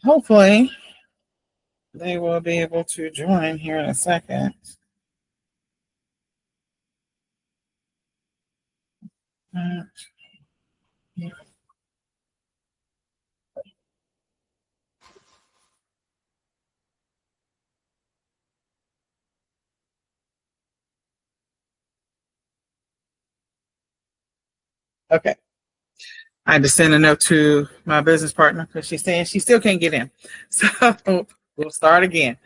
Hopefully they will be able to join here in a second. Okay. I had to send a note to my business partner because she's saying she still can't get in. So we'll start again.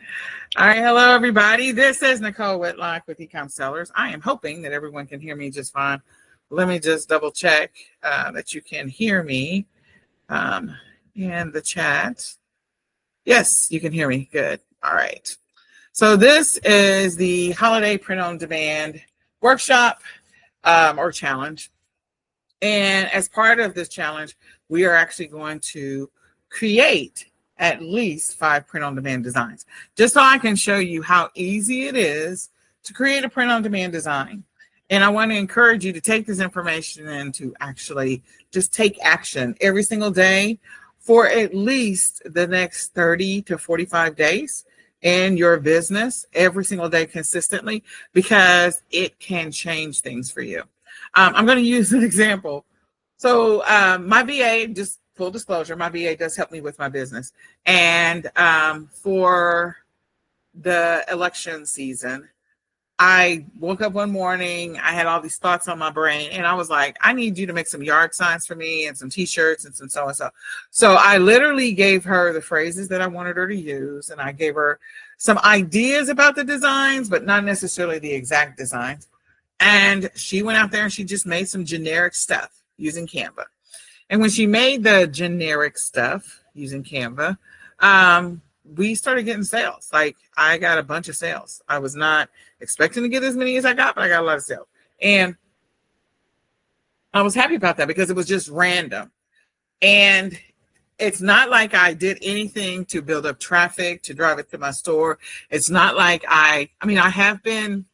All right. Hello, everybody. This is Nicole Whitlock with eCom Sellers. I am hoping that everyone can hear me just fine. Let me just double check that you can hear me in the chat. Yes, you can hear me. Good. All right. So this is the Holiday Print on Demand workshop or challenge. And as part of this challenge, we are actually going to create at least 5 print-on-demand designs, just so I can show you how easy it is to create a print-on-demand design. And I want to encourage you to take this information and to actually just take action every single day for at least the next 30 to 45 days in your business, every single day consistently, because it can change things for you. I'm going to use an example. So my VA, just full disclosure, my VA does help me with my business. And for the election season, I woke up one morning, I had all these thoughts on my brain, and I was like, I need you to make some yard signs for me and some t-shirts and some so-and-so. So I literally gave her the phrases that I wanted her to use, and I gave her some ideas about the designs, but not necessarily the exact designs. And she went out there and she just made some generic stuff using Canva. And when she made the generic stuff using Canva, we started getting sales. Like I got a bunch of sales. I was not expecting to get as many as I got, but I got a lot of sales. And I was happy about that because it was just random. And it's not like I did anything to build up traffic, to drive it to my store. It's not like I have been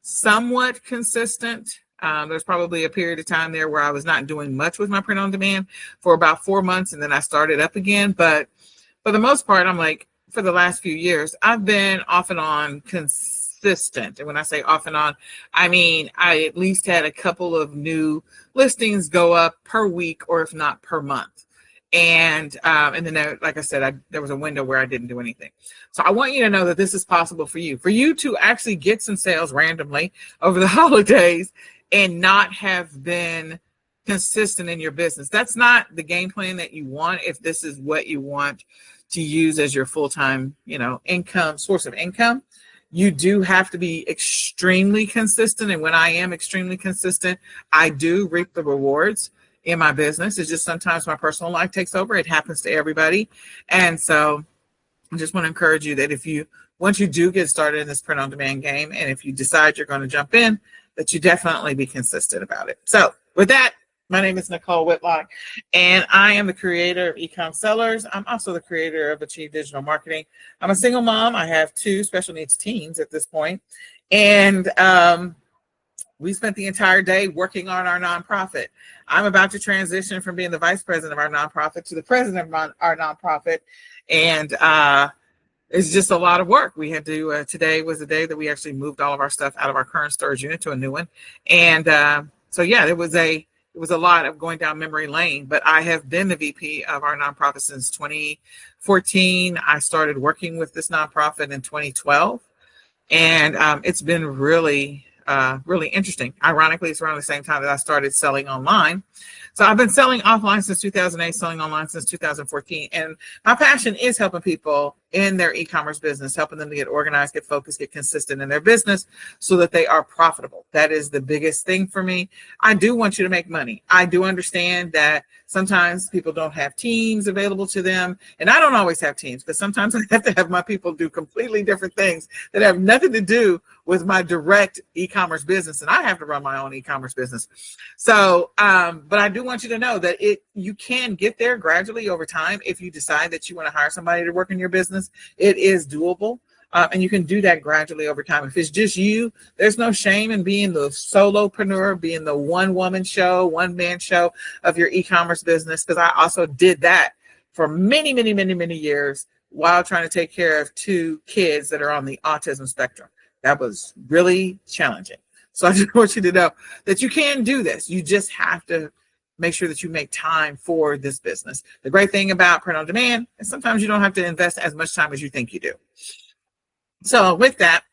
somewhat consistent. There's probably a period of time there where I was not doing much with my print on demand for about 4 months, and then I started up again. But for the most part, I'm like, for the last few years, I've been off and on consistent. And when I say off and on, I mean, I at least had a couple of new listings go up per week, or if not per month. And then there, like I said, there was a window where I didn't do anything. So I want you to know that this is possible for you to actually get some sales randomly over the holidays and not have been consistent in your business. That's not the game plan that you want. If this is what you want to use as your full-time, income source of income, you do have to be extremely consistent. And when I am extremely consistent, I do reap the rewards in my business. It's just sometimes my personal life takes over. It happens to everybody. And so I just want to encourage you that once you do get started in this print on demand game, and if you decide you're going to jump in, that you definitely be consistent about it. So with that, my name is Nicole Whitlock, and I am the creator of eCom Sellers. I'm also the creator of Achieve Digital Marketing. I'm a single mom. I have 2 special needs teens at this point. And we spent the entire day working on our nonprofit. I'm about to transition from being the vice president of our nonprofit to the president of our nonprofit. And it's just a lot of work. We had to, today was the day that we actually moved all of our stuff out of our current storage unit to a new one. And so, yeah, it was a lot of going down memory lane, but I have been the VP of our nonprofit since 2014. I started working with this nonprofit in 2012, and it's been really interesting. Ironically, it's around the same time that I started selling online. So I've been selling offline since 2008, selling online since 2014. And my passion is helping people in their e-commerce business, helping them to get organized, get focused, get consistent in their business so that they are profitable. That is the biggest thing for me. I do want you to make money. I do understand that sometimes people don't have teams available to them. And I don't always have teams, because sometimes I have to have my people do completely different things that have nothing to do with my direct e-commerce business. And I have to run my own e-commerce business. So, but I do want you to know that you can get there gradually over time if you decide that you want to hire somebody to work in your business. It is doable. And you can do that gradually over time. If it's just you, there's no shame in being the solopreneur, being the one woman show, one man show of your e-commerce business. Because I also did that for many, many, many, many years while trying to take care of two kids that are on the autism spectrum. That was really challenging. So I just want you to know that you can do this. You just have to make sure that you make time for this business. The great thing about print on demand is sometimes you don't have to invest as much time as you think you do. So with that,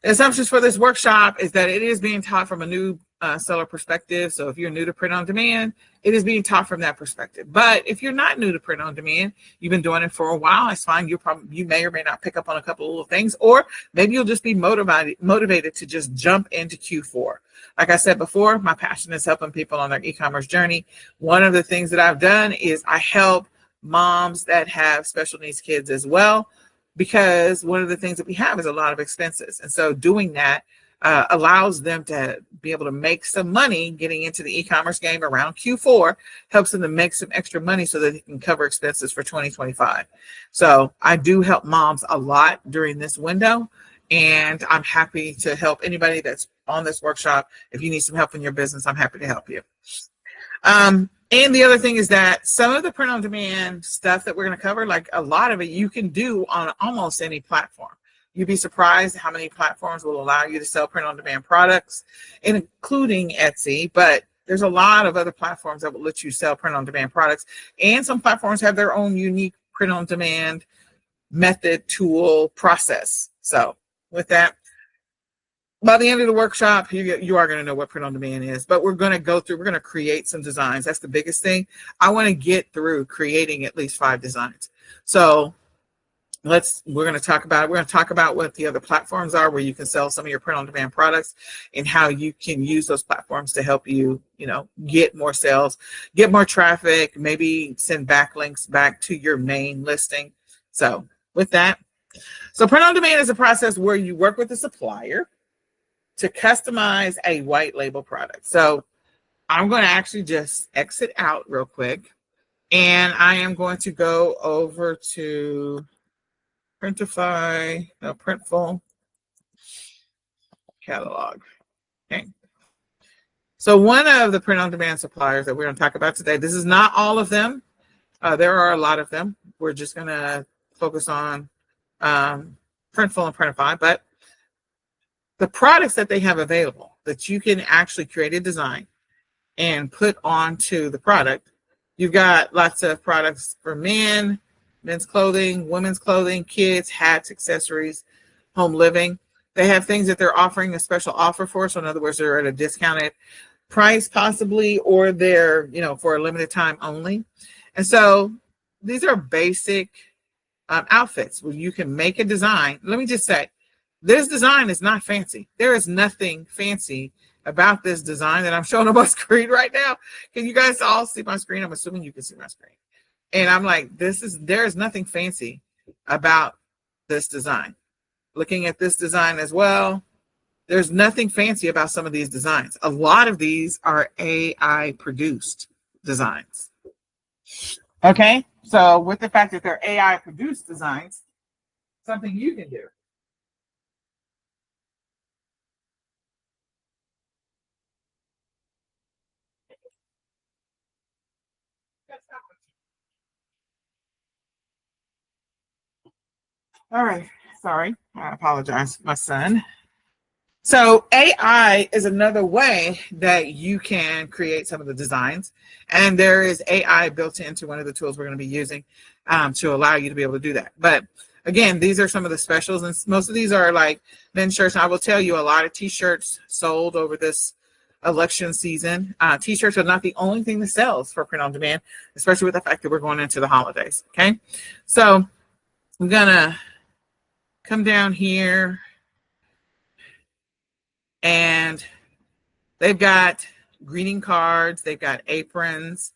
the assumptions for this workshop is that it is being taught from a new seller perspective. So if you're new to print on demand, it is being taught from that perspective. But if you're not new to print on demand, you've been doing it for a while, it's fine. You may or may not pick up on a couple of little things, or maybe you'll just be motivated to just jump into Q4. Like I said before, my passion is helping people on their e-commerce journey. One of the things that I've done is I help moms that have special needs kids as well, because one of the things that we have is a lot of expenses. And so doing that allows them to be able to make some money getting into the e-commerce game around Q4, helps them to make some extra money so that they can cover expenses for 2025. So I do help moms a lot during this window, and I'm happy to help anybody that's on this workshop. If you need some help in your business, I'm happy to help you. And the other thing is that some of the print on demand stuff that we're going to cover, like a lot of it, you can do on almost any platform. You'd be surprised how many platforms will allow you to sell print on demand products, including Etsy. But there's a lot of other platforms that will let you sell print on demand products. And some platforms have their own unique print on demand method, tool, process. So with that, by the end of the workshop, you are going to know what print on demand is, but we're going to create some designs. That's the biggest thing. I want to get through creating at least 5 designs. So we're going to talk about what the other platforms are where you can sell some of your print on demand products and how you can use those platforms to help you, get more sales, get more traffic, maybe send backlinks back to your main listing. So with that, print on demand is a process where you work with the supplier to customize a white label product. So I'm going to actually just exit out real quick, and I am going to go over to Printful catalog. Okay. So one of the print on demand suppliers that we're going to talk about today, this is not all of them. There are a lot of them. We're just going to focus on Printful and Printify, but the products that they have available that you can actually create a design and put onto the product. You've got lots of products for men, men's clothing, women's clothing, kids, hats, accessories, home living. They have things that they're offering a special offer for. So in other words, they're at a discounted price possibly, or they're, for a limited time only. And so these are basic outfits where you can make a design. Let me just say, this design is not fancy. There is nothing fancy about this design that I'm showing on my screen right now. Can you guys all see my screen? I'm assuming you can see my screen. And I'm like, there is nothing fancy about this design. Looking at this design as well, there's nothing fancy about some of these designs. A lot of these are AI produced designs. Okay, so with the fact that they're AI produced designs, something you can do. All right, sorry, I apologize, my son. So AI is another way that you can create some of the designs, and there is AI built into one of the tools we're going to be using to allow you to be able to do that. But again, these are some of the specials, and most of these are like men's shirts. I will tell you, a lot of t-shirts sold over this election season. T-shirts are not the only thing that sells for print on demand, especially with the fact that we're going into the holidays. Okay, so I'm gonna come down here, and they've got greeting cards, they've got aprons.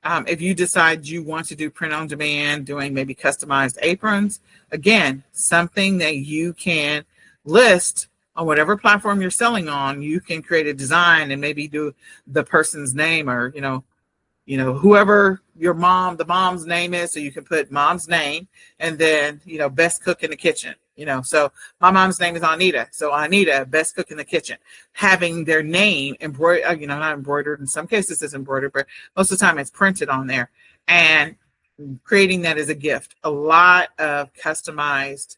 If you decide you want to do print on demand, doing maybe customized aprons, again, something that you can list on whatever platform you're selling on. You can create a design and maybe do the person's name, or whoever the mom's name is. So you can put mom's name and then best cook in the kitchen. So my mom's name is Anita. So Anita, best cook in the kitchen, having their name embroidered, not embroidered. In some cases it's embroidered, but most of the time it's printed on there, and creating that as a gift. A lot of customized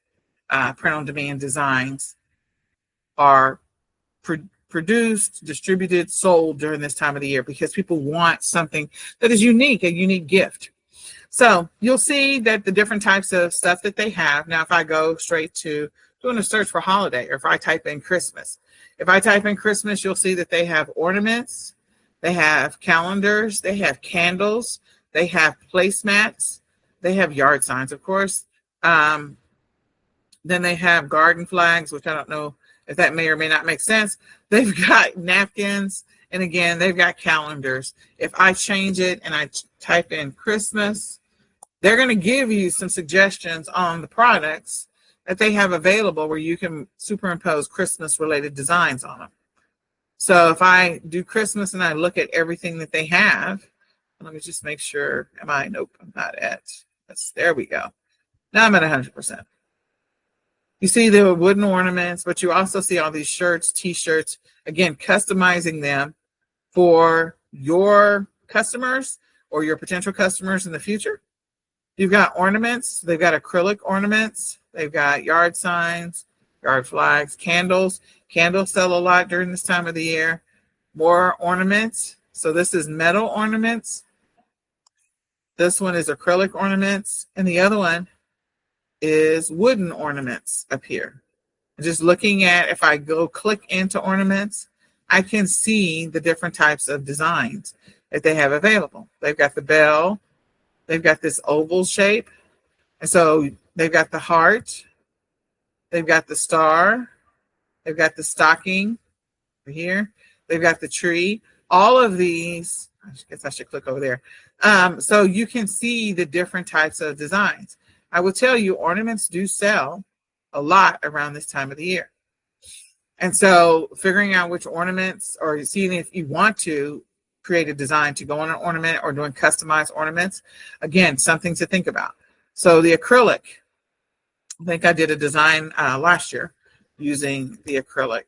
print on demand designs are produced, distributed, sold during this time of the year because people want something that is unique, a unique gift. So you'll see that the different types of stuff that they have. Now, if I go straight to doing a search for holiday, or if I type in Christmas, you'll see that they have ornaments, they have calendars, they have candles, they have placemats, they have yard signs, of course. Then they have garden flags, which I don't know if that may or may not make sense. They've got napkins, and again, they've got calendars. If I change it and I type in Christmas, they're going to give you some suggestions on the products that they have available where you can superimpose Christmas related designs on them. So if I do Christmas and I look at everything that they have, let me just make sure. Nope, I'm not at. There we go. Now I'm at 100%. You see the wooden ornaments, but you also see all these shirts, t-shirts, again, customizing them for your customers or your potential customers in the future. You've got ornaments. They've got acrylic ornaments. They've got yard signs, yard flags, candles. Candles sell a lot during this time of the year. More ornaments. So this is metal ornaments. This one is acrylic ornaments. And the other one is wooden ornaments up here. Just looking at, if I go click into ornaments, I can see the different types of designs that they have available. They've got the bell, they've got this oval shape, and so they've got the heart, they've got the star, they've got the stocking over here, they've got the tree. All of these, I guess I should click over there. So you can see the different types of designs. I will tell you, ornaments do sell a lot around this time of the year. And so figuring out which ornaments, or seeing if you want to create a design to go on an ornament, or doing customized ornaments, again, something to think about. So the acrylic, I think I did a design last year using the acrylic.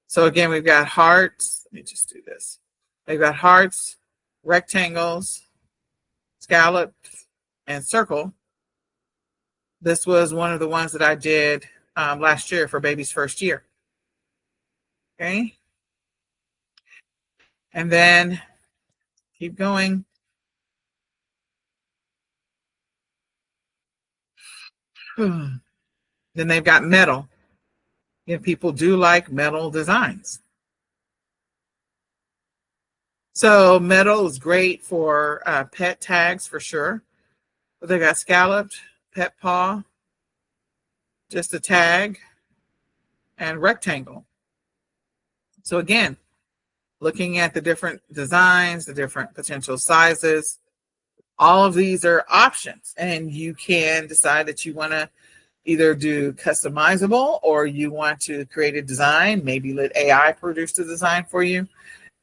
So again, we've got hearts. Let me just do this. They've got hearts, rectangles, scallop, and circle. This was one of the ones that I did last year for baby's first year. Okay. And then keep going. Then they've got metal. And people do like metal designs. So metal is great for pet tags for sure. But they got scalloped, pet paw, just a tag, and rectangle. So again, looking at the different designs, the different potential sizes, all of these are options, and you can decide that you want to either do customizable, or you want to create a design, maybe let AI produce the design for you,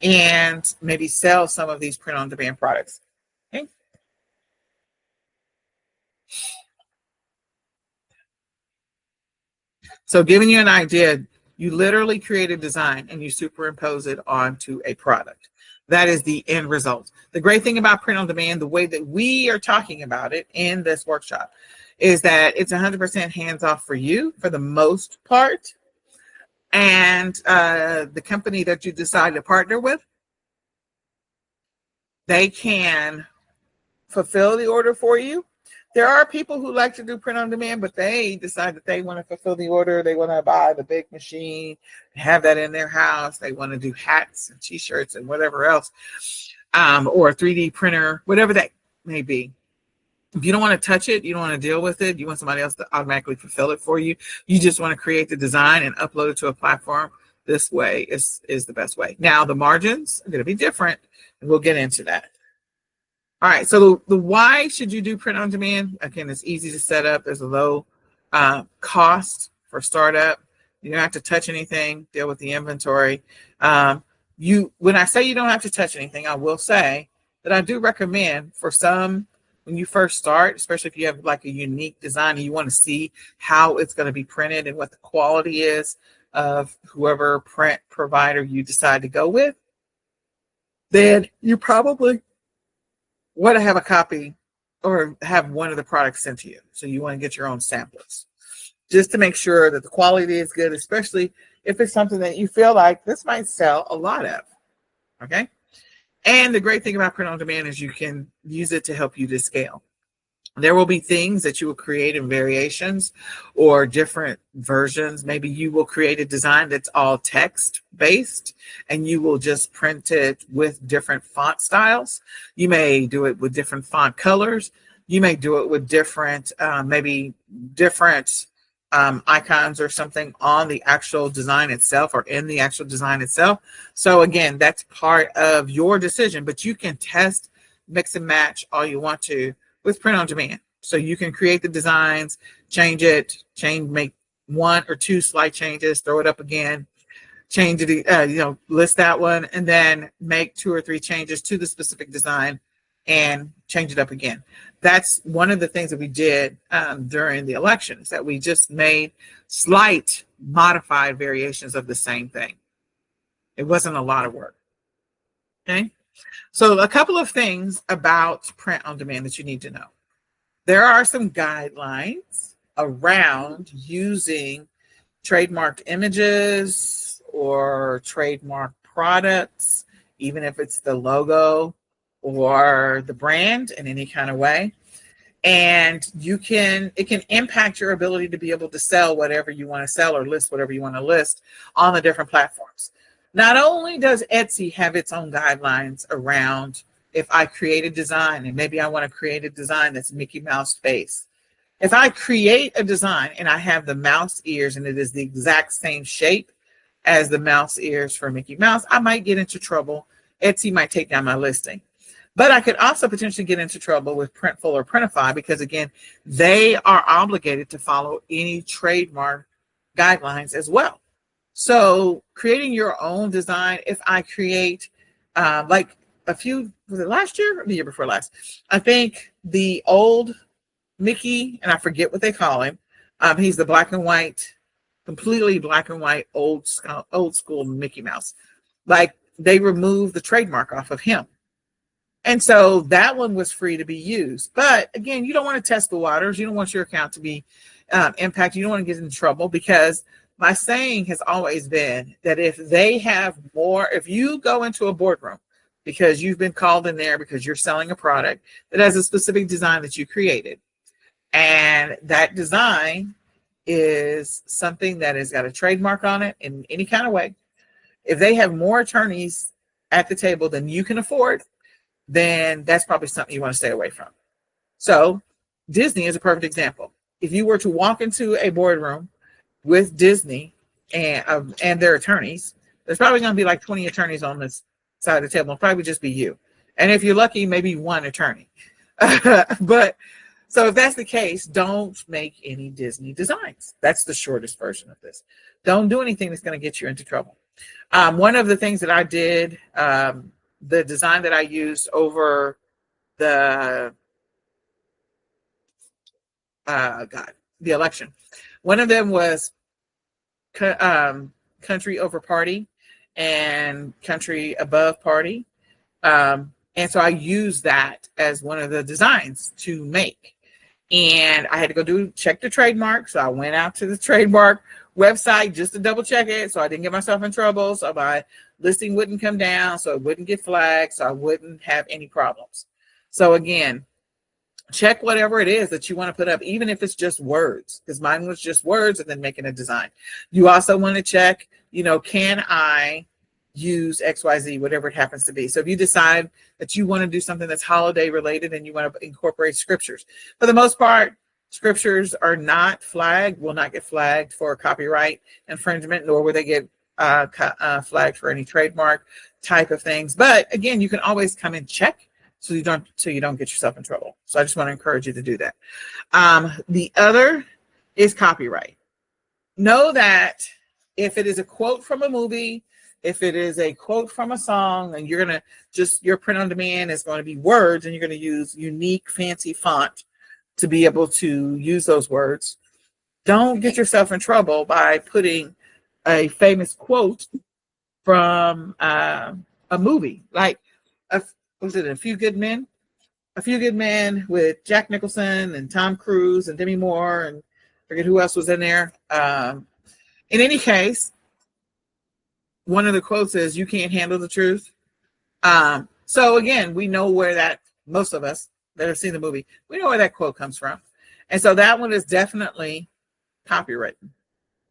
and maybe sell some of these print on demand products. Okay. So giving you an idea, you literally create a design and you superimpose it onto a product. That is the end result. The great thing about print on demand, the way that we are talking about it in this workshop, is that it's 100% hands-off for you for the most part. And the company that you decide to partner with, they can fulfill the order for you. There are people who like to do print on demand, but they decide that they want to fulfill the order. They want to buy the big machine, have that in their house. They want to do hats and t-shirts and whatever else, or a 3D printer, whatever that may be. If you don't want to touch it, you don't want to deal with it, you want somebody else to automatically fulfill it for you, you just want to create the design and upload it to a platform, this way is the best way. Now, the margins are going to be different, and we'll get into that. All right, so the why should you do print on demand? Again, it's easy to set up. There's a low cost for startup. You don't have to touch anything, deal with the inventory. When I say you don't have to touch anything, I will say that I do recommend for some when you first start, especially if you have like a unique design and you want to see how it's going to be printed and what the quality is of whoever print provider you decide to go with, then you probably want to have a copy or have one of the products sent to you. So you want to get your own samples just to make sure that the quality is good, especially if it's something that you feel like this might sell a lot of. Okay. And the great thing about print on demand is you can use it to help you to scale. There will be things that you will create in variations or different versions. Maybe you will create a design that's all text based and you will just print it with different font styles. You may do it with different font colors. You may do it with different, maybe different icons or something on the actual design itself or in the actual design itself. So again, that's part of your decision, but you can test, mix and match all you want to with print on demand. So you can create the designs, change it, make one or two slight changes, throw it up again, change it, list that one, and then make 2 or 3 changes to the specific design and change it up again. That's one of the things that we did during the elections, that we just made slight modified variations of the same thing. It wasn't a lot of work. Okay. So a couple of things about print on demand that you need to know. There are some guidelines around using trademarked images or trademark products, even if it's the logo or the brand in any kind of way. And it can impact your ability to be able to sell whatever you want to sell or list whatever you want to list on the different platforms. Not only does Etsy have its own guidelines around if I create a design and maybe I want to create a design that's Mickey Mouse face. If I create a design and I have the mouse ears and it is the exact same shape as the mouse ears for Mickey Mouse, I might get into trouble. Etsy might take down my listing. But I could also potentially get into trouble with Printful or Printify because, again, they are obligated to follow any trademark guidelines as well. So creating your own design, if I create was it last year or the year before last? I think the old Mickey, and I forget what they call him. He's the black and white, completely black and white, old school Mickey Mouse. Like they removed the trademark off of him. And so that one was free to be used. But again, you don't want to test the waters. You don't want your account to be impacted. You don't want to get in trouble because my saying has always been that if you go into a boardroom because you've been called in there because you're selling a product that has a specific design that you created, and that design is something that has got a trademark on it in any kind of way, if they have more attorneys at the table than you can afford, then that's probably something you want to stay away from. So Disney is a perfect example. If you were to walk into a boardroom with Disney and their attorneys, there's probably going to be like 20 attorneys on this side of the table. It'll probably just be you. And if you're lucky, maybe one attorney. But so if that's the case, don't make any Disney designs. That's the shortest version of this. Don't do anything that's going to get you into trouble. One of the things that I did, the design that I used over the election. One of them was country over party and country above party. And so I used that as one of the designs to make. And I had to go check the trademark. So I went out to the trademark website just to double check it. So I didn't get myself in trouble. So my listing wouldn't come down. So it wouldn't get flagged. So I wouldn't have any problems. So again, check whatever it is that you want to put up, even if it's just words, because mine was just words and then making a design. You also want to check, can I use XYZ, whatever it happens to be. So if you decide that you want to do something that's holiday related and you want to incorporate scriptures, for the most part, scriptures are not flagged, will not get flagged for copyright infringement, nor will they get flagged for any trademark type of things. But again, you can always come and check so you don't get yourself in trouble. So I just want to encourage you to do that. The other is copyright. Know that if it is a quote from a movie, If it is a quote from a song and you're going to just, your print on demand is going to be words and you're going to use unique fancy font to be able to use those words, don't get yourself in trouble by putting a famous quote from a movie. Like, was it A Few Good Men? A Few Good Men with Jack Nicholson and Tom Cruise and Demi Moore and I forget who else was in there. In any case, one of the quotes is, "You can't handle the truth." So again, we know where that, most of us that have seen the movie, we know where that quote comes from. And so that one is definitely copywritten.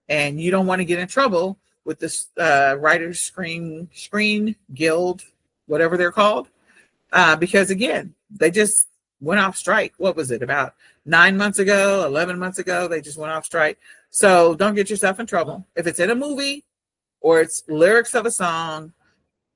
And you don't want to get in trouble with this Writers Screen Guild, whatever they're called. Because again, they just went off strike. What was it, about 9 months ago, 11 months ago? They just went off strike. So don't get yourself in trouble. If it's in a movie or it's lyrics of a song,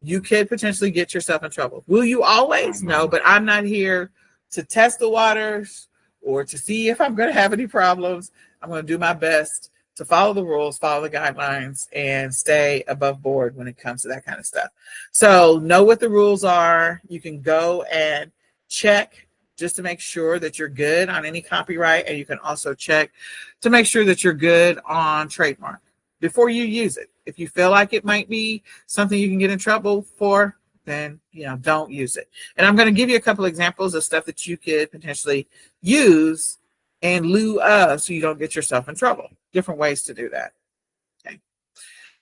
you could potentially get yourself in trouble. Will you always? No, but I'm not here to test the waters or to see if I'm going to have any problems. I'm going to do my best to follow the rules, follow the guidelines, and stay above board when it comes to that kind of stuff. So know what the rules are. You can go and check just to make sure that you're good on any copyright, and you can also check to make sure that you're good on trademark before you use it. If you feel like it might be something you can get in trouble for, then don't use it. And I'm going to give you a couple examples of stuff that you could potentially use in lieu of, so you don't get yourself in trouble. Different ways to do that. Okay.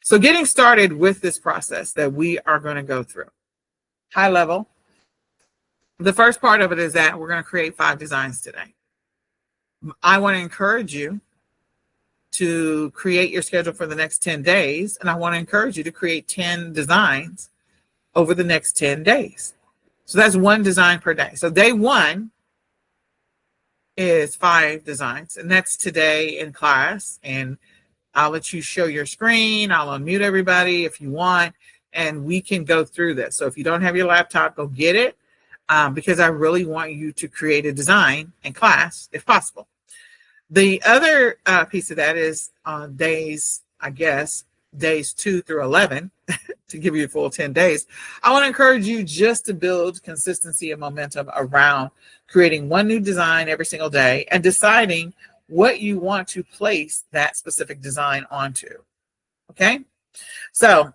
So getting started with this process that we are going to go through. High level. The first part of it is that we're going to create 5 designs today. I want to encourage you to create your schedule for the next 10 days. And I want to encourage you to create 10 designs over the next 10 days. So that's 1 design per day. So day 1 is 5 designs, and that's today in class. And I'll let you show your screen. I'll unmute everybody if you want, and we can go through this. So if you don't have your laptop, go get it, because I really want you to create a design in class if possible. The other piece of that is on days, I guess, days 2 through 11, to give you a full 10 days. I want to encourage you just to build consistency and momentum around creating 1 new design every single day and deciding what you want to place that specific design onto. Okay? So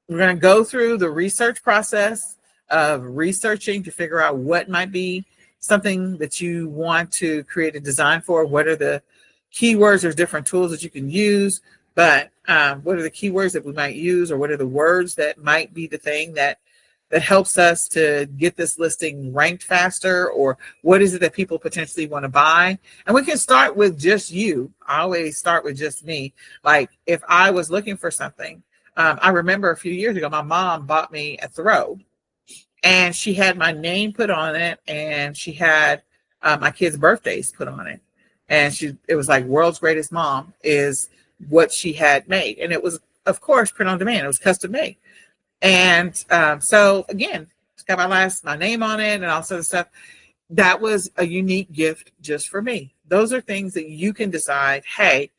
we're going to go through the research process of researching to figure out what might be something that you want to create a design for. What are the keywords? There's different tools that you can use, but what are the keywords that we might use, or what are the words that might be the thing that helps us to get this listing ranked faster, or what is it that people potentially want to buy? And we can start with just you. I always start with just me. Like if I was looking for something, I remember a few years ago, my mom bought me a throw, and she had my name put on it, and she had my kids' birthdays put on it. And it was like World's Greatest Mom is what she had made. And it was, of course, print on demand. It was custom made. And so again, it's got my name on it and all sorts of stuff. That was a unique gift just for me. Those are things that you can decide, hey,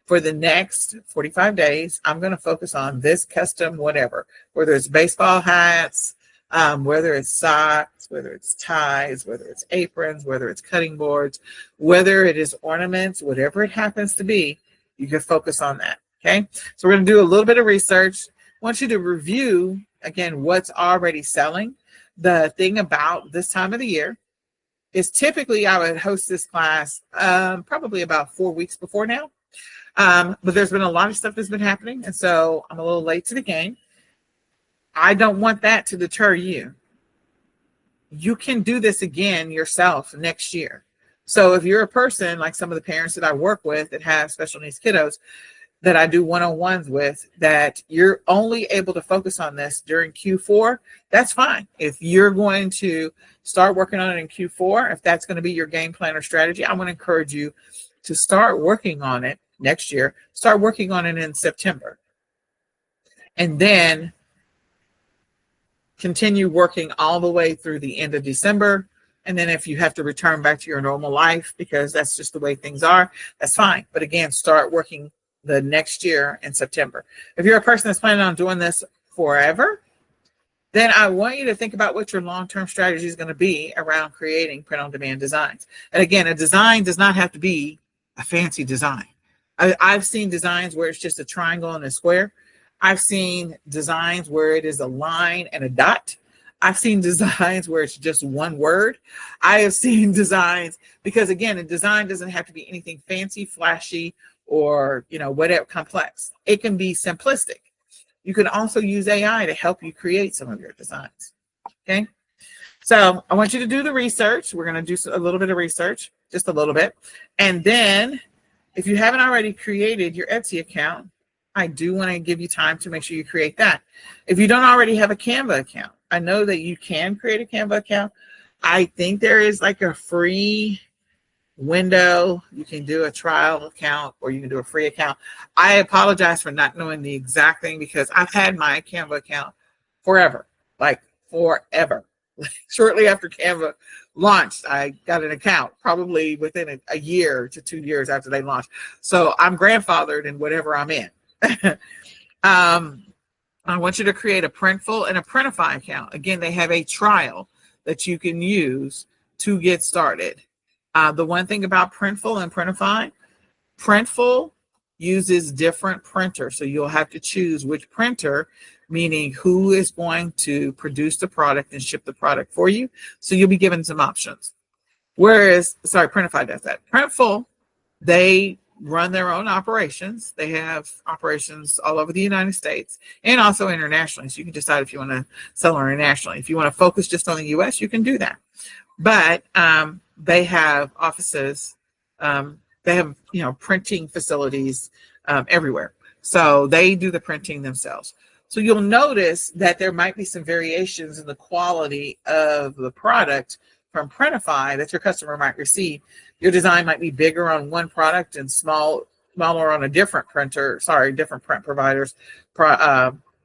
for the next 45 days, I'm going to focus on this custom whatever, whether it's baseball hats, whether it's socks, whether it's ties, whether it's aprons, whether it's cutting boards, whether it is ornaments, whatever it happens to be, you can focus on that. Okay. So we're going to do a little bit of research. I want you to review, again, what's already selling. The thing about this time of the year is typically I would host this class probably about 4 weeks before now. But there's been a lot of stuff that's been happening. And so I'm a little late to the game. I don't want that to deter you. You can do this again yourself next year. So if you're a person like some of the parents that I work with that have special needs kiddos that I do one-on-ones with, that you're only able to focus on this during Q4, that's fine. If you're going to start working on it in Q4, if that's going to be your game plan or strategy, I want to encourage you to start working on it next year. Start working on it in September. And then continue working all the way through the end of December. And then if you have to return back to your normal life because that's just the way things are, that's fine. But again, start working the next year in September. If you're a person that's planning on doing this forever, then I want you to think about what your long-term strategy is going to be around creating print-on-demand designs. And again, a design does not have to be a fancy design. I've seen designs where it's just a triangle and a square. I've seen designs where it is a line and a dot. I've seen designs where it's just one word. I have seen designs, because again, a design doesn't have to be anything fancy, flashy, or whatever complex. It can be simplistic. You can also use AI to help you create some of your designs. Okay. So I want you to do the research. We're going to do a little bit of research, just a little bit. And then if you haven't already created your Etsy account, I do want to give you time to make sure you create that. If you don't already have a Canva account, I know that you can create a Canva account. I think there is like a free window. You can do a trial account or you can do a free account. I apologize for not knowing the exact thing, because I've had my Canva account forever, like forever. Shortly after Canva launched, I got an account probably within a year to 2 years after they launched. So I'm grandfathered in whatever I'm in. I want you to create a Printful and a Printify account. Again, they have a trial that you can use to get started. The one thing about Printful and Printify, Printful uses different printers. So you'll have to choose which printer, meaning who is going to produce the product and ship the product for you. So you'll be given some options. Whereas, Printify does that. Printful, they run their own operations. They have operations all over the United States and also internationally. So you can decide if you want to sell internationally. If you want to focus just on the US, you can do that. But they have offices, they have, printing facilities everywhere. So they do the printing themselves. So you'll notice that there might be some variations in the quality of the product from Printify that your customer might receive. Your design might be bigger on one product and smaller on a different different print provider's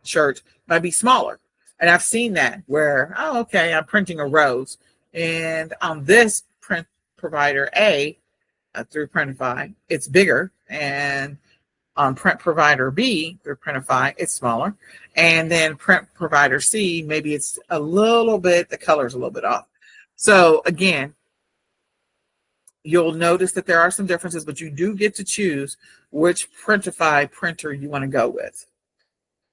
shirt might be smaller. And I've seen that where, okay, I'm printing a rose, and on this print provider A, through Printify, it's bigger, and on print provider B through Printify, it's smaller, and then print provider C, maybe it's a little bit, the color's a little bit off. So again, you'll notice that there are some differences, but you do get to choose which Printify printer you want to go with.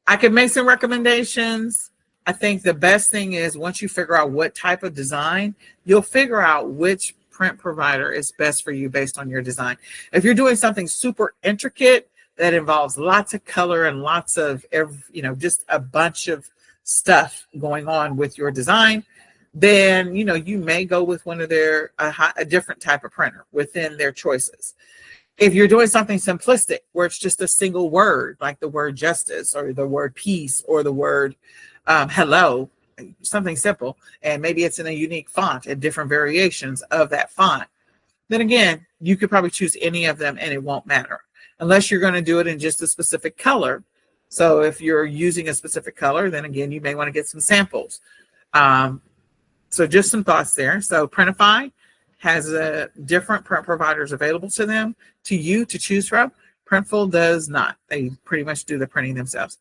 I can make some recommendations. I think the best thing is once you figure out what type of design, you'll figure out which print provider is best for you based on your design. If you're doing something super intricate that involves lots of color and lots of, just a bunch of stuff going on with your design, then, you may go with one of their, a different type of printer within their choices. If you're doing something simplistic where it's just a single word, like the word justice or the word peace or the word hello, something simple, and maybe it's in a unique font and different variations of that font, then again, you could probably choose any of them and it won't matter unless you're going to do it in just a specific color. So if you're using a specific color, then again, you may want to get some samples. So just some thoughts there. So Printify has different print providers available to them, to you to choose from. Printful does not. They pretty much do the printing themselves.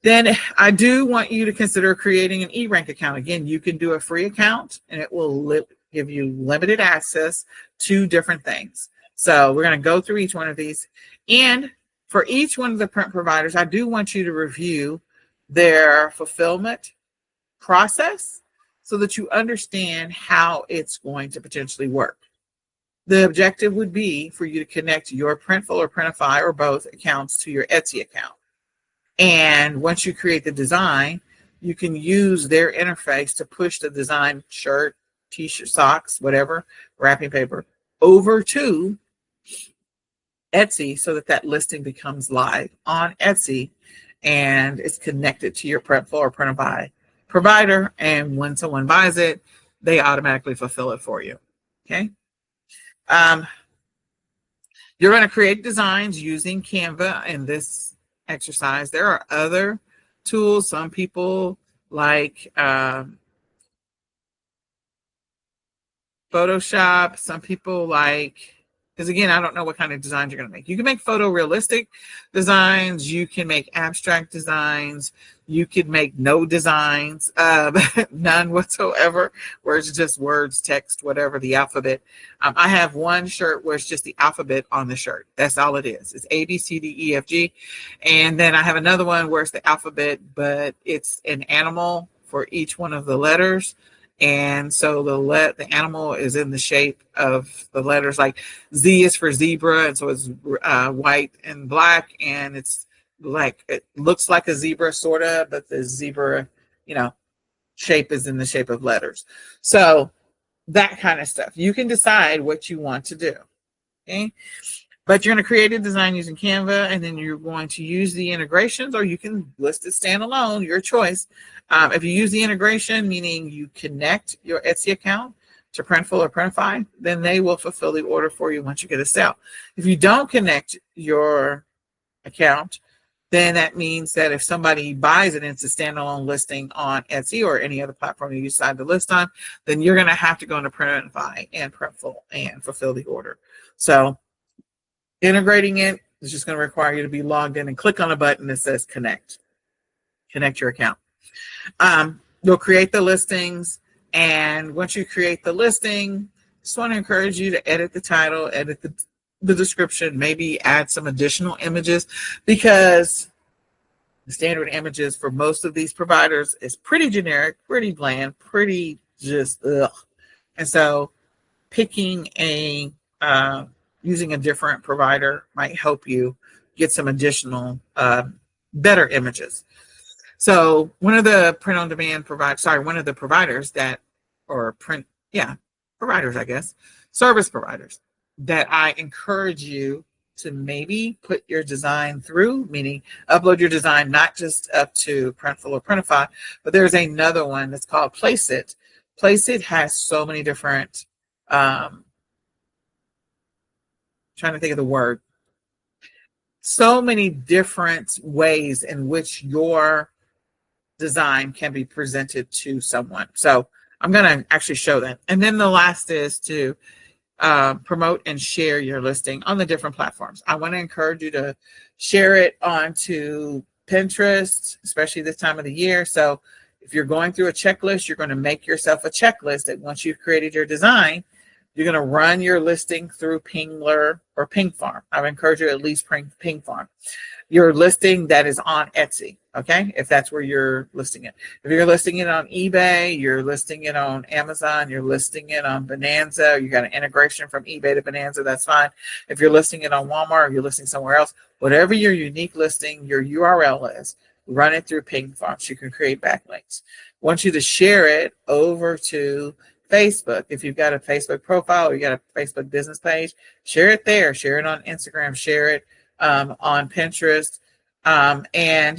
Then I do want you to consider creating an eRank account. Again, you can do a free account and it will give you limited access to different things. So we're going to go through each one of these. And for each one of the print providers, I do want you to review their fulfillment process so that you understand how it's going to potentially work. The objective would be for you to connect your Printful or Printify or both accounts to your Etsy account. And once you create the design, you can use their interface to push the design shirt, t-shirt, socks, whatever, wrapping paper over to Etsy so that listing becomes live on Etsy and it's connected to your Printful or Printify provider. And when someone buys it, they automatically fulfill it for you. Okay. You're going to create designs using Canva in this exercise. There are other tools. Some people like Photoshop. Some people like Because again, I don't know what kind of designs you're going to make. You can make photorealistic designs. You can make abstract designs. You could make no designs, none whatsoever, where it's just words, text, whatever, the alphabet. I have one shirt where it's just the alphabet on the shirt. That's all it is. It's A, B, C, D, E, F, G. And then I have another one where it's the alphabet, but it's an animal for each one of the letters. And so the animal is in the shape of the letters. Like Z is for zebra, and so it's white and black, and it's like it looks like a zebra sort of, but the zebra, shape is in the shape of letters. So that kind of stuff. You can decide what you want to do. Okay. But you're going to create a design using Canva, and then you're going to use the integrations, or you can list it standalone, your choice. If you use the integration, meaning you connect your Etsy account to Printful or Printify, then they will fulfill the order for you once you get a sale. If you don't connect your account, then that means that if somebody buys it and it's a standalone listing on Etsy or any other platform you decide to list on, then you're going to have to go into Printify and Printful and fulfill the order. So integrating it is just going to require you to be logged in and click on a button that says connect your account. You'll create the listings, and once you create the listing, just want to encourage you to edit the title, edit the description, maybe add some additional images, because the standard images for most of these providers is pretty generic, pretty bland, pretty just ugh. And so picking using a different provider might help you get some additional better images. So one of the one of the providers providers, I guess, service providers that I encourage you to maybe put your design through, meaning upload your design not just up to Printful or Printify, but there's another one that's called Placeit. Placeit has so many different trying to think of the word. So many different ways in which your design can be presented to someone. So I'm going to actually show that. And then the last is to promote and share your listing on the different platforms. I want to encourage you to share it onto Pinterest, especially this time of the year. So if you're going through a checklist, you're going to make yourself a checklist that once you've created your design, you're going to run your listing through Pingler or Ping Farm. I would encourage you to at least Ping Farm. Your listing that is on Etsy, okay? If that's where you're listing it. If you're listing it on eBay, you're listing it on Amazon, you're listing it on Bonanza, you got an integration from eBay to Bonanza, that's fine. If you're listing it on Walmart or you're listing somewhere else, whatever your unique listing, your URL is, run it through Ping Farm so you can create backlinks. I want you to share it over to Facebook. If you've got a Facebook profile or you got a Facebook business page, share it there. Share it on Instagram. Share it on Pinterest. And,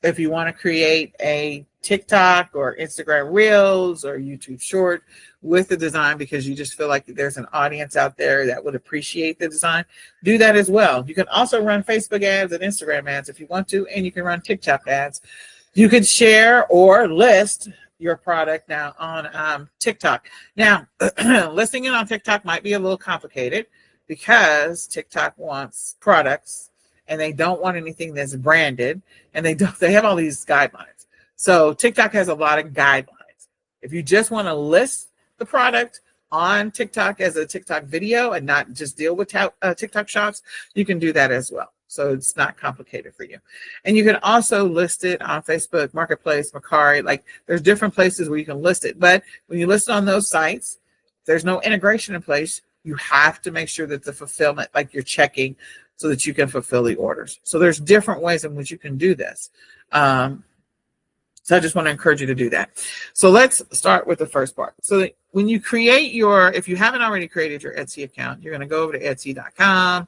if you want to create a TikTok or Instagram Reels or YouTube Short with the design because you just feel like there's an audience out there that would appreciate the design, do that as well. You can also run Facebook ads and Instagram ads if you want to, and you can run TikTok ads. You can share or list your product now on TikTok. Now, listing it on TikTok might be a little complicated because TikTok wants products and they don't want anything that's branded, and they have all these guidelines. So TikTok has a lot of guidelines. If you just want to list the product on TikTok as a TikTok video and not just deal with TikTok shops, you can do that as well. So it's not complicated for you. And you can also list it on Facebook, Marketplace, Mercari. Like there's different places where you can list it. But when you list it on those sites, there's no integration in place. You have to make sure that the fulfillment, like you're checking so that you can fulfill the orders. So there's different ways in which you can do this. So I just want to encourage you to do that. So let's start with the first part. So when you create if you haven't already created your Etsy account, you're going to go over to Etsy.com.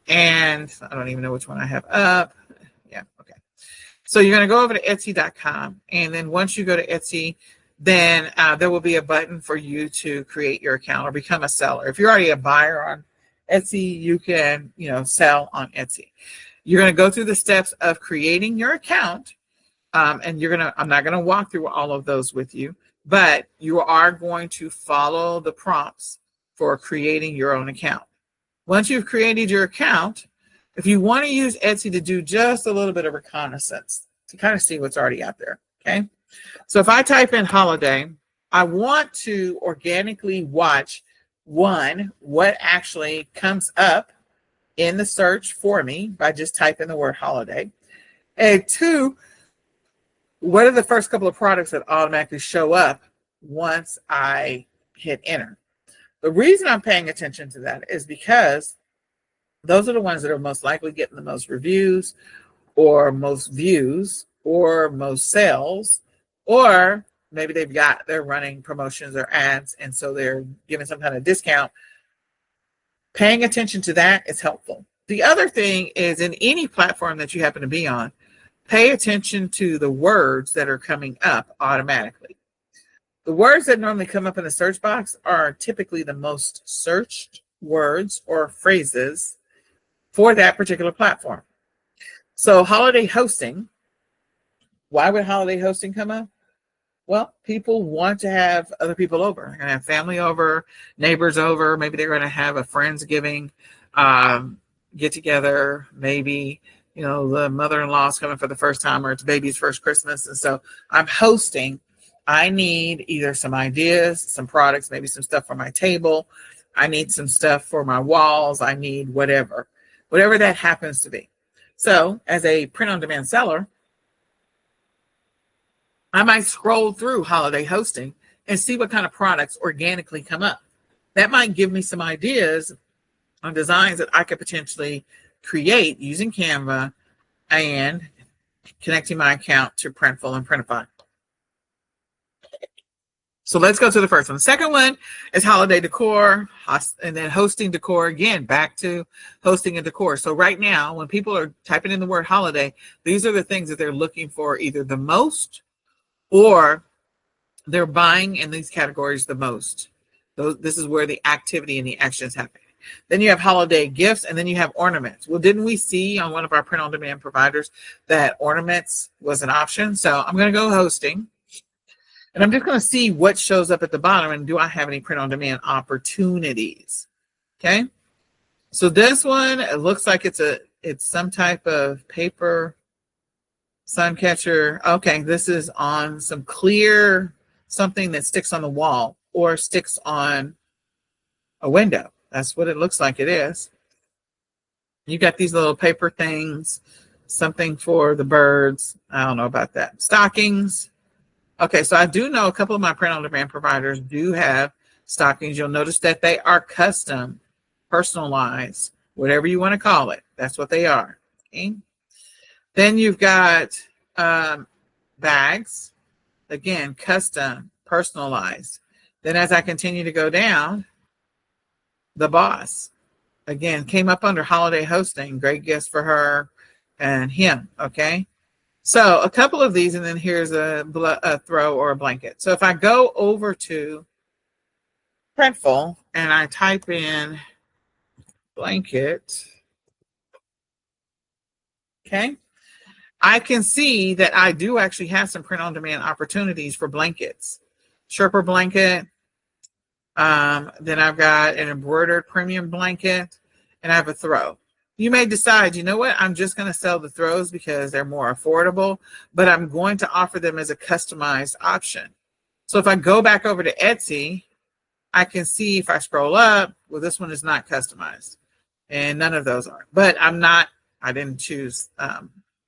And I don't even know which one I have up. Yeah, okay. So you're going to go over to Etsy.com. And then once you go to Etsy, then there will be a button for you to create your account or become a seller. If you're already a buyer on Etsy, you can, sell on Etsy. You're going to go through the steps of creating your account. And I'm not going to walk through all of those with you, but you are going to follow the prompts for creating your own account. Once you've created your account, if you want to use Etsy to do just a little bit of reconnaissance to kind of see what's already out there, okay? So if I type in holiday, I want to organically watch, one, what actually comes up in the search for me by just typing the word holiday. And two, what are the first couple of products that automatically show up once I hit enter? The reason I'm paying attention to that is because those are the ones that are most likely getting the most reviews or most views or most sales, or maybe they're running promotions or ads, and so they're giving some kind of discount. Paying attention to that is helpful. The other thing is, in any platform that you happen to be on, pay attention to the words that are coming up automatically. The words that normally come up in the search box are typically the most searched words or phrases for that particular platform. So holiday hosting, why would holiday hosting come up? Well, people want to have other people over. They're going to have family over, neighbors over. Maybe they're going to have a Friendsgiving get together. Maybe, the mother-in-law's coming for the first time, or it's baby's first Christmas. And so I'm hosting. I need either some ideas, some products, maybe some stuff for my table. I need some stuff for my walls. I need whatever that happens to be. So as a print-on-demand seller, I might scroll through holiday hosting and see what kind of products organically come up. That might give me some ideas on designs that I could potentially create using Canva and connecting my account to Printful and Printify. So let's go to the first one. The second one is holiday decor, and then hosting decor. Again, back to hosting and decor. So right now, when people are typing in the word holiday, these are the things that they're looking for either the most, or they're buying in these categories the most. This is where the activity and the action is happening. Then you have holiday gifts, and then you have ornaments. Well, didn't we see on one of our print-on-demand providers that ornaments was an option? So I'm going to go hosting, and I'm just going to see what shows up at the bottom, and do I have any print-on-demand opportunities? Okay. So this one, it looks like it's some type of paper sun catcher. Okay, this is on some clear, something that sticks on the wall or sticks on a window. That's what it looks like it is. You got these little paper things, something for the birds. I don't know about that. Stockings. Okay, so I do know a couple of my print-on-demand providers do have stockings. You'll notice that they are custom, personalized, whatever you want to call it. That's what they are. Okay. Then you've got bags, again, custom, personalized. Then as I continue to go down, the boss, again, came up under holiday hosting, great gifts for her and him, okay? So a couple of these, and then here's a throw or a blanket. So if I go over to Printful and I type in blanket, okay, I can see that I do actually have some print-on-demand opportunities for blankets. Sherpa blanket, then I've got an embroidered premium blanket, and I have a throw. You may decide, you know what, I'm just going to sell the throws because they're more affordable, but I'm going to offer them as a customized option. So if I go back over to Etsy, I can see if I scroll up, well, this one is not customized, and none of those are. But I didn't choose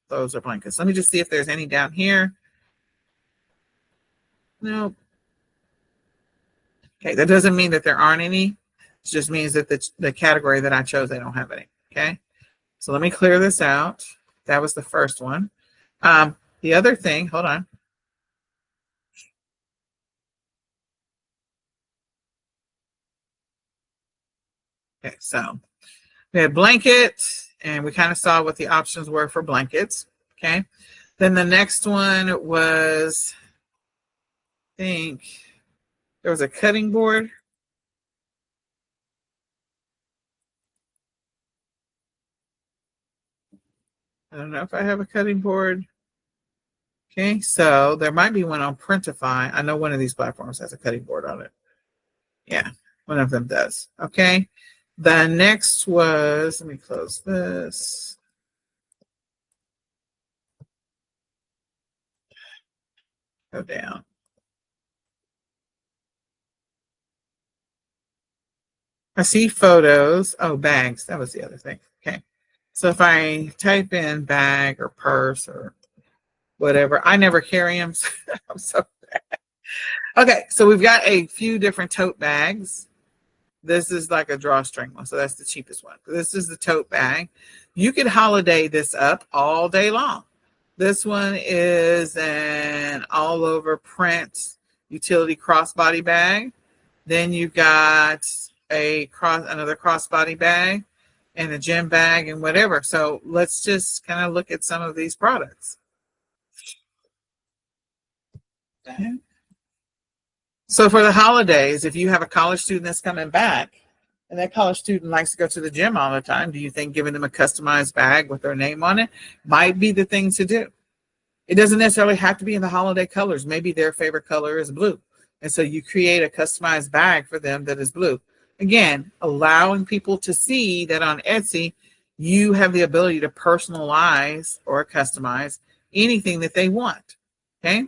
those are blankets. Let me just see if there's any down here. No. Okay, that doesn't mean that there aren't any. It just means that the category that I chose, they don't have any. Okay, so let me clear this out. That was the first one. The other thing, hold on. Okay, so we had blankets, and we kind of saw what the options were for blankets. Okay, then the next one was, I think there was a cutting board. I don't know if I have a cutting board. Okay, so there might be one on Printify. I know one of these platforms has a cutting board on it. Yeah, one of them does. Okay, The next was, let me close this. Go down. I see photos. Oh, bags. That was the other thing. Okay. So if I type in bag or purse or whatever, I never carry them. So I'm so okay. So we've got a few different tote bags. This is like a drawstring one, so that's the cheapest one. This is the tote bag. You could holiday this up all day long. This one is an all over print utility crossbody bag. Then you've got another crossbody bag and a gym bag and whatever. So let's just kind of look at some of these products. Okay. So for the holidays, if you have a college student that's coming back and that college student likes to go to the gym all the time, do you think giving them a customized bag with their name on it might be the thing to do? It doesn't necessarily have to be in the holiday colors. Maybe their favorite color is blue. And so you create a customized bag for them that is blue. Again, allowing people to see that on Etsy, you have the ability to personalize or customize anything that they want. Okay.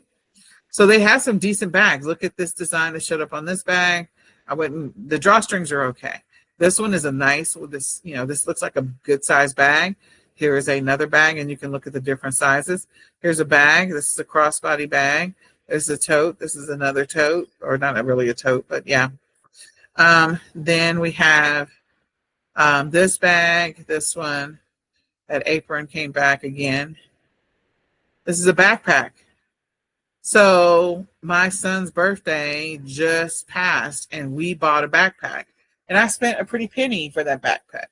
So they have some decent bags. Look at this design that showed up on this bag. The drawstrings are okay. This one is a nice with this, this looks like a good size bag. Here is another bag, and you can look at the different sizes. Here's a bag. This is a crossbody bag. This is a tote. This is another tote, or not really a tote, but yeah. Then we have this bag. This one, that apron came back again. This is a backpack. So my son's birthday just passed, and we bought a backpack. And I spent a pretty penny for that backpack.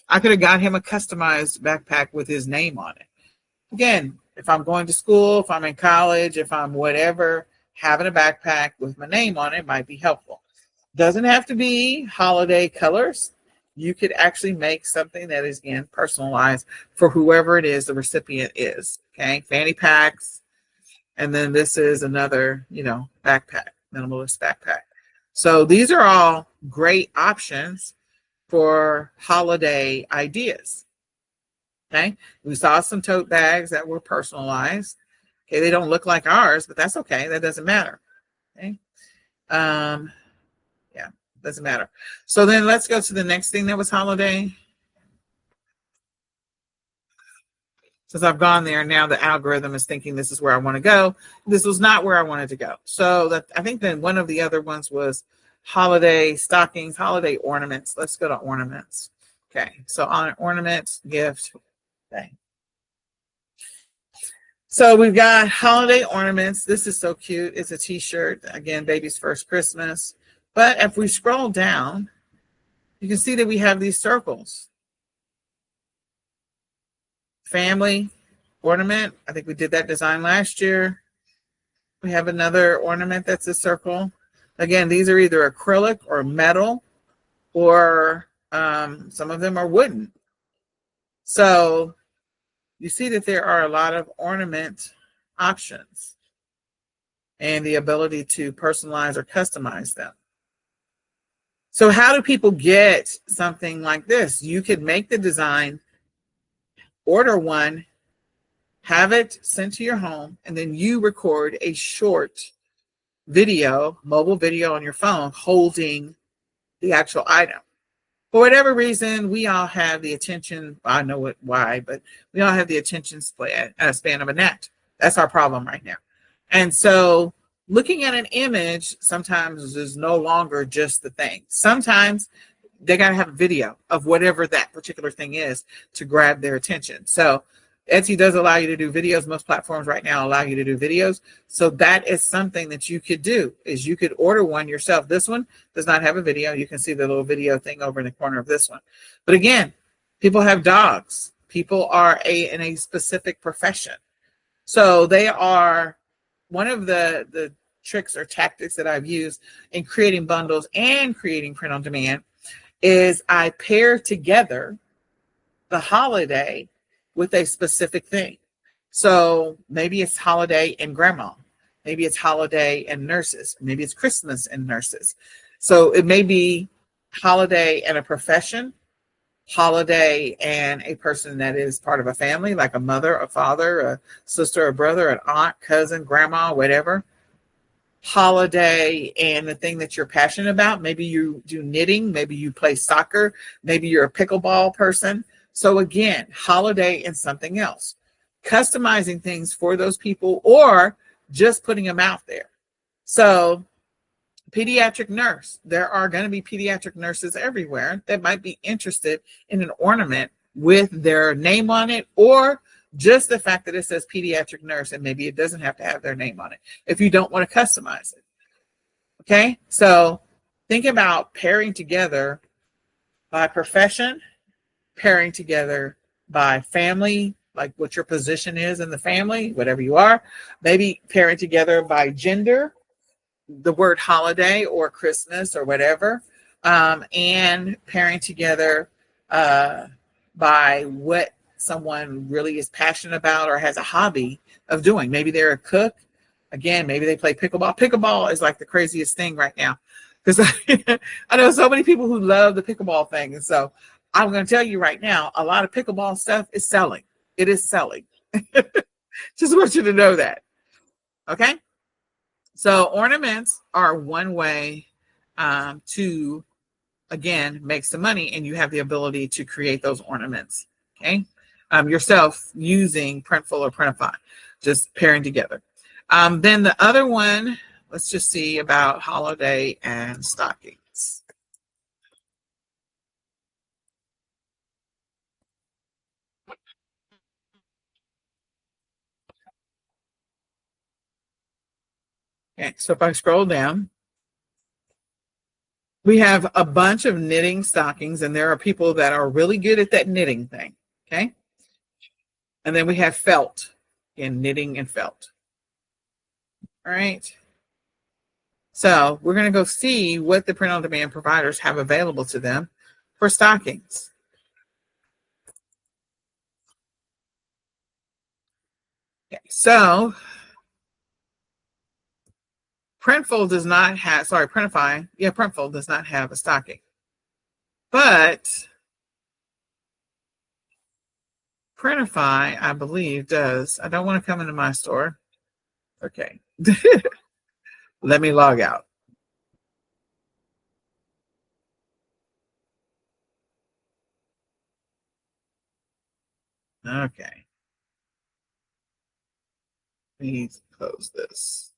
I could have got him a customized backpack with his name on it. Again, if I'm going to school, if I'm in college, if I'm whatever, having a backpack with my name on it might be helpful. Doesn't have to be holiday colors. You could actually make something that is, again, personalized for whoever it is the recipient is. Okay, fanny packs. And then this is another, backpack, minimalist backpack. So these are all great options for holiday ideas. Okay, we saw some tote bags that were personalized. Okay, they don't look like ours, but that's okay. That doesn't matter. Okay, yeah, doesn't matter. So then let's go to the next thing that was holiday. Since I've gone there, now the algorithm is thinking this is where I want to go. This was not where I wanted to go. So I think then one of the other ones was holiday stockings, holiday ornaments. Let's go to ornaments. Okay, so on ornaments, gift. Okay. So we've got holiday ornaments. This is so cute. It's a t-shirt. Again, baby's first Christmas. But if we scroll down, you can see that we have these circles. Family ornament. I think we did that design last year. We have another ornament that's a circle. Again, these are either acrylic or metal, or some of them are wooden. So you see that there are a lot of ornament options and the ability to personalize or customize them. So how do people get something like this? You could make the design, order one, have it sent to your home, and then you record a short video, mobile video on your phone holding the actual item. For whatever reason, we all have the attention, I know why, but we all have the attention span of a gnat. That's our problem right now. And so looking at an image sometimes is no longer just the thing. Sometimes they got to have a video of whatever that particular thing is to grab their attention. So Etsy does allow you to do videos. Most platforms right now allow you to do videos. So that is something that you could do, is you could order one yourself. This one does not have a video. You can see the little video thing over in the corner of this one. But again, people have dogs. People are in a specific profession. So they are one of the tricks or tactics that I've used in creating bundles and creating print on demand is I pair together the holiday with a specific thing. So maybe it's holiday and grandma. Maybe it's holiday and nurses. Maybe it's Christmas and nurses. So it may be holiday and a profession, holiday and a person that is part of a family, like a mother, a father, a sister, a brother, an aunt, cousin, grandma, whatever. Holiday and the thing that you're passionate about. Maybe you do knitting, maybe you play soccer, maybe you're a pickleball person. So again, holiday and something else. Customizing things for those people or just putting them out there. So pediatric nurse, there are going to be pediatric nurses everywhere that might be interested in an ornament with their name on it, or just the fact that it says pediatric nurse and maybe it doesn't have to have their name on it if you don't want to customize it. Okay, so think about pairing together by profession, pairing together by family, like what your position is in the family, whatever you are, maybe pairing together by gender, the word holiday or Christmas or whatever, and pairing together by what someone really is passionate about or has a hobby of doing. Maybe they're a cook. Again, maybe they play pickleball. Pickleball is like the craziest thing right now because I know so many people who love the pickleball thing. And so I'm going to tell you right now, a lot of pickleball stuff is selling. It is selling. Just want you to know that. Okay. So ornaments are one way to, again, make some money, and you have the ability to create those ornaments, okay, yourself using Printful or Printify, just pairing together. Then the other one, let's just see about holiday and stockings. Okay, so if I scroll down, we have a bunch of knitting stockings, and there are people that are really good at that knitting thing, okay? And then we have felt, in knitting and felt. All right. So we're going to go see what the print-on-demand providers have available to them for stockings. Okay, so Printful does not have, sorry, Printify, yeah, Printful does not have a stocking. But Printify, I believe, does. I don't want to come into my store. Okay. Let me log out. Okay. Please close this.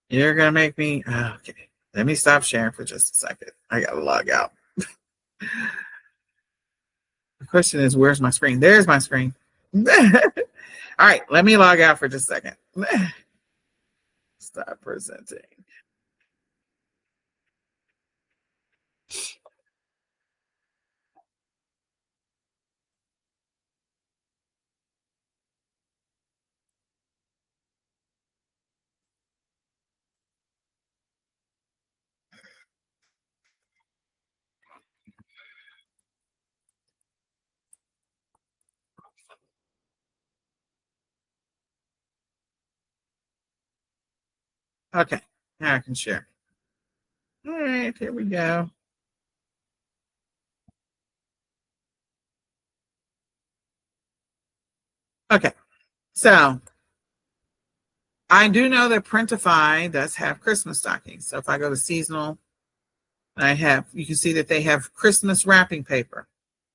You're going to make me, okay. Let me stop sharing for just a second. I got to log out. The question is, where's my screen? There's my screen. All right, let me log out for just a second. Stop presenting. Okay, now I can share. All right, here we go. Okay, so I do know that Printify does have Christmas stockings. So if I go to seasonal, you can see that they have Christmas wrapping paper.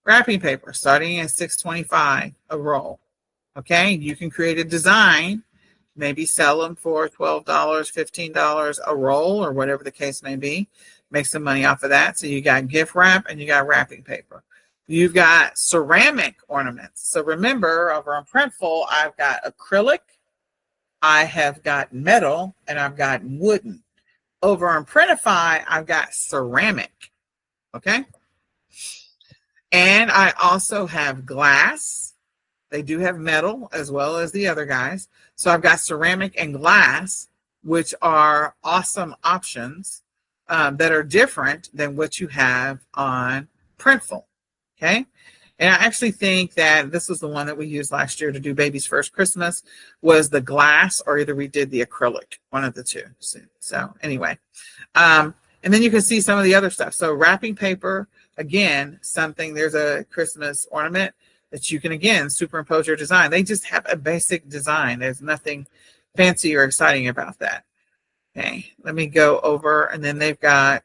Wrapping paper starting at $6.25 a roll. Okay, you can create a design, maybe sell them for $12, $15 a roll, or whatever the case may be. Make some money off of that. So you got gift wrap and you got wrapping paper. You've got ceramic ornaments. So remember, over on Printful, I've got acrylic, I have got metal, and I've got wooden. Over on Printify, I've got ceramic. Okay. And I also have glass. They do have metal as well as the other guys. So I've got ceramic and glass, which are awesome options that are different than what you have on Printful. Okay. And I actually think that this was the one that we used last year to do baby's first Christmas, was the glass, or either we did the acrylic, one of the two. So anyway, and then you can see some of the other stuff. So wrapping paper, again, something, there's a Christmas ornament that you can, again, superimpose your design. They just have a basic design. There's nothing fancy or exciting about that. Okay, let me go over, and then they've got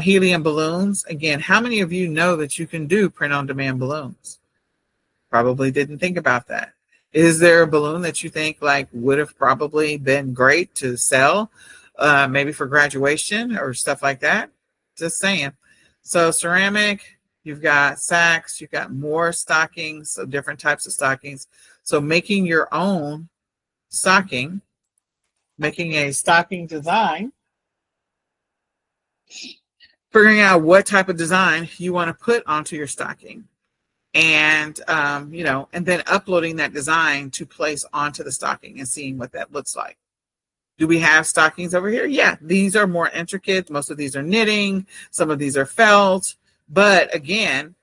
helium balloons. Again, how many of you know that you can do print-on-demand balloons? Probably didn't think about that. Is there a balloon that you think like would have probably been great to sell, maybe for graduation or stuff like that? Just saying. So ceramic, you've got sacks, you've got more stockings, so different types of stockings. So making your own stocking, making a stocking design, figuring out what type of design you want to put onto your stocking, and and then uploading that design to place onto the stocking and seeing what that looks like. Do we have stockings over here? Yeah, these are more intricate. Most of these are knitting, some of these are felt, but again,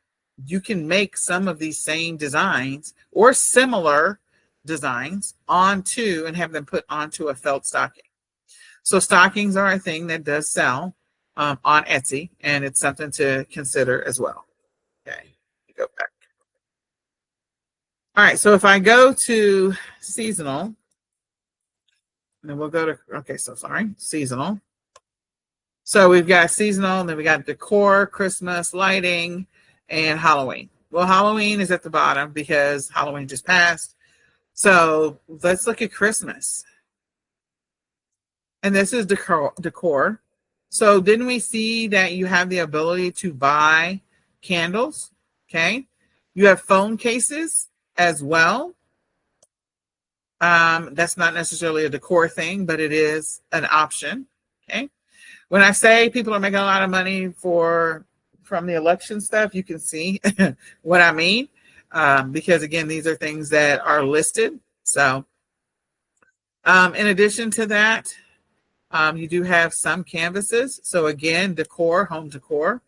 you can make some of these same designs or similar designs onto and have them put onto a felt stocking. So stockings are a thing that does sell on Etsy, and it's something to consider as well. Okay, go back. All right, so if I go to seasonal, then we'll go to, okay, so sorry, seasonal. So we've got seasonal, and then we got decor, Christmas, lighting, and Halloween. Well, Halloween is at the bottom because Halloween just passed. So let's look at Christmas. And this is decor. So didn't we see that you have the ability to buy candles? Okay. You have phone cases as well. That's not necessarily a decor thing, but it is an option. Okay. When I say people are making a lot of money from the election stuff, you can see what I mean. Because again, these are things that are listed. So in addition to that, you do have some canvases. So again, decor, home decor.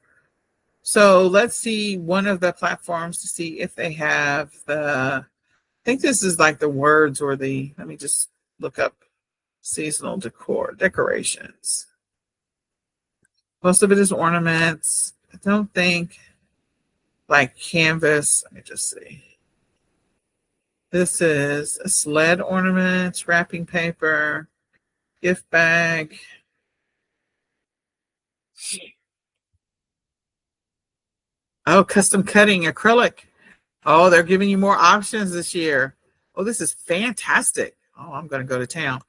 So let's see one of the platforms to see if they have I think this is like the words or let me just look up seasonal decor, decorations. Most of it is ornaments. I don't think like canvas. Let me just see. This is a sled ornament, wrapping paper, gift bag. Oh, custom cutting, acrylic. Oh, they're giving you more options this year. Oh, this is fantastic. Oh, I'm going to go to town.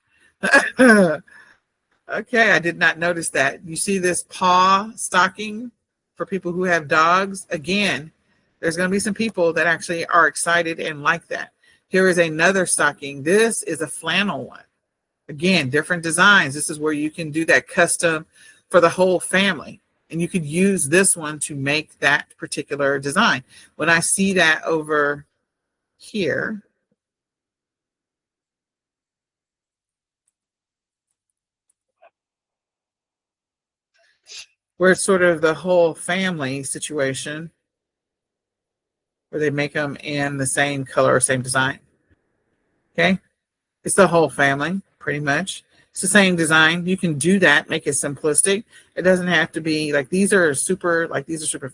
Okay, I did not notice that. You see this paw stocking for people who have dogs? Again, there's going to be some people that actually are excited and like that. Here is another stocking. This is a flannel one. Again, different designs. This is where you can do that custom for the whole family. And you could use this one to make that particular design. When I see that over here, where it's sort of the whole family situation, where they make them in the same color or same design. Okay, it's the whole family, pretty much. It's the same design. You can do that, make it simplistic. It doesn't have to be like these are super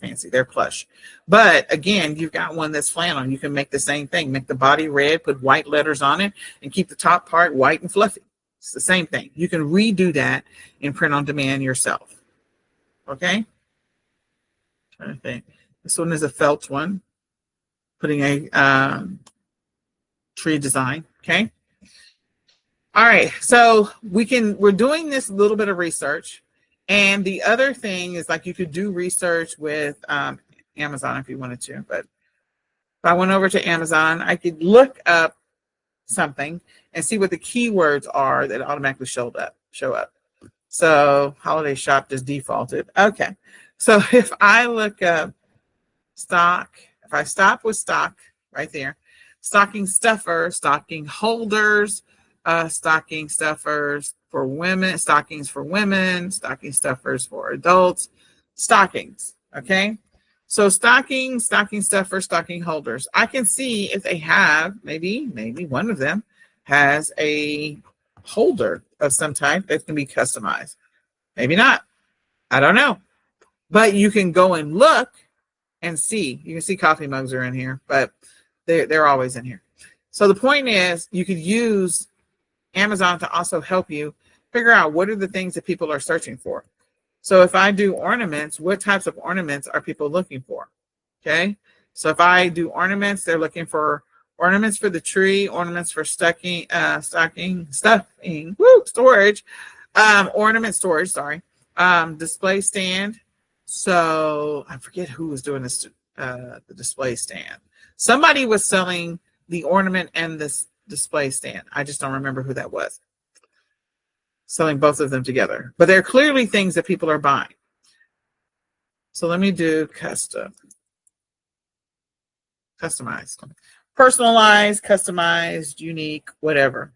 fancy. They're plush. But again, you've got one that's flannel. You can make the same thing. Make the body red, put white letters on it, and keep the top part white and fluffy. It's the same thing. You can redo that in print on demand yourself. Okay? Trying to think. This one is a felt one. Putting a tree design. Okay? All right, so we're doing this little bit of research. And the other thing is like you could do research with Amazon if you wanted to. But if I went over to Amazon, I could look up something and see what the keywords are that automatically show up. So holiday shop just defaulted. Okay, so if I look up stock, if I stop with stock right there, stocking stuffer, stocking holders, stocking stuffers for women, stockings for women, stocking stuffers for adults, stockings. Okay. So stocking stuffers, stocking holders. I can see if they have, maybe one of them has a holder of some type that can be customized. Maybe not. I don't know. But you can go and look and see. You can see coffee mugs are in here, but they're always in here. So the point is, you could use Amazon to also help you figure out what are the things that people are searching for. So if I do ornaments, what types of ornaments are people looking for? Okay. So if I do ornaments, they're looking for ornaments for the tree, ornaments for stuffing, storage, ornament storage, sorry, display stand. So I forget who was doing this, the display stand. Somebody was selling the ornament and this display stand. I just don't remember who that was. Selling both of them together. But they're clearly things that people are buying. So let me do customized. Personalized, customized, unique, whatever.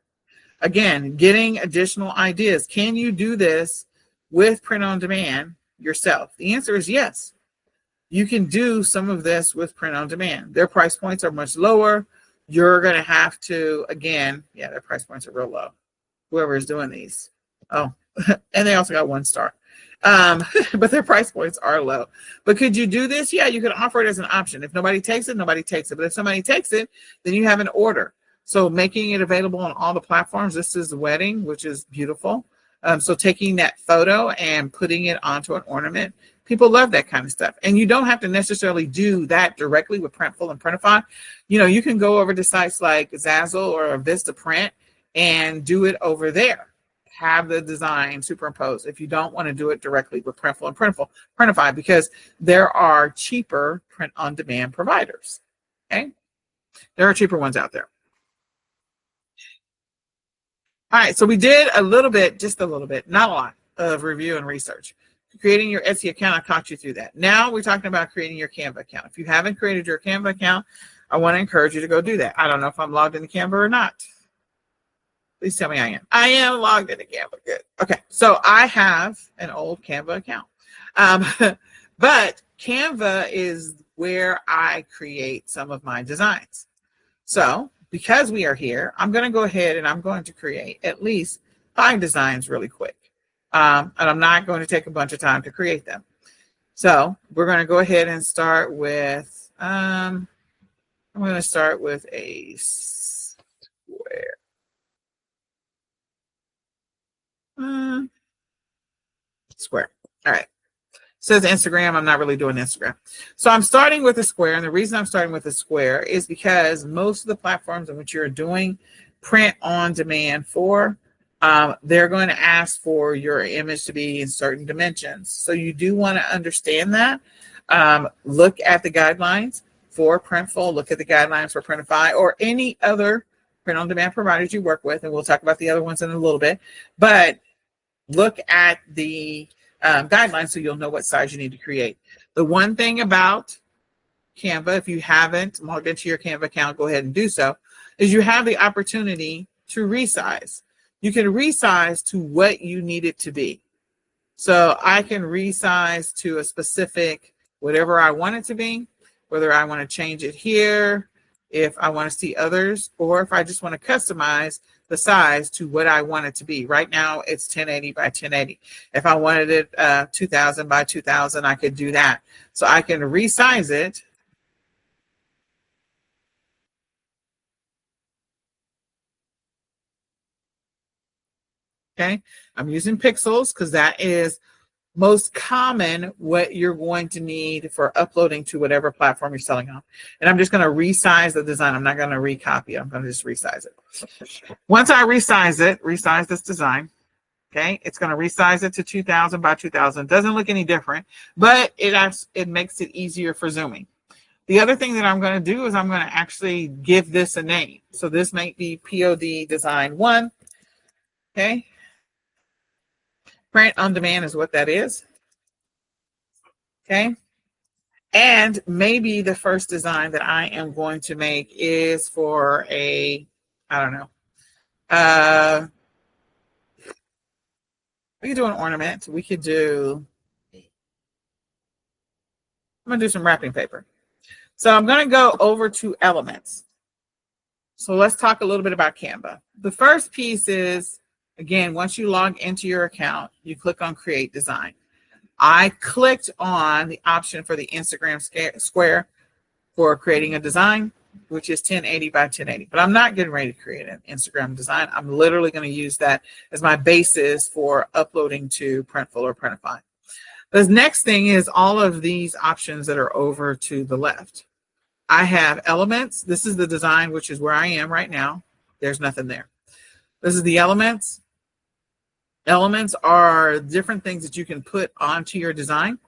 Again, getting additional ideas. Can you do this with print on demand yourself? The answer is yes. You can do some of this with print on demand. Their price points are much lower. You're going to have to, again, yeah, their price points are real low. Whoever is doing these. Oh, and they also got 1 star. But their price points are low. But could you do this? Yeah, you can offer it as an option. If nobody takes it, nobody takes it. But if somebody takes it, then you have an order. So making it available on all the platforms. This is the wedding, which is beautiful. So taking that photo and putting it onto an ornament. People love that kind of stuff. And you don't have to necessarily do that directly with Printful and Printify. You know, you can go over to sites like Zazzle or Vistaprint and do it over there. Have the design superimposed if you don't want to do it directly with Printful and Printify, because there are cheaper print-on-demand providers. Okay, there are cheaper ones out there. All right, so we did a little bit, just a little bit, not a lot, of review and research. Creating your Etsy account, I taught you through that. Now we're talking about creating your Canva account. If you haven't created your Canva account, I want to encourage you to go do that. I don't know if I'm logged into Canva or not. Please tell me I am. I am logged into Canva. Good. Okay. So I have an old Canva account. But Canva is where I create some of my designs. So because we are here, I'm going to go ahead and I'm going to create at least 5 designs really quick. And I'm not going to take a bunch of time to create them. So we're going to go ahead and start with, I'm going to start with a square. Square. All right. Says Instagram. I'm not really doing Instagram. So I'm starting with a square. And the reason I'm starting with a square is because most of the platforms in which you're doing print on demand for, they're going to ask for your image to be in certain dimensions. So you do want to understand that. Look at the guidelines for Printful. Look at the guidelines for Printify or any other print on demand providers you work with. And we'll talk about the other ones in a little bit. But look at the guidelines so you'll know what size you need to create. The one thing about Canva, if you haven't logged into your Canva account, go ahead and do so, is you have the opportunity to resize. You can resize to what you need it to be. So I can resize to a specific, whatever I want it to be, whether I want to change it here, if I want to see others, or if I just want to customize the size to what I want it to be. Right now, it's 1080 by 1080. If I wanted it 2000 by 2000, I could do that. So I can resize it. Okay, I'm using pixels because that is most common what you're going to need for uploading to whatever platform you're selling on. And I'm just going to resize the design. I'm not going to recopy it. I'm going to just resize it. Once I resize this design, okay, it's going to resize it to 2000 by 2000. Doesn't look any different, but it makes it easier for zooming. The other thing that I'm going to do is I'm going to actually give this a name. So this might be POD Design 1. Okay. Print on demand is what that is. Okay. And maybe the first design that I am going to make is for a, I don't know. We could do an ornament. We could do, I'm I'm gonna do some wrapping paper. So I'm gonna go over to elements. So let's talk a little bit about Canva. The first piece is, again, once you log into your account, you click on Create Design. I clicked on the option for the Instagram square for creating a design, which is 1080 by 1080. But I'm not getting ready to create an Instagram design. I'm literally going to use that as my basis for uploading to Printful or Printify. The next thing is all of these options that are over to the left. I have elements. This is the design, which is where I am right now. There's nothing there. This is the elements. Elements are different things that you can put onto your design.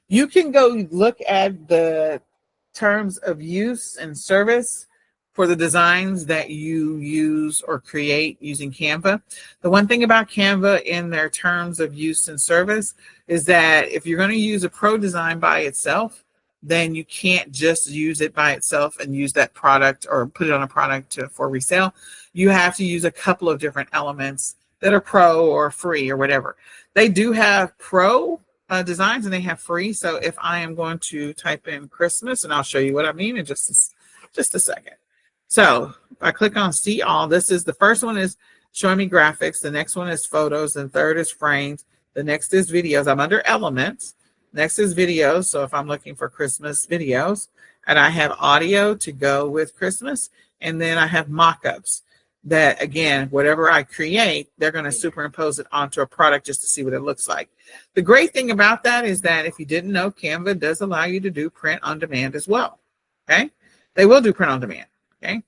You can go look at the terms of use and service for the designs that you use or create using Canva. The one thing about Canva in their terms of use and service is that if you're going to use a pro design by itself, then you can't just use it by itself and use that product or put it on a product for resale. You have to use a couple of different elements that are pro or free or whatever. They do have pro designs and they have free. So if I am going to type in Christmas, and I'll show you what I mean in just a second. So if I click on see all, this is the first one is showing me graphics. The next one is photos. And third is frames. The next is videos. I'm under elements. Next is videos. So if I'm looking for Christmas videos, and I have audio to go with Christmas, and then I have mock-ups that, again, whatever I create, they're going to superimpose it onto a product just to see what it looks like. The great thing about that is that if you didn't know, Canva does allow you to do print on demand as well. Okay, they will do print on demand. Okay,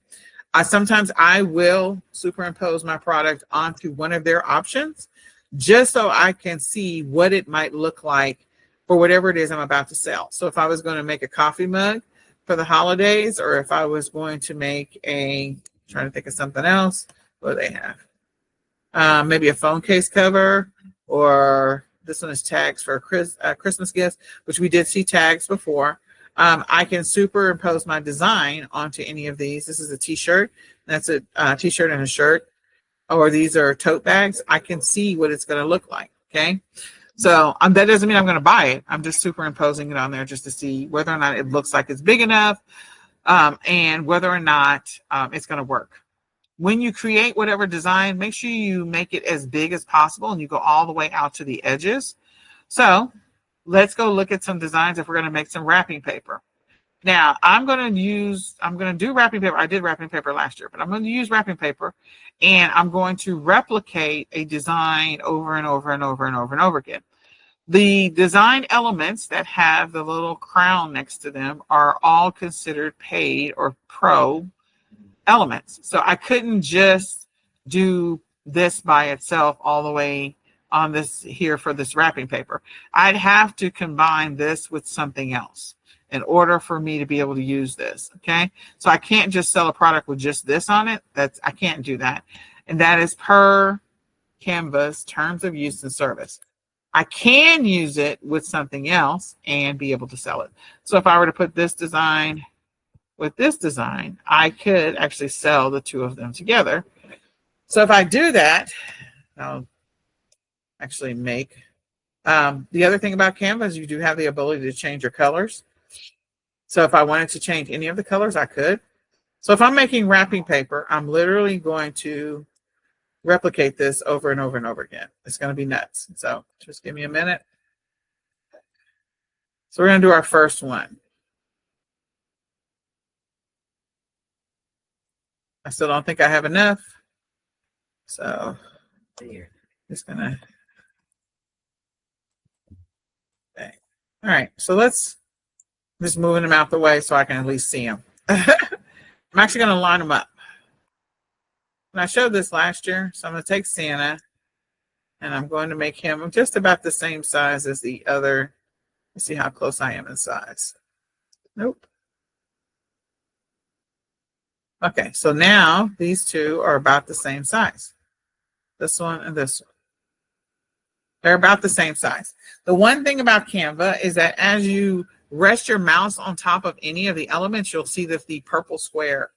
sometimes I will superimpose my product onto one of their options just so I can see what it might look like for whatever it is I'm about to sell. So if I was going to make a coffee mug for the holidays, or if I was going to make trying to think of something else, what do they have? Maybe a phone case cover, or this one is tags for Christmas gifts, which we did see tags before. I can superimpose my design onto any of these. This is a t-shirt. That's a t-shirt and a shirt. Or these are tote bags. I can see what it's going to look like. Okay. So that doesn't mean I'm going to buy it. I'm just superimposing it on there just to see whether or not it looks like it's big enough and whether or not it's going to work. When you create whatever design, make sure you make it as big as possible and you go all the way out to the edges. So let's go look at some designs if we're going to make some wrapping paper. Now, I'm going to do wrapping paper. I did wrapping paper last year, but I'm going to use wrapping paper, and I'm going to replicate a design over and over and over and over and over again. The design elements that have the little crown next to them are all considered paid or pro elements. So I couldn't just do this by itself all the way on this here for this wrapping paper. I'd have to combine this with something else in order for me to be able to use this. Okay, so I can't just sell a product with just this on it. I can't do that. And that is per Canva's terms of use and service. I can use it with something else and be able to sell it. So if I were to put this design with this design, I could actually sell the two of them together. So if I do that, I'll actually make, the other thing about Canva is you do have the ability to change your colors. So if I wanted to change any of the colors, I could. So if I'm making wrapping paper, I'm literally going to replicate this over and over and over again. It's going to be nuts. So just give me a minute. So we're going to do our first one. I still don't think I have enough. So just going to, okay. All right. So let's just moving them out the way so I can at least see them. I'm actually going to line them up. And I showed this last year, so I'm going to take Santa, and I'm going to make him just about the same size as the other. Let's see how close I am in size. Nope. Okay, so now these two are about the same size. This one and this one. They're about the same size. The one thing about Canva is that as you rest your mouse on top of any of the elements, you'll see that the purple square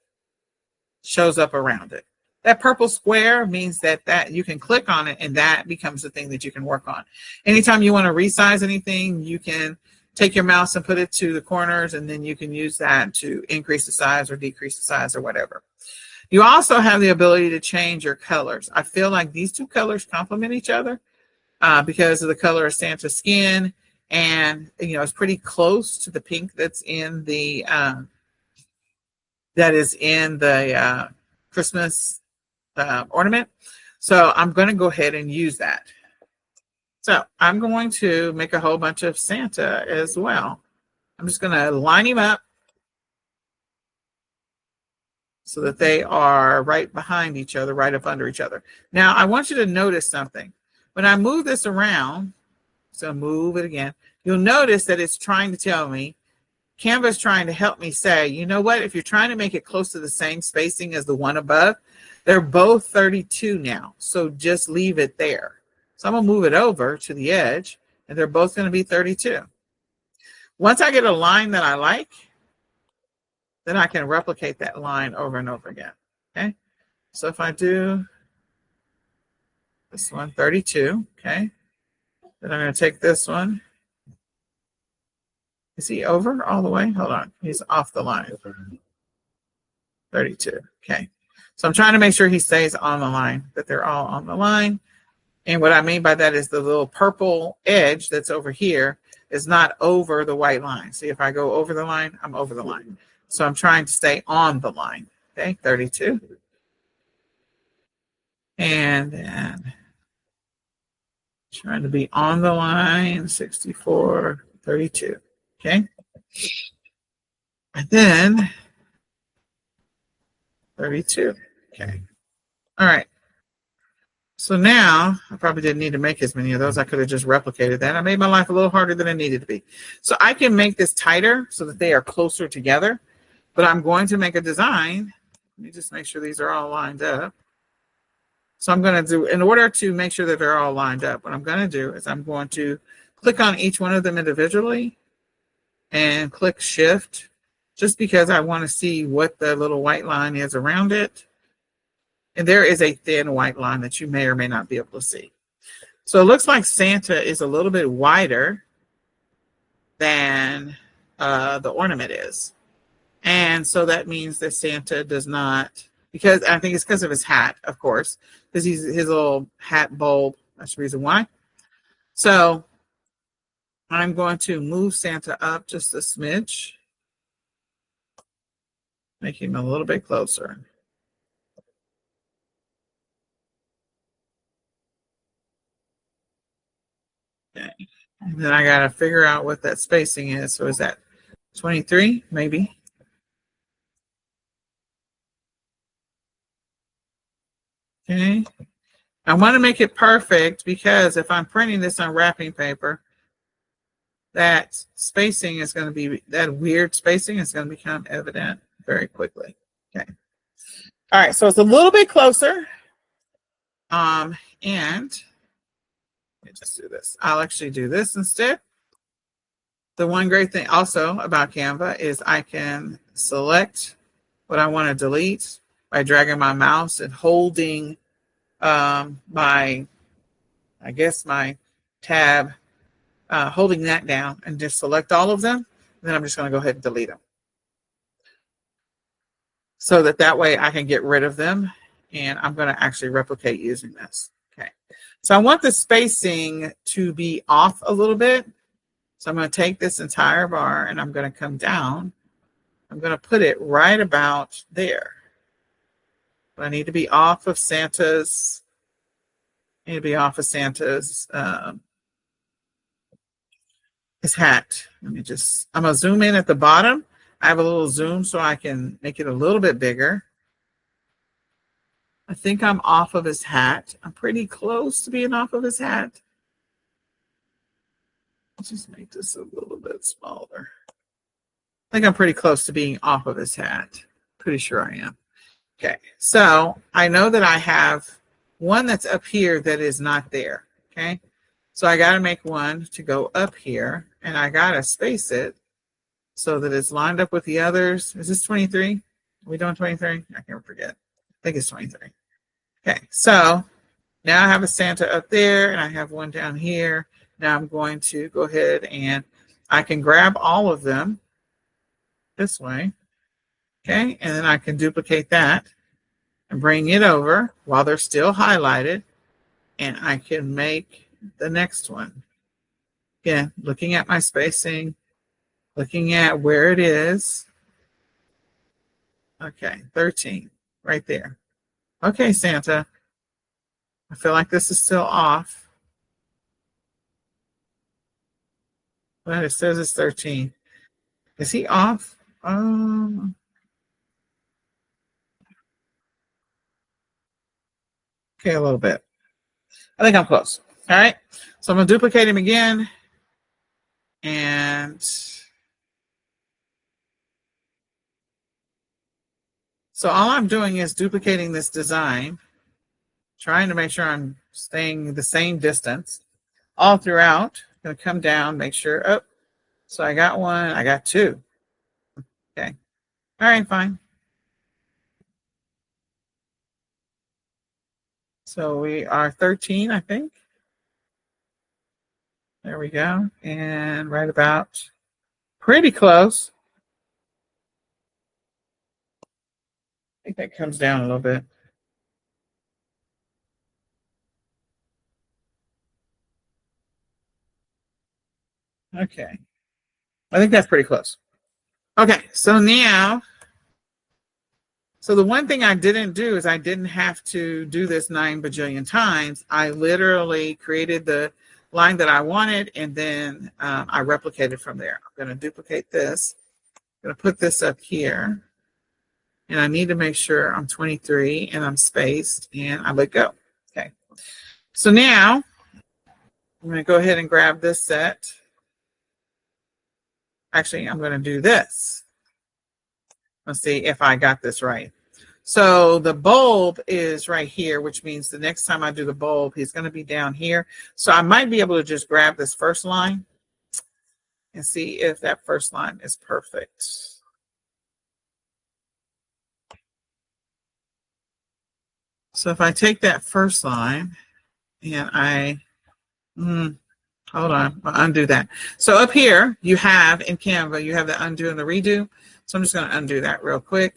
shows up around it. That purple square means that you can click on it and that becomes the thing that you can work on. Anytime you want to resize anything, you can take your mouse and put it to the corners, and then you can use that to increase the size or decrease the size or whatever. You also have the ability to change your colors. I feel like these two colors complement each other because of the color of Santa's skin, and it's pretty close to the pink that's in the Christmas ornament. So I'm going to go ahead and use that. So I'm going to make a whole bunch of Santa as well. I'm just going to line him up so that they are right behind each other, right up under each other. Now, I want you to notice something. When I move this around, so move it again, you'll notice that it's trying to tell me, Canva is trying to help me say, you know what, if you're trying to make it close to the same spacing as the one above, they're both 32 now, so just leave it there. So I'm going to move it over to the edge, and they're both going to be 32. Once I get a line that I like, then I can replicate that line over and over again. Okay, so if I do this one, 32, okay, then I'm going to take this one. Is he over all the way? Hold on, he's off the line. 32, okay. So I'm trying to make sure he stays on the line, that they're all on the line. And what I mean by that is the little purple edge that's over here is not over the white line. See, if I go over the line, I'm over the line. So I'm trying to stay on the line. Okay, 32. And then trying to be on the line, 64, 32. Okay. And then 32. Okay. All right. So now I probably didn't need to make as many of those. I could have just replicated that. I made my life a little harder than it needed to be. So I can make this tighter so that they are closer together, but I'm going to make a design. Let me just make sure these are all lined up. So I'm going to do, in order to make sure that they're all lined up, what I'm going to do is I'm going to click on each one of them individually and click Shift, just because I want to see what the little white line is around it. And there is a thin white line that you may or may not be able to see. So it looks like Santa is a little bit wider than the ornament is. And so that means that Santa does not, because I think it's because of his hat, of course, because his little hat bulb. That's the reason why. So I'm going to move Santa up just a smidge, make him a little bit closer. Okay. And then I got to figure out what that spacing is. So is that 23? Maybe. Okay. I want to make it perfect because if I'm printing this on wrapping paper, that spacing is going to be, that weird spacing is going to become evident very quickly. Okay. All right. So it's a little bit closer. And let me just do this. I'll actually do this instead. The one great thing also about Canva is I can select what I want to delete by dragging my mouse and holding my tab, holding that down and just select all of them. Then I'm just going to go ahead and delete them. So that way I can get rid of them, and I'm going to actually replicate using this. Okay. So I want the spacing to be off a little bit. So I'm going to take this entire bar and I'm going to come down. I'm going to put it right about there. But I need to be off of Santa's. His hat. I'm going to zoom in at the bottom. I have a little zoom so I can make it a little bit bigger. I think I'm off of his hat. I'm pretty close to being off of his hat. Let's just make this a little bit smaller. I think I'm pretty close to being off of his hat. Pretty sure I am. Okay, so I know that I have one that's up here that is not there. Okay, so I got to make one to go up here, and I got to space it so that it's lined up with the others. Is this 23? Are we doing 23? I can't forget. I think it's 23. Okay, so now I have a Santa up there, and I have one down here. Now I'm going to go ahead and I can grab all of them this way. Okay, and then I can duplicate that and bring it over while they're still highlighted, and I can make the next one. Again, looking at my spacing, looking at where it is. Okay, 13, right there. Okay, Santa, I feel like this is still off, but it says it's 13. Is he off? Okay, a little bit. I think I'm close. All right, so I'm gonna duplicate him again, and so all I'm doing is duplicating this design, trying to make sure I'm staying the same distance all throughout. I'm gonna come down, make sure. Oh, so I got one, I got two. Okay, all right, fine. So we are 13, I think. There we go. And right about pretty close. I think that comes down a little bit. Okay. I think that's pretty close. Okay, so now, so the one thing I didn't do is I didn't have to do this 9 bajillion times. I literally created the line that I wanted, and then I replicated from there. I'm going to duplicate this. I'm going to put this up here, and I need to make sure I'm 23 and I'm spaced, and I let go. Okay, so now I'm going to go ahead and grab this set. Actually, I'm going to do this. Let's see if I got this right. So the bulb is right here, which means the next time I do the bulb, he's going to be down here. So I might be able to just grab this first line and see if that first line is perfect. So if I take that first line and I, hold on, I'll undo that. So up here you have in Canva, you have the undo and the redo. So I'm just going to undo that real quick.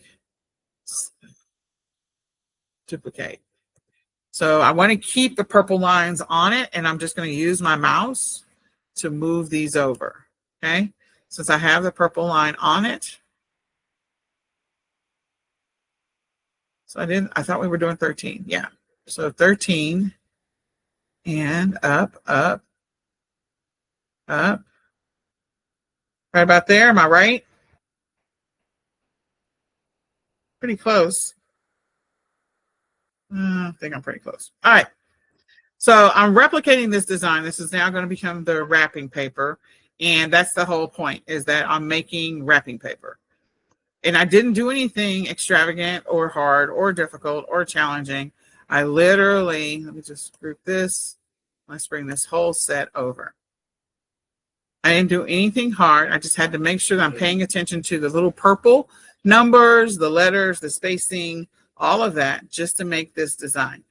Duplicate. So I want to keep the purple lines on it, and I'm just going to use my mouse to move these over. Okay, since I have the purple line on it. So I thought we were doing 13. Yeah. So 13 and up, up, up. Right about there. Am I right? Pretty close. I think I'm pretty close. All right. So I'm replicating this design. This is now going to become the wrapping paper. And that's the whole point, is that I'm making wrapping paper. And I didn't do anything extravagant or hard or difficult or challenging. I literally, let me just group this. Let's bring this whole set over. I didn't do anything hard. I just had to make sure that I'm paying attention to the little purple numbers, the letters, the spacing, all of that, just to make this design.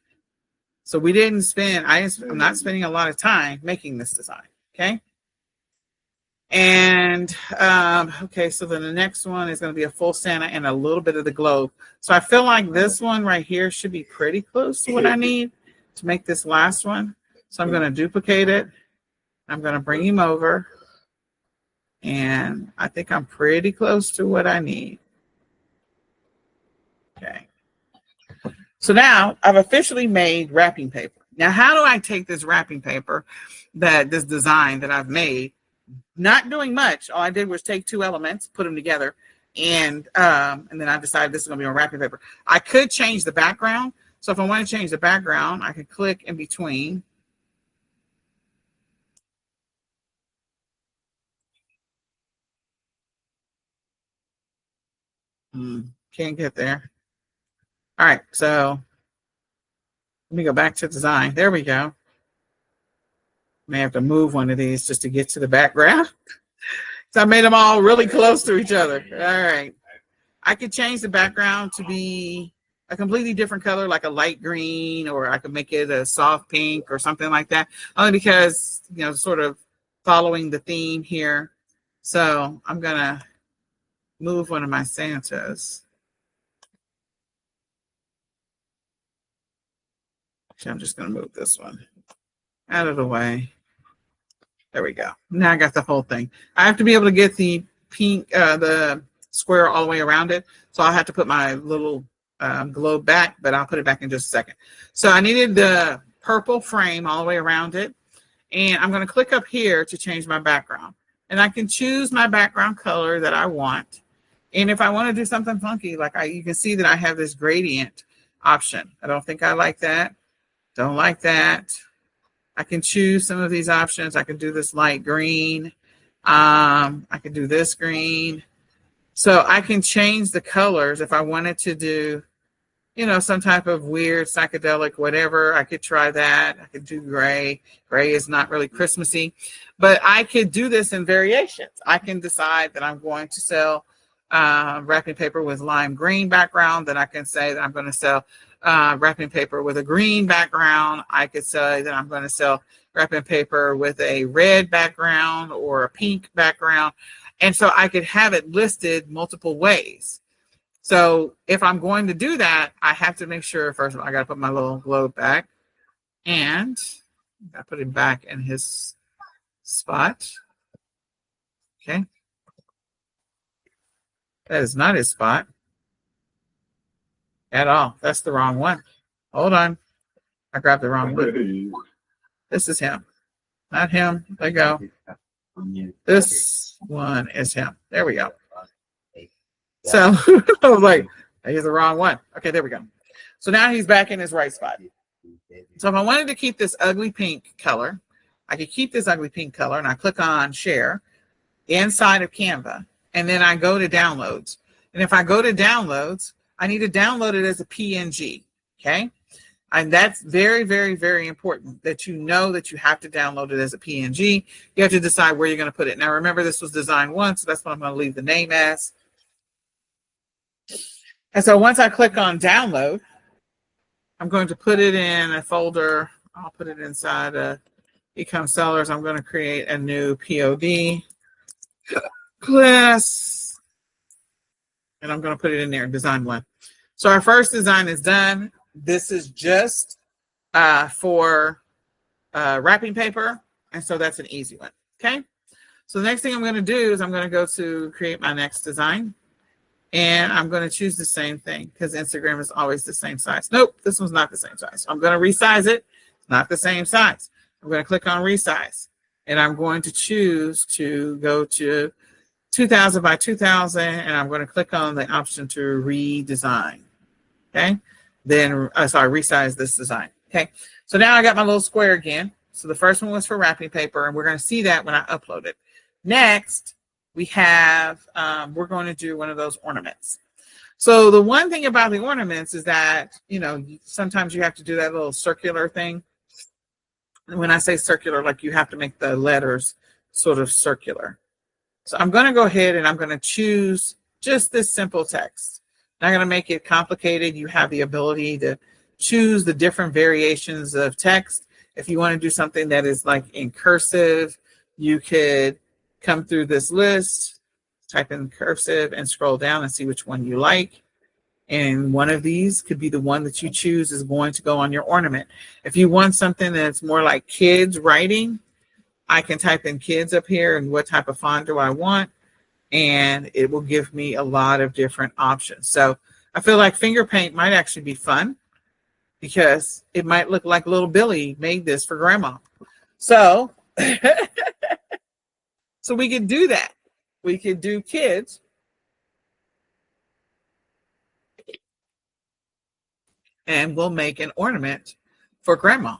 So we didn't spend, I'm not spending a lot of time making this design, okay? And, okay, so then the next one is going to be a full Santa and a little bit of the globe. So I feel like this one right here should be pretty close to what I need to make this last one. So I'm going to duplicate it. I'm going to bring him over. And I think I'm pretty close to what I need. Okay. So now I've officially made wrapping paper. Now, how do I take this wrapping paper, this design that I've made, not doing much. All I did was take two elements, put them together, and then I decided this is going to be on wrapping paper. I could change the background. So if I want to change the background, I could click in between. Can't get there. All right, so let me go back to design. There we go. May have to move one of these just to get to the background. So I made them all really close to each other. All right. I could change the background to be a completely different color, like a light green, or I could make it a soft pink or something like that, only because, sort of following the theme here. So I'm going to move one of my Santas. Actually, I'm just going to move this one out of the way. There we go. Now I got the whole thing. I have to be able to get the pink, the square all the way around it. So I'll have to put my little globe back, but I'll put it back in just a second. So I needed the purple frame all the way around it. And I'm going to click up here to change my background. And I can choose my background color that I want. And if I want to do something funky, like you can see that I have this gradient option. I don't think I like that. Don't like that. I can choose some of these options. I can do this light green. I can do this green. So I can change the colors if I wanted to do, you know, some type of weird psychedelic, whatever. I could try that. I could do gray. Gray is not really Christmassy, but I could do this in variations. I can decide that I'm going to sell wrapping paper with lime green background. Then I can say that I'm going to sell wrapping paper with a green background. I could say that I'm going to sell wrapping paper with a red background or a pink background. And so I could have it listed multiple ways. So if I'm going to do that, I have to make sure, first of all, I got to put my little globe back. And I put him back in his spot. Okay. That is not his spot at all. That's the wrong one. Hold on. I grabbed the wrong one. This is him. Not him. There you go. This one is him. There we go. So I was like, he's the wrong one. Okay, there we go. So now he's back in his right spot. So if I wanted to keep this ugly pink color, I could keep this ugly pink color, and I click on share inside of Canva, and then I go to downloads. And if I go to downloads, I need to download it as a PNG. Okay. And that's very, very, very important that you know that you have to download it as a PNG. You have to decide where you're going to put it. Now, remember, this was design 1, so that's what I'm going to leave the name as. And so once I click on download, I'm going to put it in a folder. I'll put it inside eCom sellers. I'm going to create a new POD class, and I'm going to put it in there, design 1. So our first design is done. This is just for wrapping paper, and so that's an easy one. Okay. So the next thing I'm going to do is I'm going to go to create my next design. And I'm going to choose the same thing because Instagram is always the same size. Nope, this one's not the same size. So I'm going to resize it. It's not the same size. I'm going to click on resize. And I'm going to choose to go to 2000 by 2000. And I'm going to click on the option to redesign. Okay. Then, resize this design. Okay. So now I got my little square again. So the first one was for wrapping paper. And we're going to see that when I upload it. Next, we have, we're going to do one of those ornaments. So the one thing about the ornaments is that, you know, sometimes you have to do that little circular thing. And when I say circular, like you have to make the letters sort of circular. So I'm going to go ahead and I'm going to choose just this simple text. Not going to make it complicated. You have the ability to choose the different variations of text. If you want to do something that is like in cursive, you could come through this list, type in cursive, and scroll down and see which one you like. And one of these could be the one that you choose is going to go on your ornament. If you want something that's more like kids writing, I can type in kids up here and what type of font do I want, and it will give me a lot of different options. So I feel like finger paint might actually be fun because it might look like little Billy made this for grandma. So so we could do that. We could do kids. And we'll make an ornament for grandma.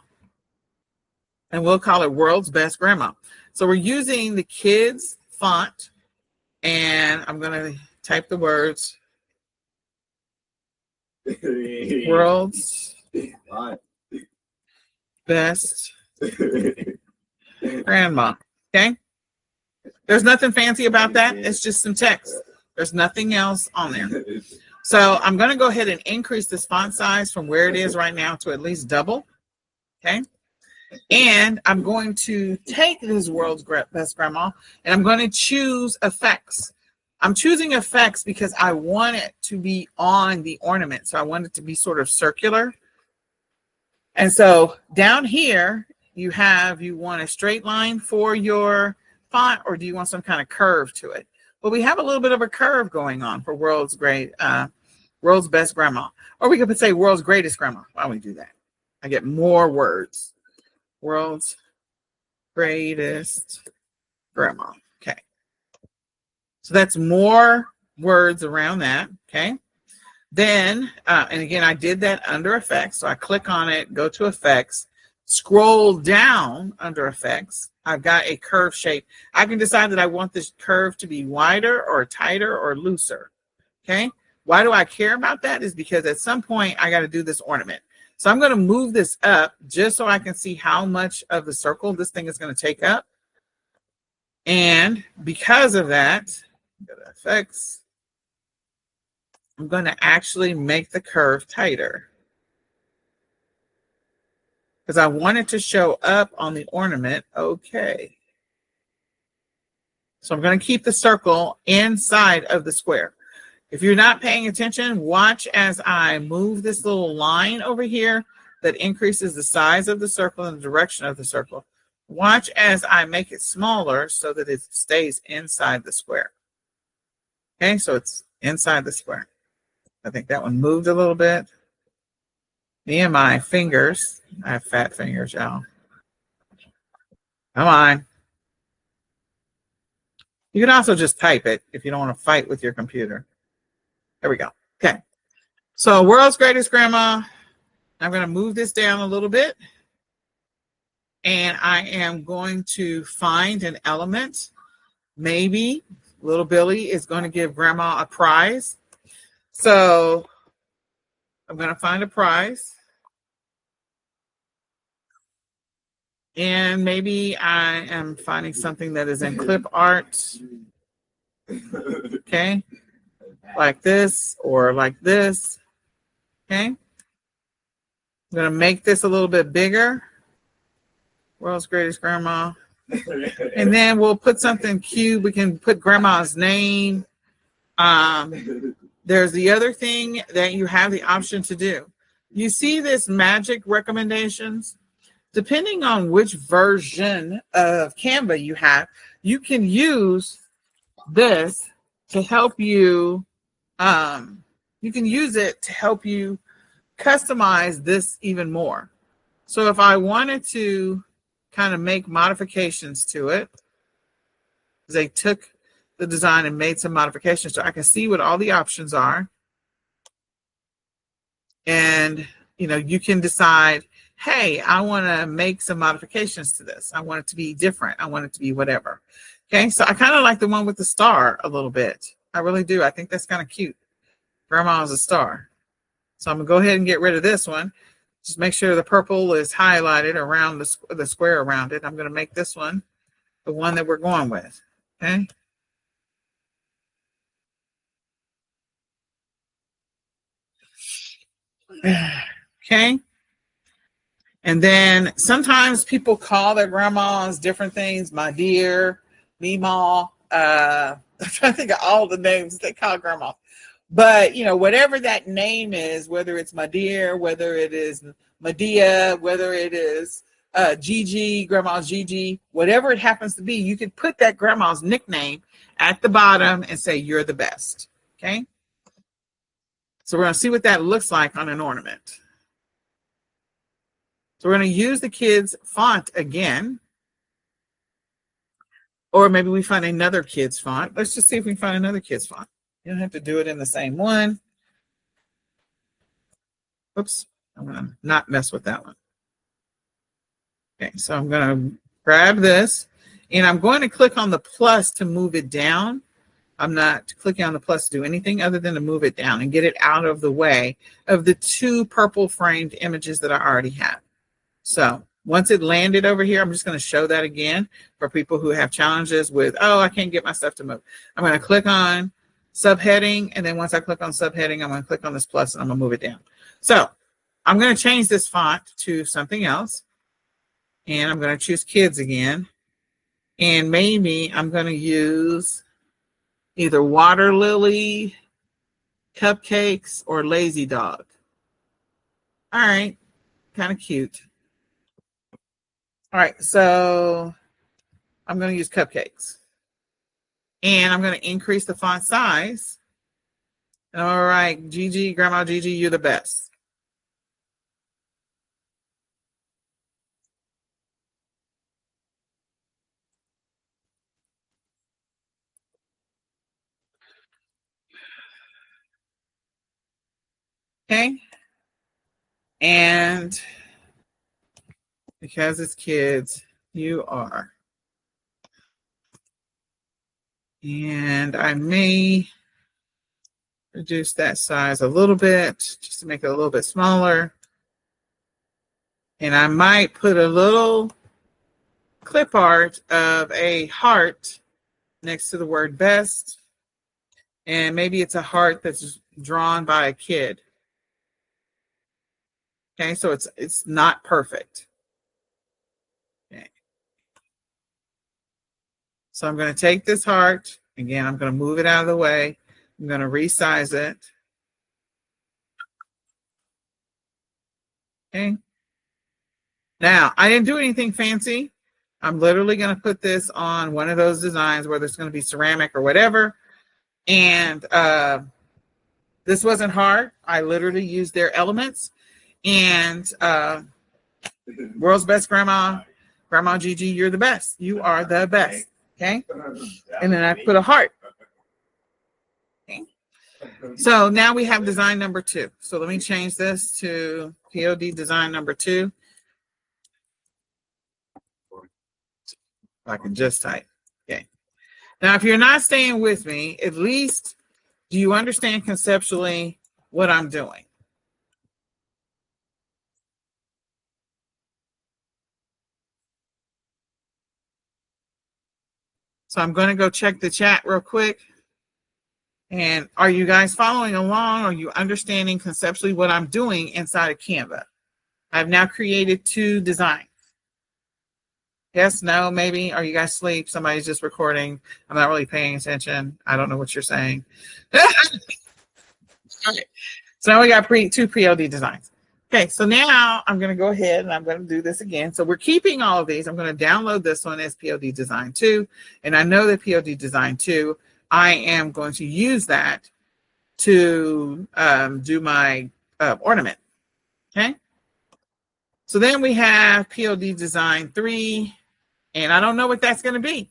And we'll call it World's Best Grandma. So we're using the kids font. And I'm going to type the words. World's Best Grandma. Okay? There's nothing fancy about that. It's just some text. There's nothing else on there. So I'm going to go ahead and increase this font size from where it is right now to at least double. Okay. And I'm going to take this world's best grandma and I'm going to choose effects. I'm choosing effects because I want it to be on the ornament. So I want it to be sort of circular. And so down here, you want a straight line for your font, or do you want some kind of curve to it? Well, we have a little bit of a curve going on for world's best grandma. Or we could say world's greatest grandma. Why don't we do that? I get more words. World's greatest grandma. Okay. So that's more words around that. Okay. Then, and again, I did that under effects. So I click on it, go to effects, scroll down under effects. I've got a curve shape. I can decide that I want this curve to be wider or tighter or looser. Okay. Why do I care about that? Is because at some point I got to do this ornament. So I'm going to move this up just so I can see how much of the circle this thing is going to take up. And because of that, go to effects, I'm going to actually make the curve tighter because I want it to show up on the ornament. Okay. So I'm going to keep the circle inside of the square. If you're not paying attention, watch as I move this little line over here that increases the size of the circle and the direction of the circle. Watch as I make it smaller so that it stays inside the square. Okay, so it's inside the square. I think that one moved a little bit. Me and my fingers. I have fat fingers, y'all. Come on. You can also just type it if you don't want to fight with your computer. There we go. Okay. So world's greatest grandma. I'm going to move this down a little bit. And I am going to find an element. Maybe little Billy is going to give grandma a prize. So I'm going to find a prize. And maybe I am finding something that is in clip art. Okay. Like this or like this. Okay. I'm going to make this a little bit bigger. World's greatest grandma. And then we'll put something cute. We can put grandma's name. There's the other thing that you have the option to do. You see this magic recommendations. Depending on which version of Canva you have, you can use this to help you. You can use it to help you customize this even more. So if I wanted to kind of make modifications to it, they took the design and made some modifications so I can see what all the options are. And, you know, you can decide, hey, I want to make some modifications to this. I want it to be different. I want it to be whatever. Okay, so I kind of like the one with the star a little bit. I really do. I think that's kind of cute. Grandma is a star. So I'm going to go ahead and get rid of this one. Just make sure the purple is highlighted around the square around it. I'm going to make this one the one that we're going with. Okay. Okay. And then sometimes people call their grandmas different things. My dear, Meemaw. I'm trying to think of all the names they call grandma. But, you know, whatever that name is, whether it's my dear, whether it is Medea, whether it is Gigi, grandma's Gigi, whatever it happens to be, you can put that grandma's nickname at the bottom and say, you're the best. Okay. So we're going to see what that looks like on an ornament. So we're going to use the kids' font again. Or maybe we find another kid's font. Let's just see if we can find another kid's font. You don't have to do it in the same one. Oops, I'm going to not mess with that one. Okay, so I'm going to grab this, and I'm going to click on the plus to move it down. I'm not clicking on the plus to do anything other than to move it down and get it out of the way of the two purple framed images that I already have. So once it landed over here, I'm just going to show that again for people who have challenges with, oh, I can't get my stuff to move. I'm going to click on subheading, and then once I click on subheading, I'm going to click on this plus and I'm going to move it down. So I'm going to change this font to something else. And I'm going to choose kids again. And maybe I'm going to use either water lily, cupcakes, or lazy dog. All right, kind of cute. All right, so I'm going to use cupcakes. And I'm going to increase the font size. All right, Gigi, Grandma Gigi, you're the best. Okay. And because it's kids, you are. And I may reduce that size a little bit just to make it a little bit smaller. And I might put a little clip art of a heart next to the word best. And maybe it's a heart that's drawn by a kid. Okay, so it's not perfect. Okay. So I'm going to take this heart. Again, I'm going to move it out of the way. I'm going to resize it. Okay. Now, I didn't do anything fancy. I'm literally going to put this on one of those designs, whether it's going to be ceramic or whatever. And this wasn't hard. I literally used their elements. And world's best grandma, Grandma Gigi, you're the best. You are the best. Okay. And then I put a heart. Okay. So now we have design number 2. So let me change this to POD design number 2. I can just type. Okay. Now, if you're not staying with me, at least do you understand conceptually what I'm doing? So I'm going to go check the chat real quick. And are you guys following along? Are you understanding conceptually what I'm doing inside of Canva? I've now created 2 designs. Yes, no, maybe. Are you guys asleep? Somebody's just recording. I'm not really paying attention. I don't know what you're saying. Okay. So now we got 2 PLD designs. Okay, so now I'm going to go ahead and I'm going to do this again. So we're keeping all of these. I'm going to download this one as PLD Design 2. And I know that PLD Design 2, I am going to use that to do my ornament. Okay. So then we have PLD Design 3. And I don't know what that's going to be.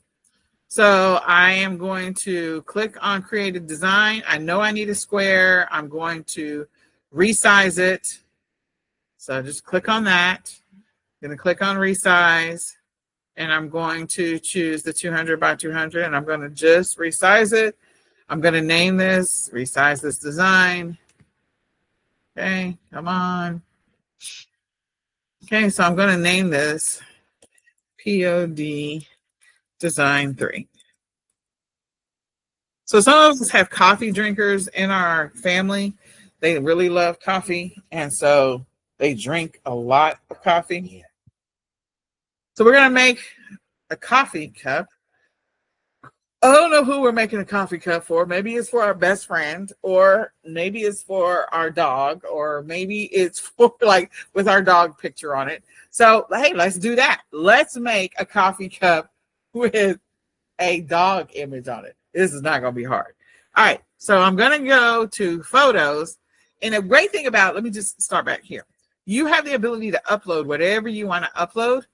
So I am going to click on Creative Design. I know I need a square. I'm going to resize it. So just click on that. I'm going to click on Resize. And I'm going to choose the 200 by 200. And I'm going to just resize it. I'm going to name this, resize this design. Okay, come on. Okay, so I'm going to name this POD Design 3. So some of us have coffee drinkers in our family. They really love coffee, and so they drink a lot of coffee. So we're going to make a coffee cup. I don't know who we're making a coffee cup for. Maybe it's for our best friend, or maybe it's for our dog, or maybe it's for like with our dog picture on it. So, hey, let's do that. Let's make a coffee cup with a dog image on it. This is not going to be hard. All right, so I'm going to go to photos. And a great thing about, let me just start back here. You have the ability to upload whatever you want to upload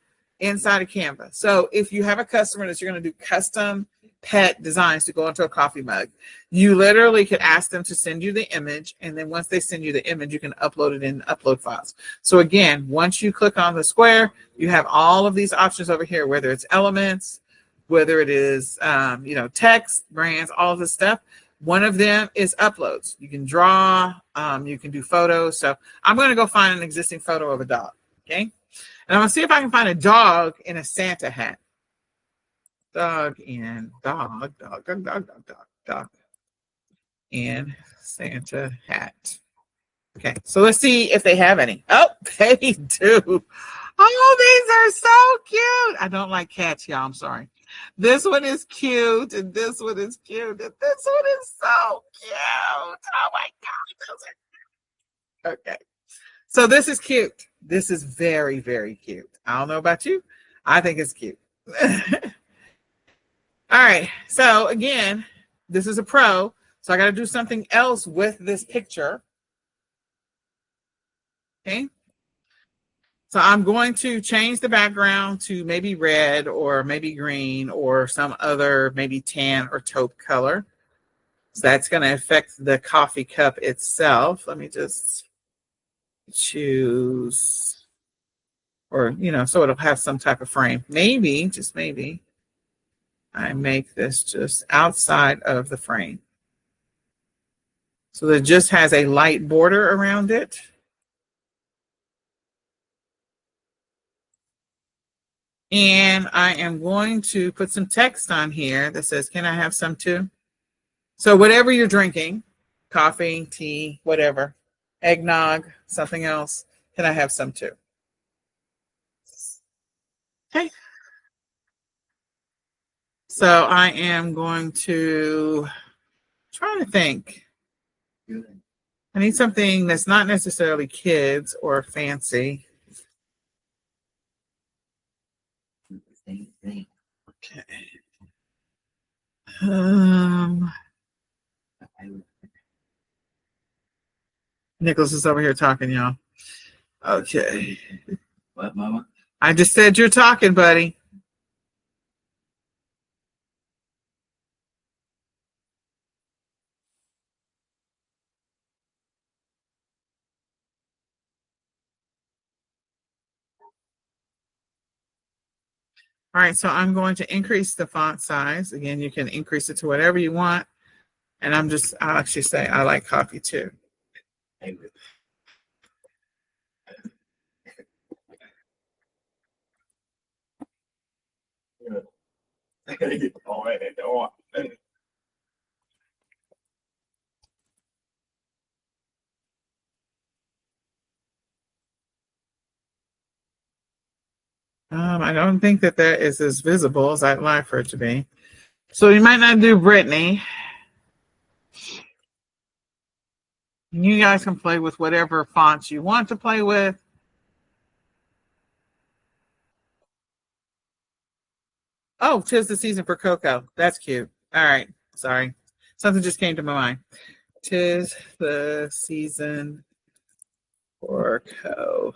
inside of Canva. So if you have a customer that you're going to do custom pet designs to go into a coffee mug, you literally could ask them to send you the image. And then once they send you the image, you can upload it in upload files. So again, once you click on the square, you have all of these options over here, whether it's elements, whether it is, text, brands, all of this stuff. One of them is uploads. You can draw, you can do photos. So I'm going to go find an existing photo of a dog. Okay. And I'm going to see if I can find a dog in a Santa hat. Dog in Santa hat. Okay, so let's see if they have any. Oh, they do. Oh, these are so cute. I don't like cats, y'all. I'm sorry. This one is cute, and this one is cute, and this one is so cute. Oh my God. Okay. So this is cute. This is very, very cute. I don't know about you. I think it's cute. All right. So again, this is a pro. So I got to do something else with this picture. Okay. So I'm going to change the background to maybe red or maybe green or some other maybe tan or taupe color. So that's going to affect the coffee cup itself. Let me just choose, or, so it'll have some type of frame. Maybe, just maybe, I make this just outside of the frame. So that it just has a light border around it. And I am going to put some text on here that says, can I have some too? So whatever you're drinking, coffee, tea, whatever, eggnog, something else, can I have some too? Okay. So I am going to try to think. I need something that's not necessarily kids or fancy. Okay. Nicholas is over here talking, y'all. Okay. What, Mama? I just said you're talking, buddy. All right, so I'm going to increase the font size. Again, you can increase it to whatever you want. And I'll actually say I like coffee too. I don't think that is as visible as I'd like for it to be. So you might not do Brittany. You guys can play with whatever fonts you want to play with. Oh, 'tis the season for cocoa. That's cute. All right. Sorry. Something just came to my mind. 'Tis the season for cocoa.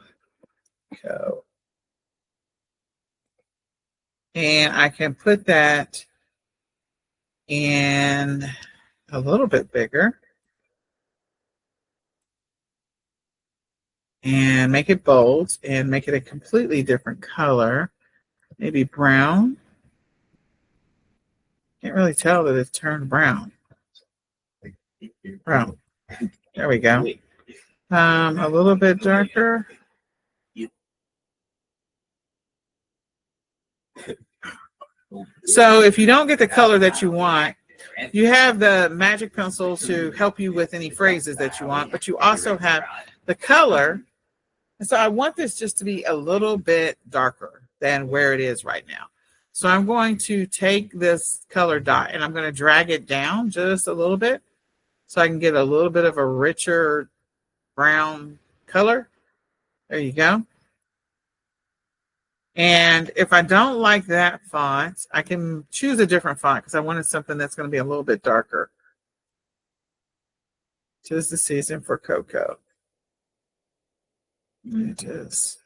And I can put that in a little bit bigger and make it bold and make it a completely different color. Maybe brown. Can't really tell that it's turned brown. Brown. There we go. A little bit darker. So if you don't get the color that you want, you have the magic pencil to help you with any phrases that you want, but you also have the color. And so I want this just to be a little bit darker than where it is right now. So I'm going to take this color dot and I'm going to drag it down just a little bit so I can get a little bit of a richer brown color. There you go. And if I don't like that font, I can choose a different font because I wanted something that's going to be a little bit darker. 'Tis the season for cocoa. It is.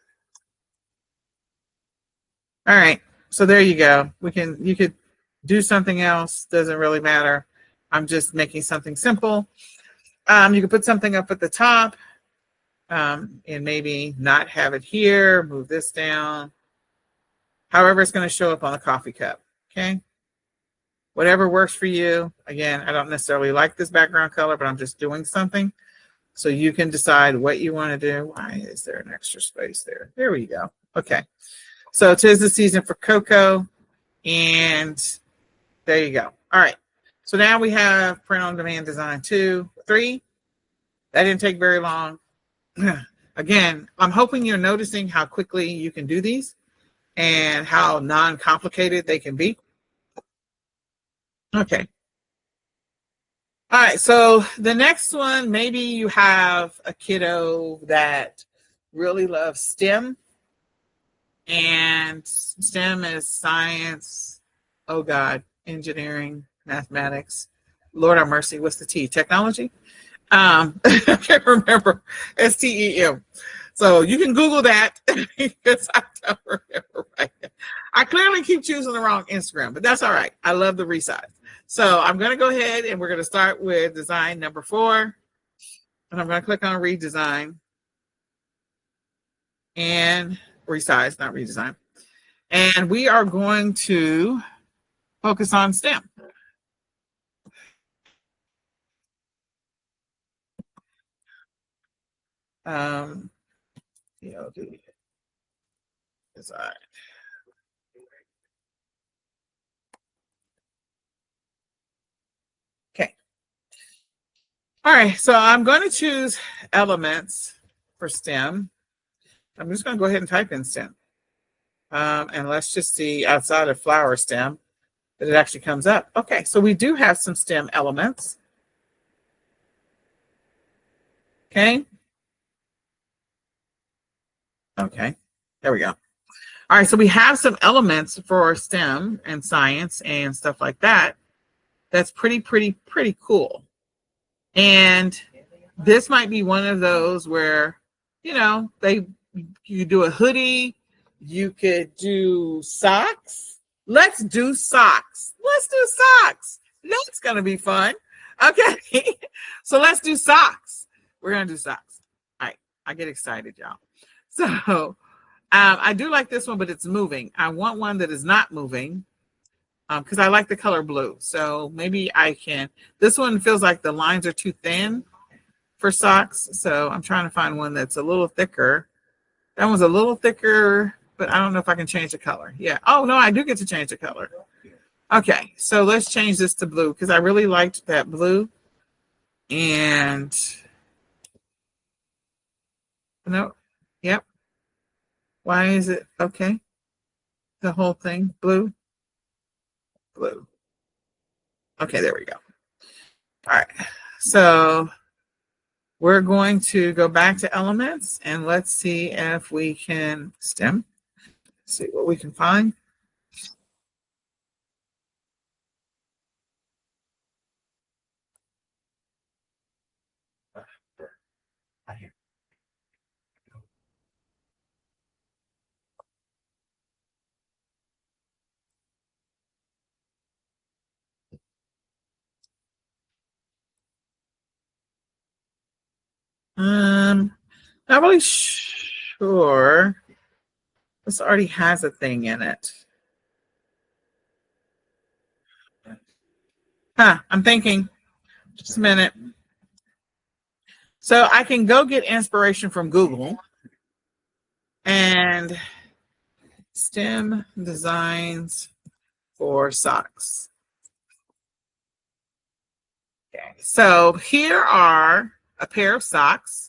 All right. So there you go. You could do something else. Doesn't really matter. I'm just making something simple. You could put something up at the top and maybe not have it here. Move this down. However, it's going to show up on the coffee cup. Okay. Whatever works for you. Again, I don't necessarily like this background color, but I'm just doing something. So you can decide what you want to do. Why is there an extra space there? There we go. Okay. So 'tis the season for cocoa. And there you go. All right. So now we have print on demand design 2, 3. That didn't take very long. Again, I'm hoping you're noticing how quickly you can do these and how non-complicated they can be. Okay. All right, so the next one, maybe you have a kiddo that really loves STEM, and STEM is science, oh God, engineering, mathematics. Lord have mercy, what's the T? Technology? I can't remember. STEM. So you can Google that because I don't remember right now. I clearly keep choosing the wrong Instagram, but that's all right. I love the resize. So I'm going to go ahead and we're going to start with design number 4. And I'm going to click on redesign and resize, not redesign. And we are going to focus on STEM. Design. Okay. All right, so I'm going to choose elements for STEM. I'm just going to go ahead and type in STEM. And let's just see outside of flower STEM that it actually comes up. Okay, so we do have some STEM elements. Okay. Okay, there we go. All right, so we have some elements for STEM and science and stuff like that. That's pretty cool. And this might be one of those where, you know, you do a hoodie, you could do socks. Let's do socks. Let's do socks. That's going to be fun. Okay. So let's do socks. We're going to do socks. All right. I get excited, y'all. So I do like this one, but it's moving. I want one that is not moving because I like the color blue. So maybe I can. This one feels like the lines are too thin for socks. So I'm trying to find one that's a little thicker. That one's a little thicker, but I don't know if I can change the color. Yeah. Oh, no, I do get to change the color. Okay. So let's change this to blue because I really liked that blue. And no. Yep. Why is it? Okay. The whole thing blue. Blue. Okay. There we go. All right. So we're going to go back to elements and let's see if we can STEM. See what we can find. Not really sure. This already has a thing in it. I'm thinking. Just a minute. So I can go get inspiration from Google and STEM designs for socks. Okay. So here are a pair of socks.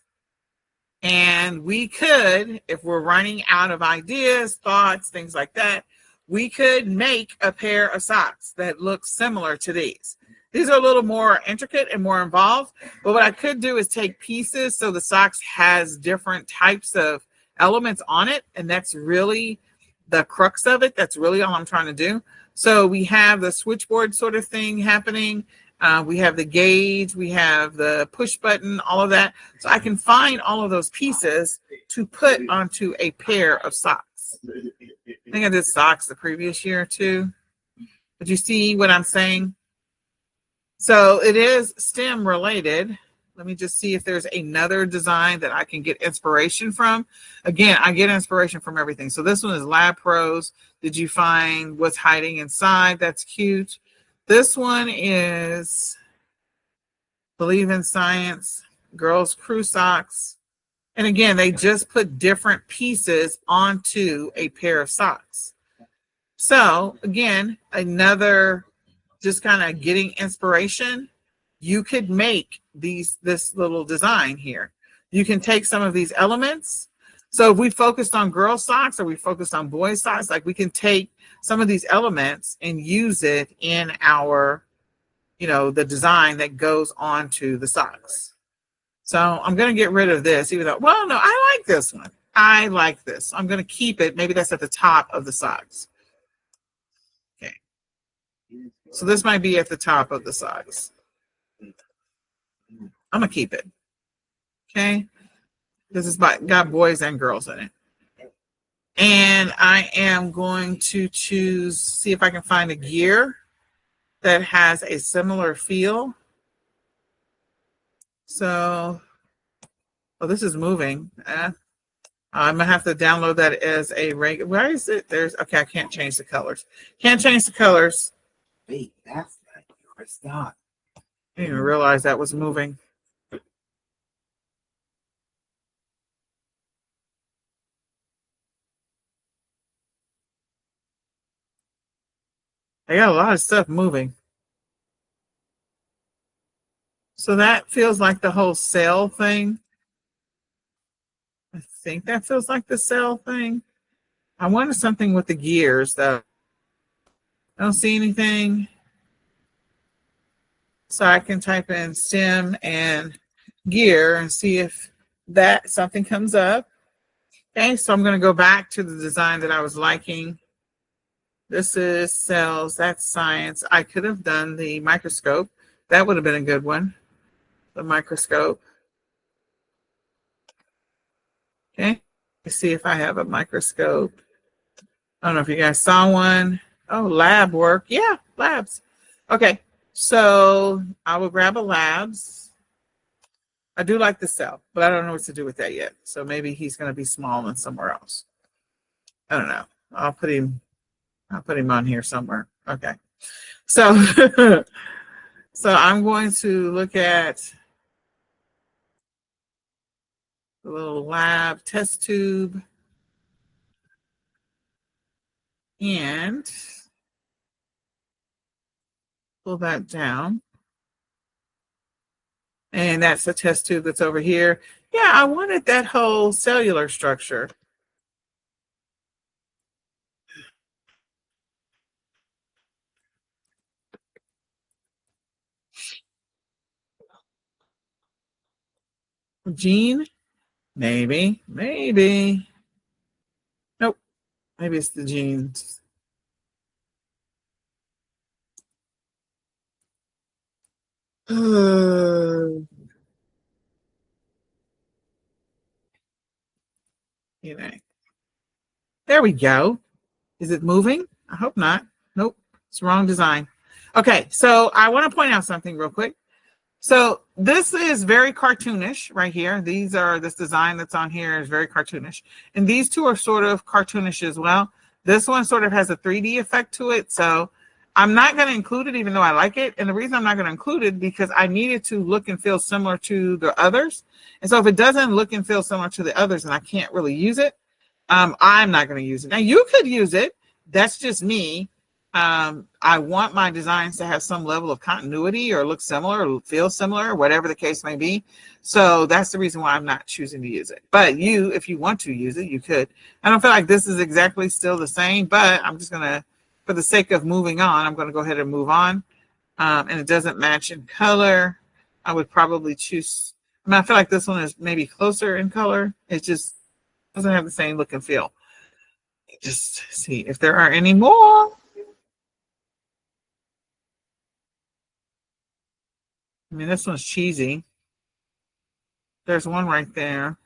And we could, if we're running out of ideas, thoughts, things like that, we could make a pair of socks that look similar to these. These are a little more intricate and more involved, but what I could do is take pieces so the socks has different types of elements on it, and that's really the crux of it. That's really all I'm trying to do. So we have the switchboard sort of thing happening. We have the gauge, we have the push button, all of that. So I can find all of those pieces to put onto a pair of socks. I think I did socks the previous year too. But you see what I'm saying? So it is STEM related. Let me just see if there's another design that I can get inspiration from. Again, I get inspiration from everything. So this one is Lab Pros. Did you find what's hiding inside? That's cute. This one is Believe in Science, Girls Crew Socks. And again, they just put different pieces onto a pair of socks. So again, another just kind of getting inspiration. You could make this little design here. you can take some of these elements. So if we focused on girl socks or we focused on boy socks, like we can take some of these elements and use it in our, the design that goes onto the socks. So I'm going to get rid of this, even though, well, no, I like this one. I like this. I'm going to keep it. Maybe that's at the top of the socks. Okay. So this might be at the top of the socks. I'm going to keep it. Okay. This is got boys and girls in it. And I am going to see if I can find a gear that has a similar feel. So, this is moving. I'm gonna have to download that as a regular. Where is it? Okay. I can't change the colors. Can't change the colors. Wait, that's not yours. Not. I didn't even realize that was moving. I got a lot of stuff moving. So that feels like the whole cell thing. I think that feels like the cell thing. I wanted something with the gears though. I don't see anything. So I can type in stem and gear and see if that something comes up. Okay, so I'm going to go back to the design that I was liking. This is cells, that's science. I could have done the microscope. That would have been a good one. The microscope. Okay, let's see if I have a microscope. I don't know if you guys saw one. Oh, lab work. Yeah, labs. Okay, so I will grab a labs. I do like the cell, but I don't know what to do with that yet. So maybe he's going to be small and somewhere else. I don't know. I'll put him on here somewhere. Okay. So so I'm going to look at the little lab test tube and pull that down. And that's a test tube that's over here. Yeah, I wanted that whole cellular structure. Gene? Maybe. Nope. Maybe it's the genes. There we go. Is it moving? I hope not. Nope. It's the wrong design. Okay, so I want to point out something real quick. So this is very cartoonish right here. This design that's on here is very cartoonish. And these two are sort of cartoonish as well. This one sort of has a 3D effect to it. So I'm not going to include it even though I like it. And the reason I'm not going to include it because I need it to look and feel similar to the others. And so if it doesn't look and feel similar to the others and I can't really use it, I'm not going to use it. Now you could use it. That's just me. I want my designs to have some level of continuity or look similar or feel similar, whatever the case may be. So that's the reason why I'm not choosing to use it. But if you want to use it, you could. I don't feel like this is exactly still the same, but I'm just going to, for the sake of moving on, I'm going to go ahead and move on. And it doesn't match in color. I would probably choose, I feel like this one is maybe closer in color. It just doesn't have the same look and feel. Just see if there are any more. This one's cheesy. There's one right there.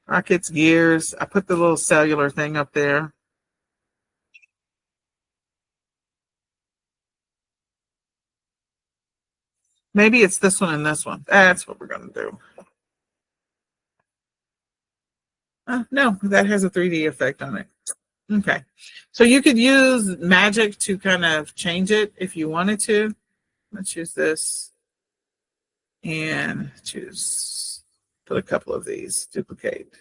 Rockets, gears. I put the little cellular thing up there. Maybe it's this one and this one. That's what we're going to do. No, that has a 3D effect on it. Okay. So you could use magic to kind of change it if you wanted to. Let's use this and put a couple of these, duplicate.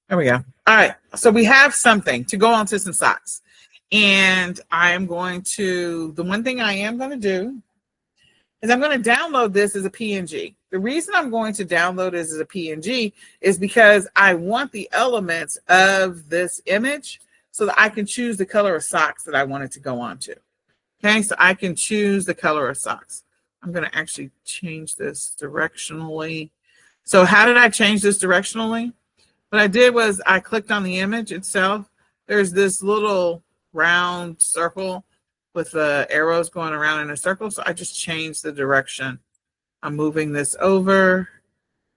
There we go. All right. So we have something to go on to some socks. And I am going to, the one thing I am going to do is I'm going to download this as a PNG. The reason I'm going to download this as a PNG is because I want the elements of this image so that I can choose the color of socks that I want it to go on to. Okay, so I can choose the color of socks. I'm going to actually change this directionally. So how did I change this directionally? What I did was I clicked on the image itself. There's this little round circle with the arrows going around in a circle. So I just changed the direction. I'm moving this over.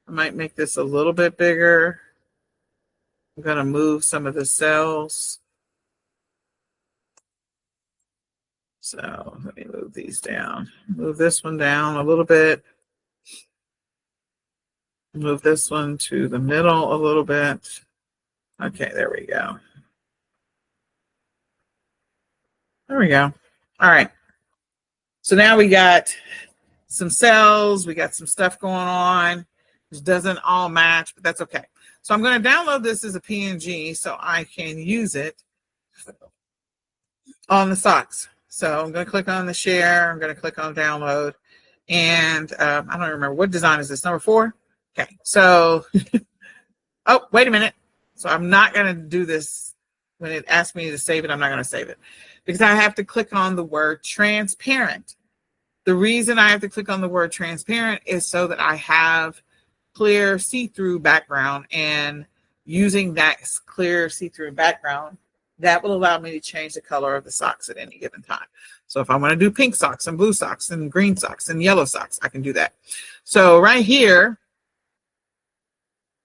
I might make this a little bit bigger. I'm going to move some of the cells. So let me move these down. Move this one down a little bit. Move this one to the middle a little bit. Okay, there we go. There we go. All right. So now we got some cells. We got some stuff going on. This doesn't all match, but that's okay. So I'm going to download this as a PNG so I can use it on the socks. So I'm going to click on the share. I'm going to click on download. And I don't remember. What design is this? Number 4? Okay. So, oh, wait a minute. So I'm not going to do this. When it asks me to save it, I'm not going to save it because I have to click on the word transparent. The reason I have to click on the word transparent is so that I have clear see-through background, and using that clear see-through background, that will allow me to change the color of the socks at any given time. So if I want to do pink socks and blue socks and green socks and yellow socks, I can do that. So right here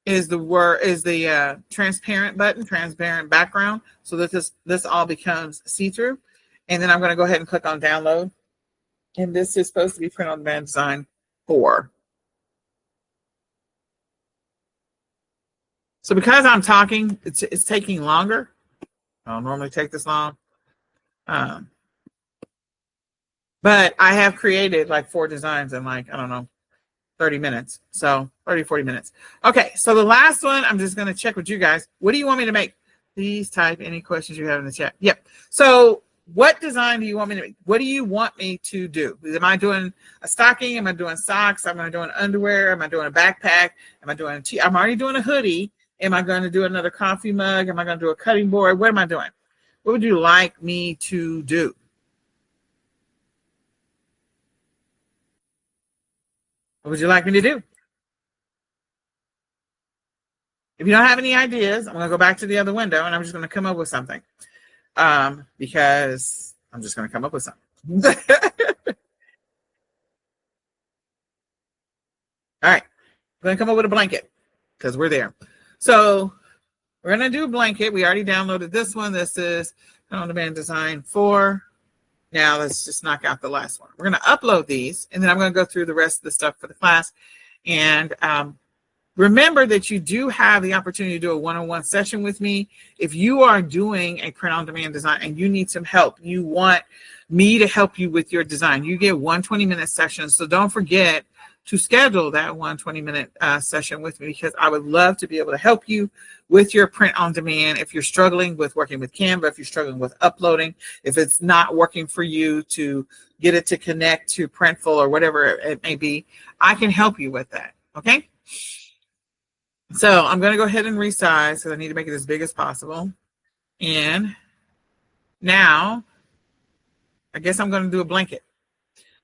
is the transparent button, transparent background, so that this all becomes see-through. And then I'm going to go ahead and click on download. And this is supposed to be print on demand design 4. So because I'm talking, it's taking longer. I don't normally take this long. But I have created like 4 designs in like, I don't know, 30 minutes. So 30, 40 minutes. Okay, so the last one, I'm just going to check with you guys. What do you want me to make? Please type any questions you have in the chat. Yep. So what design do you want me to make? What do you want me to do? Am I doing a stocking? Am I doing socks? Am I doing underwear? Am I doing a backpack? Am I doing I'm already doing a hoodie. Am I going to do another coffee mug? Am I going to do a cutting board? What am I doing? What would you like me to do? What would you like me to do? If you don't have any ideas, I'm going to go back to the other window and I'm just going to come up with something. Because I'm just going to come up with something. All right. I'm going to come up with a blanket because we're there. So we're going to do a blanket. We already downloaded this one. This is on demand design 4. Now let's just knock out the last one. We're going to upload these, and then I'm going to go through the rest of the stuff for the class. And remember that you do have the opportunity to do a one-on-one session with me. If you are doing a print-on-demand design and you need some help, you want me to help you with your design, you get 1 20-minute session. So don't forget to schedule that 1 20-minute session with me, because I would love to be able to help you with your print on demand. If you're struggling with working with Canva, if you're struggling with uploading, if it's not working for you to get it to connect to Printful or whatever it may be, I can help you with that. Okay. So I'm going to go ahead and resize because I need to make it as big as possible. And now I guess I'm going to do a blanket.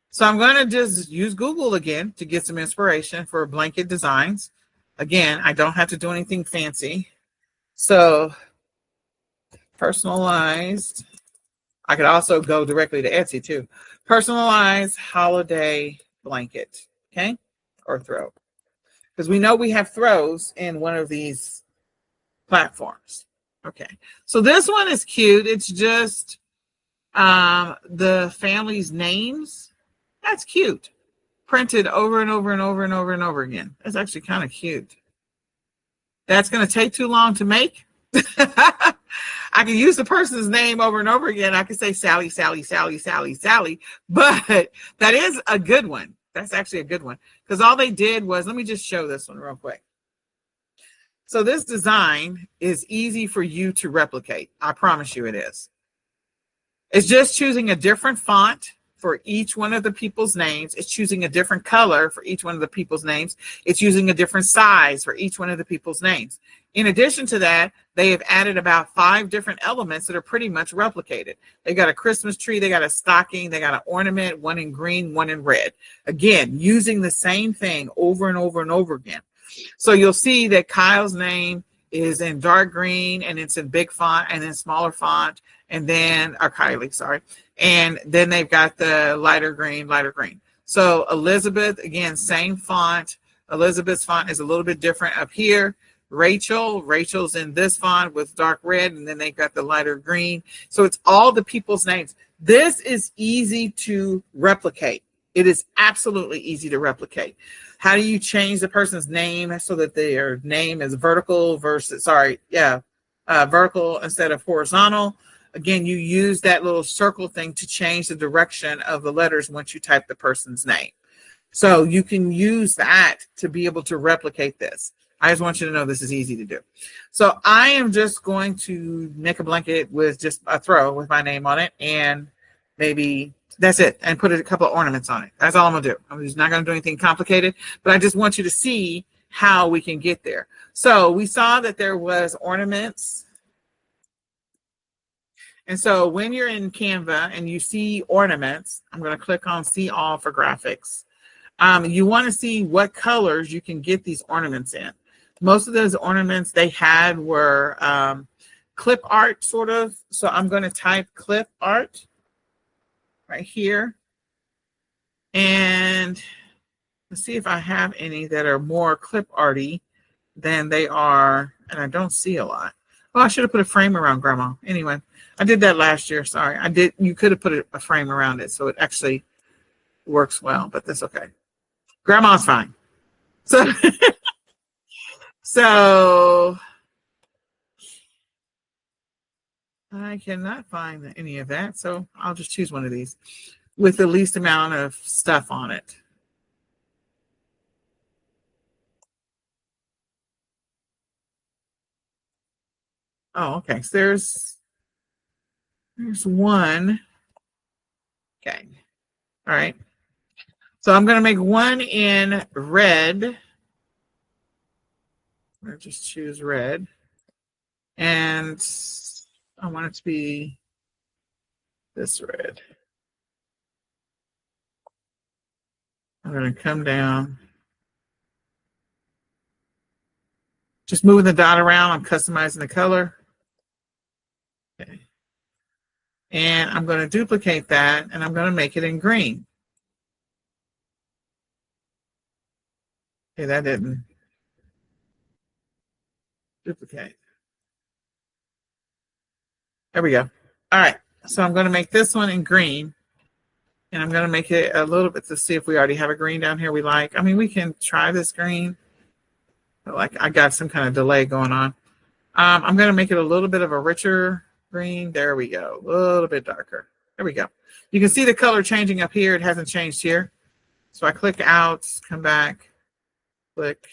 So I'm going to just use Google again to get some inspiration for blanket designs. Again, I don't have to do anything fancy. So personalized. I could also go directly to Etsy too. Personalized holiday blanket. Okay. Or throw. Because we know we have throws in one of these platforms. Okay. So this one is cute. It's just the family's names. That's cute. Printed over and over and over and over and over again. That's actually kind of cute. That's going to take too long to make. I can use the person's name over and over again. I can say Sally, Sally, Sally, Sally, Sally. But that is a good one. That's actually a good one. Because all they did was, let me just show this one real quick. So this design is easy for you to replicate. I promise you it is. It's just choosing a different font for each one of the people's names. It's choosing a different color for each one of the people's names. It's using a different size for each one of the people's names. In addition to that, they have added about 5 different elements that are pretty much replicated. They got a Christmas tree, they got a stocking, they got an ornament, one in green, one in red. Again, using the same thing over and over and over again. So you'll see that Kyle's name is in dark green and it's in big font and then smaller font, and then, or Kylie, sorry. And then they've got the lighter green, lighter green. So Elizabeth, again, same font. Elizabeth's font is a little bit different up here. Rachel's in this font with dark red, and then they've got the lighter green. So it's all the people's names. This is easy to replicate. It is absolutely easy to replicate. How do you change the person's name so that their name is vertical versus, vertical instead of horizontal? Again, you use that little circle thing to change the direction of the letters once you type the person's name. So you can use that to be able to replicate this. I just want you to know this is easy to do. So I am just going to make a blanket with just a throw with my name on it, and maybe that's it, and put a couple of ornaments on it. That's all I'm gonna do. I'm just not gonna do anything complicated, but I just want you to see how we can get there. So we saw that there was ornaments. And so when you're in Canva and you see ornaments, I'm going to click on see all for graphics. You want to see what colors you can get these ornaments in. Most of those ornaments they had were clip art sort of. So I'm going to type clip art right here. And let's see if I have any that are more clip arty than they are. And I don't see a lot. Oh, I should have put a frame around Grandma. Anyway, I did that last year. Sorry. I did. You could have put a frame around it so it actually works well, but that's okay. Grandma's fine. So, so I cannot find any of that. So I'll just choose one of these with the least amount of stuff on it. Oh, okay. So there's one. Okay. All right. So I'm going to make one in red. I'll just choose red. And I want it to be this red. I'm going to come down. Just moving the dot around. I'm customizing the color. Okay. And I'm going to duplicate that, and I'm going to make it in green. Okay, that didn't duplicate. There we go. All right, so I'm going to make this one in green, and I'm going to make it a little bit to see if we already have a green down here we like. I mean, we can try this green, but like I got some kind of delay going on. I'm going to make it a little bit of a richer green. There we go. A little bit darker. There we go. You can see the color changing up here. It hasn't changed here. So I click out, come back, click.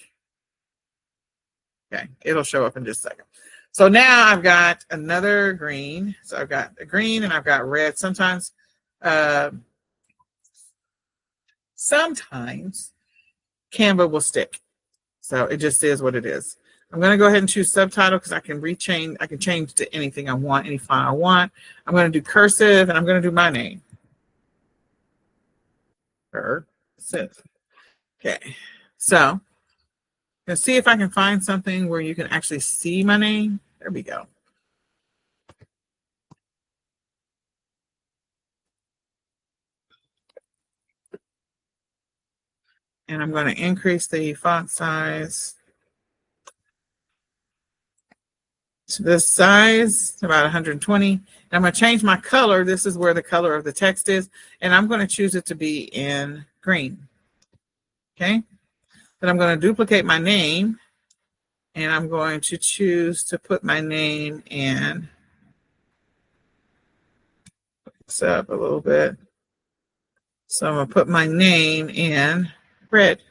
Okay, it'll show up in just a second. So now I've got another green. So I've got a green and I've got red. Sometimes Canva will stick. So it just is what it is. I'm going to go ahead and choose subtitle because I can change to anything I want, any font I want. I'm going to do cursive and I'm going to do my name. Cursive. Okay. So let's see if I can find something where you can actually see my name. There we go. And I'm going to increase the font size to this size, about 120. And I'm going to change my color. This is where the color of the text is. And I'm going to choose it to be in green. Okay. Then I'm going to duplicate my name. And I'm going to choose to put my name in. This up a little bit. So I'm going to put my name in red.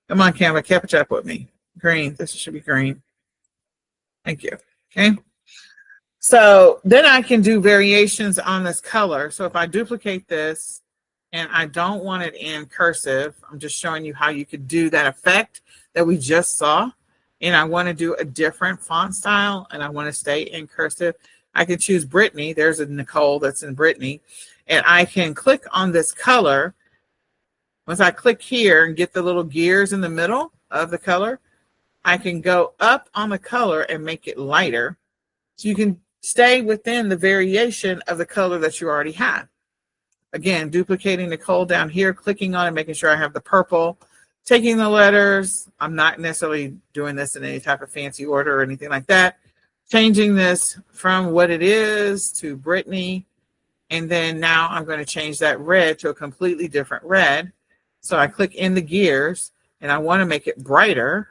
Come on, Canva, catch up with me. Green. This should be green. Thank you. Okay. So then I can do variations on this color. So if I duplicate this and I don't want it in cursive, I'm just showing you how you could do that effect that we just saw. And I want to do a different font style and I want to stay in cursive. I can choose Brittany. There's a Nicole that's in Brittany. And I can click on this color. Once I click here and get the little gears in the middle of the color, I can go up on the color and make it lighter. So you can stay within the variation of the color that you already have. Again, duplicating Nicole down here, clicking on it, making sure I have the purple, taking the letters. I'm not necessarily doing this in any type of fancy order or anything like that. Changing this from what it is to Brittany. And then now I'm going to change that red to a completely different red. So I click in the gears and I want to make it brighter.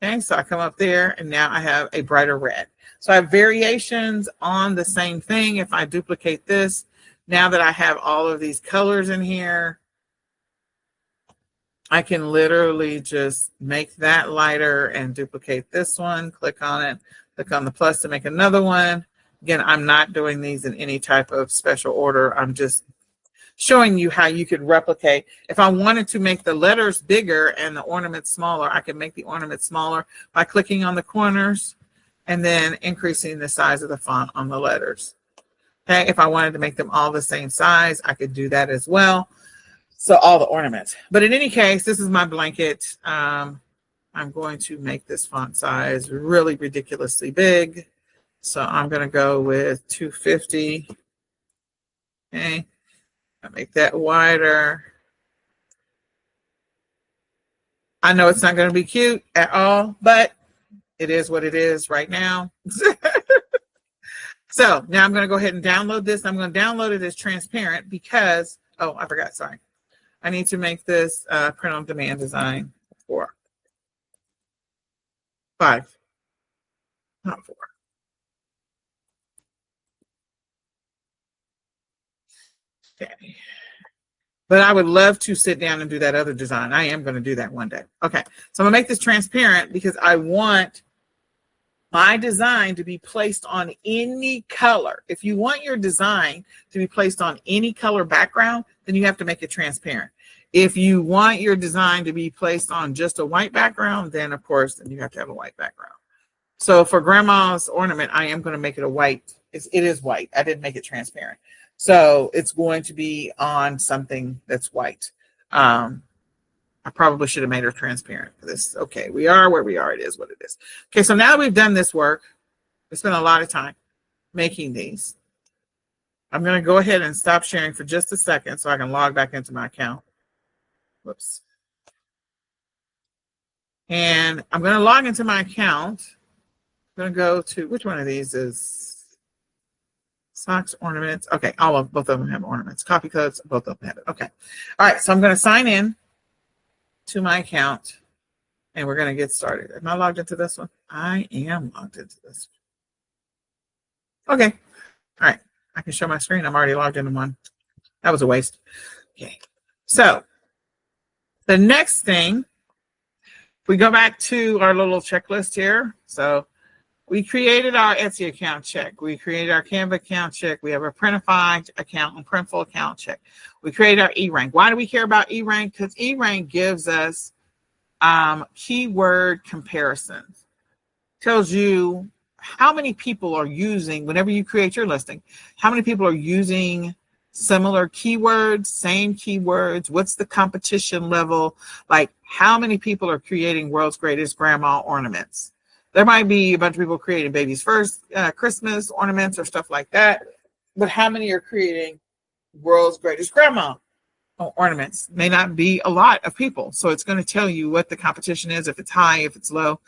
Okay, so I come up there and now I have a brighter red. So I have variations on the same thing. If I duplicate this, now that I have all of these colors in here, I can literally just make that lighter and duplicate this one, click on it, click on the plus to make another one. Again, I'm not doing these in any type of special order. I'm just showing you how you could replicate. If I wanted to make the letters bigger and the ornaments smaller, I can make the ornaments smaller by clicking on the corners and then increasing the size of the font on the letters. Okay, if I wanted to make them all the same size, I could do that as well. So all the ornaments. But in any case, this is my blanket. I'm going to make this font size really ridiculously big. So I'm going to go with 250. Okay. I make that wider. I know it's not going to be cute at all, but it is what it is right now. So now I'm going to go ahead and download this. I'm going to download it as transparent because, oh, I forgot, sorry. I need to make this print on demand design 4. 5, not 4. Okay. But I would love to sit down and do that other design. I am going to do that one day. Okay, so I'm going to make this transparent because I want my design to be placed on any color. If you want your design to be placed on any color background, then you have to make it transparent. If you want your design to be placed on just a white background, then of course, then you have to have a white background. So for grandma's ornament, I am going to make it a white. It is white. I didn't make it transparent. So it's going to be on something that's white. I probably should have made her transparent for this. Okay, we are where we are. It is what it is. Okay, so now that we've done this work, we spent a lot of time making these. I'm going to go ahead and stop sharing for just a second so I can log back into my account. Whoops. And I'm going to log into my account. I'm going to go to, which one of these is socks, ornaments? Okay, both of them have ornaments. Coffee cups, both of them have it. Okay. All right, so I'm going to sign in to my account and we're going to get started. Am I logged into this one? I am logged into this one. Okay. All right. I can show my screen. I'm already logged into one. That was a waste. Okay. So the next thing, we go back to our little checklist here. So we created our Etsy account check. We created our Canva account check. We have a Printify account and Printful account check. We created our eRank. Why do we care about eRank? Because eRank gives us keyword comparisons. Tells you how many people are using, whenever you create your listing, how many people are using similar keywords, same keywords, what's the competition level, like how many people are creating world's greatest grandma ornaments. There might be a bunch of people creating baby's first Christmas ornaments or stuff like that, but how many are creating world's greatest grandma ornaments? May not be a lot of people. So it's going to tell you what the competition is, if it's high, if it's low.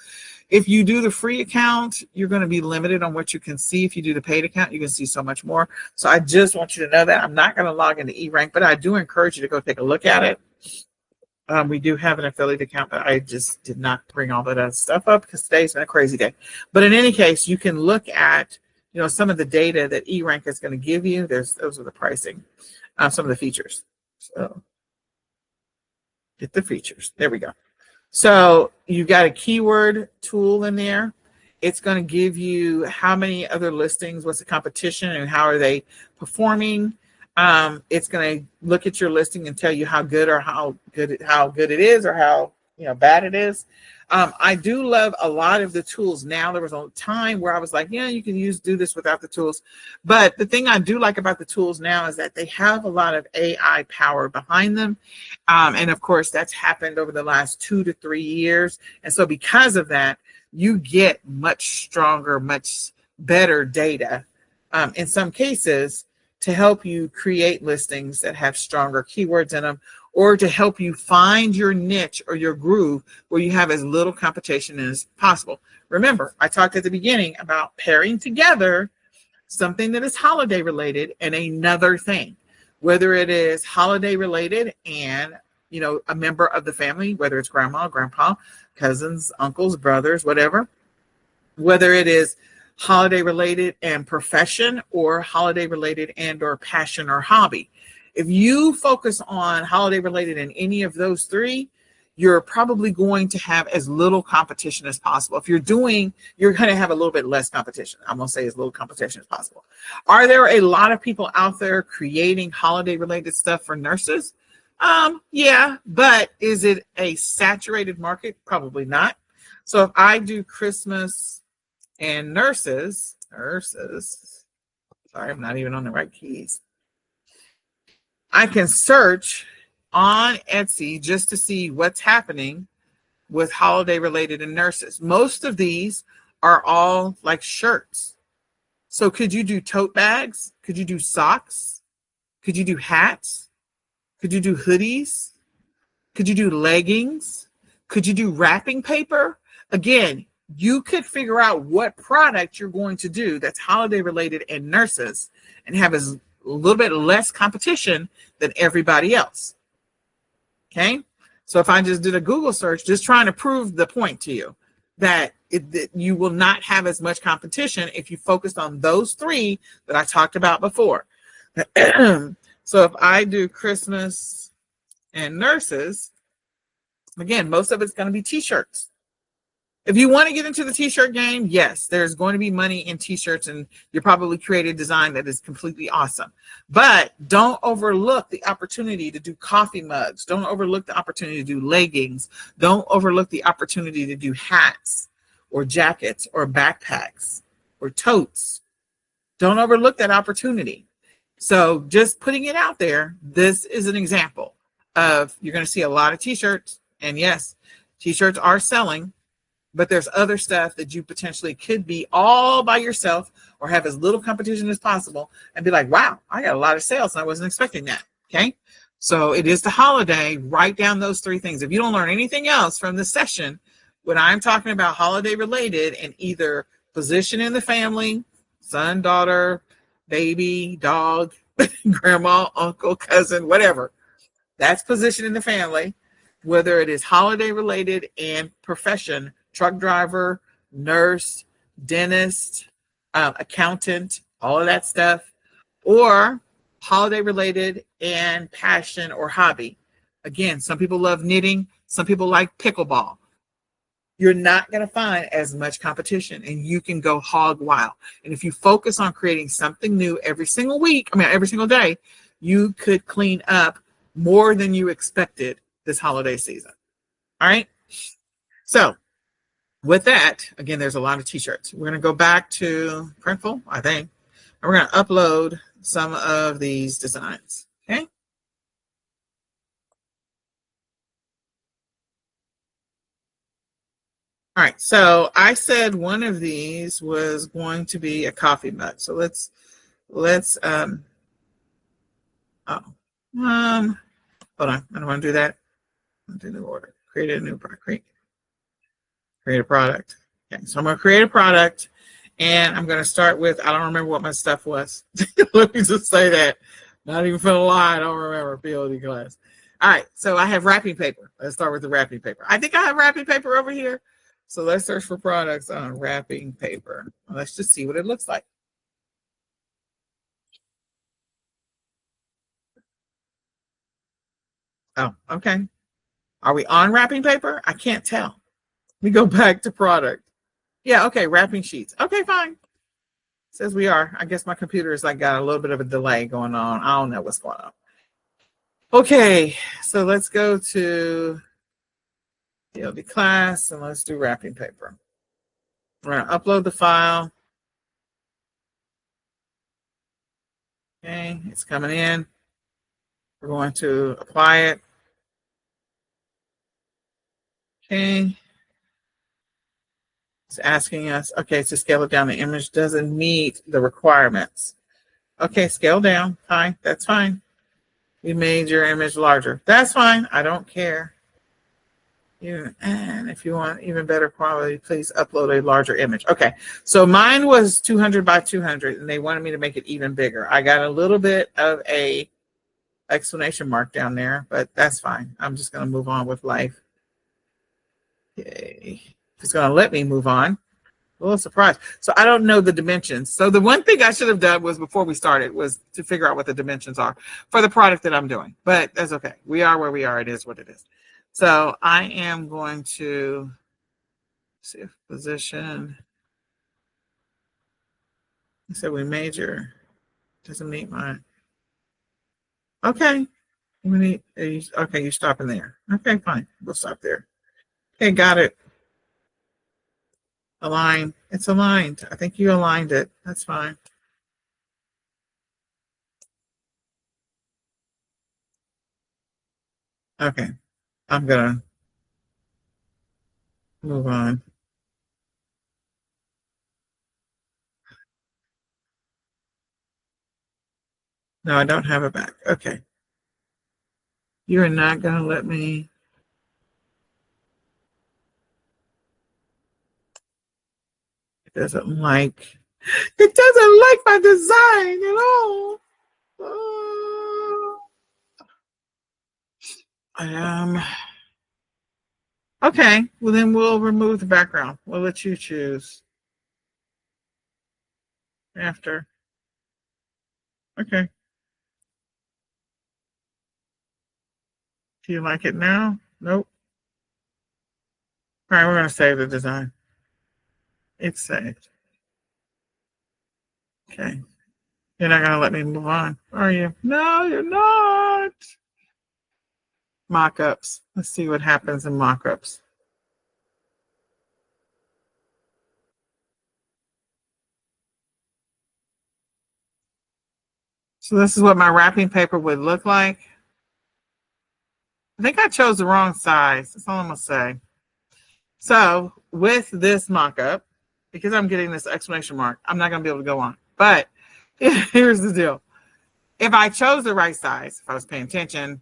If you do the free account, you're going to be limited on what you can see. If you do the paid account, you can see so much more. So I just want you to know that. I'm not going to log into eRank, but I do encourage you to go take a look at it. We do have an affiliate account, but I just did not bring all that stuff up because today's been a crazy day. But in any case, you can look at, some of the data that eRank is going to give you. Those are the pricing, some of the features. So get the features. There we go. So you got a keyword tool in there. It's going to give you how many other listings, what's the competition, and how are they performing. It's going to look at your listing and tell you how good it is, or how bad it is. I do love a lot of the tools now. There was a time where I was like, yeah, you can do this without the tools. But the thing I do like about the tools now is that they have a lot of AI power behind them. And of course, that's happened over the last 2 to 3 years. And so because of that, you get much stronger, much better data in some cases to help you create listings that have stronger keywords in them, or to help you find your niche or your groove where you have as little competition as possible. Remember, I talked at the beginning about pairing together something that is holiday related and another thing, whether it is holiday related and a member of the family, whether it's grandma, grandpa, cousins, uncles, brothers, whether it is holiday related and profession, or holiday related and or passion or hobby. If you focus on holiday related in any of those three, you're probably going to have as little competition as possible. If you're going to have a little bit less competition. I'm going to say as little competition as possible. Are there a lot of people out there creating holiday related stuff for nurses? Yeah, but is it a saturated market? Probably not. So if I do Christmas and nurses, sorry, I'm not even on the right keys. I can search on Etsy just to see what's happening with holiday related and nurses. Most of these are all like shirts. So could you do tote bags? Could you do socks? Could you do hats? Could you do hoodies? Could you do leggings? Could you do wrapping paper? Again, you could figure out what product you're going to do that's holiday related and nurses, and have a little bit less competition than everybody else. Okay. So if I just did a Google search, just trying to prove the point to you that you will not have as much competition if you focused on those three that I talked about before. So if I do Christmas and nurses, again, most of it's going to be t-shirts. If you want to get into the t-shirt game, yes, there's going to be money in t-shirts, and you probably create a design that is completely awesome. But don't overlook the opportunity to do coffee mugs. Don't overlook the opportunity to do leggings. Don't overlook the opportunity to do hats or jackets or backpacks or totes. Don't overlook that opportunity. So just putting it out there, this is an example of, you're going to see a lot of t-shirts, and yes, t-shirts are selling. But there's other stuff that you potentially could be all by yourself, or have as little competition as possible, and be like, wow, I got a lot of sales and I wasn't expecting that. Okay. So it is the holiday. Write down those three things. If you don't learn anything else from this session, when I'm talking about holiday related and either position in the family, son, daughter, baby, dog, grandma, uncle, cousin, whatever, that's position in the family. Whether it is holiday related and profession, truck driver, nurse, dentist, accountant, all of that stuff, or holiday related and passion or hobby. Again, some people love knitting, some people like pickleball. You're not going to find as much competition, and you can go hog wild. And if you focus on creating something new every single day, you could clean up more than you expected this holiday season. All right. So with that, again, there's a lot of t-shirts. We're going to go back to Printful, I think, and we're going to upload some of these designs. Okay. All right. So I said one of these was going to be a coffee mug. So let's hold on. I don't want to do that. I'll do the order. Create a new product. Create a product. Okay. So I'm going to create a product. And I'm going to start with, I don't remember what my stuff was. Let me just say that. Not even for the lie, I don't remember PLD class. All right, so I have wrapping paper. Let's start with the wrapping paper. I think I have wrapping paper over here. So let's search for products on wrapping paper. Let's just see what it looks like. Oh, okay. Are we on wrapping paper? I can't tell. We go back to product. Yeah, okay, wrapping sheets. Okay, fine. Says we are. I guess my computer is like got a little bit of a delay going on. I don't know what's going on. Okay, so let's go to the LD class and let's do wrapping paper. We're going to upload the file. Okay, it's coming in. We're going to apply it. Okay. It's asking us, okay, to scale it down. The image doesn't meet the requirements. Okay, scale down. Fine, that's fine. You made your image larger. That's fine. I don't care. And if you want even better quality, please upload a larger image. Okay, so mine was 200 by 200, and they wanted me to make it even bigger. I got a little bit of a exclamation mark down there, but that's fine. I'm just going to move on with life. Okay, it's going to let me move on. A little surprised. So I don't know the dimensions. So the one thing I should have done was before we started was to figure out what the dimensions are for the product that I'm doing. But that's okay. We are where we are. It is what it is. So I am going to see if position. You said we major doesn't meet mine. Okay. We need okay, you're stopping there. Okay, fine. We'll stop there. Okay, got it. Align. It's aligned. I think you aligned it. That's fine. Okay. I'm gonna move on. No, I don't have it back. Okay. You are not going to let me. It doesn't like my design at all. Okay, well then we'll remove the background. We'll let you choose after. Okay. Do you like it now? Nope. All right, we're going to save the design. It's saved. Okay. You're not going to let me move on, are you? No, you're not. Mock-ups. Let's see what happens in mock-ups. So this is what my wrapping paper would look like. I think I chose the wrong size. That's all I'm going to say. So with this mock-up, because I'm getting this exclamation mark, I'm not going to be able to go on. But here's the deal. If I chose the right size, if I was paying attention,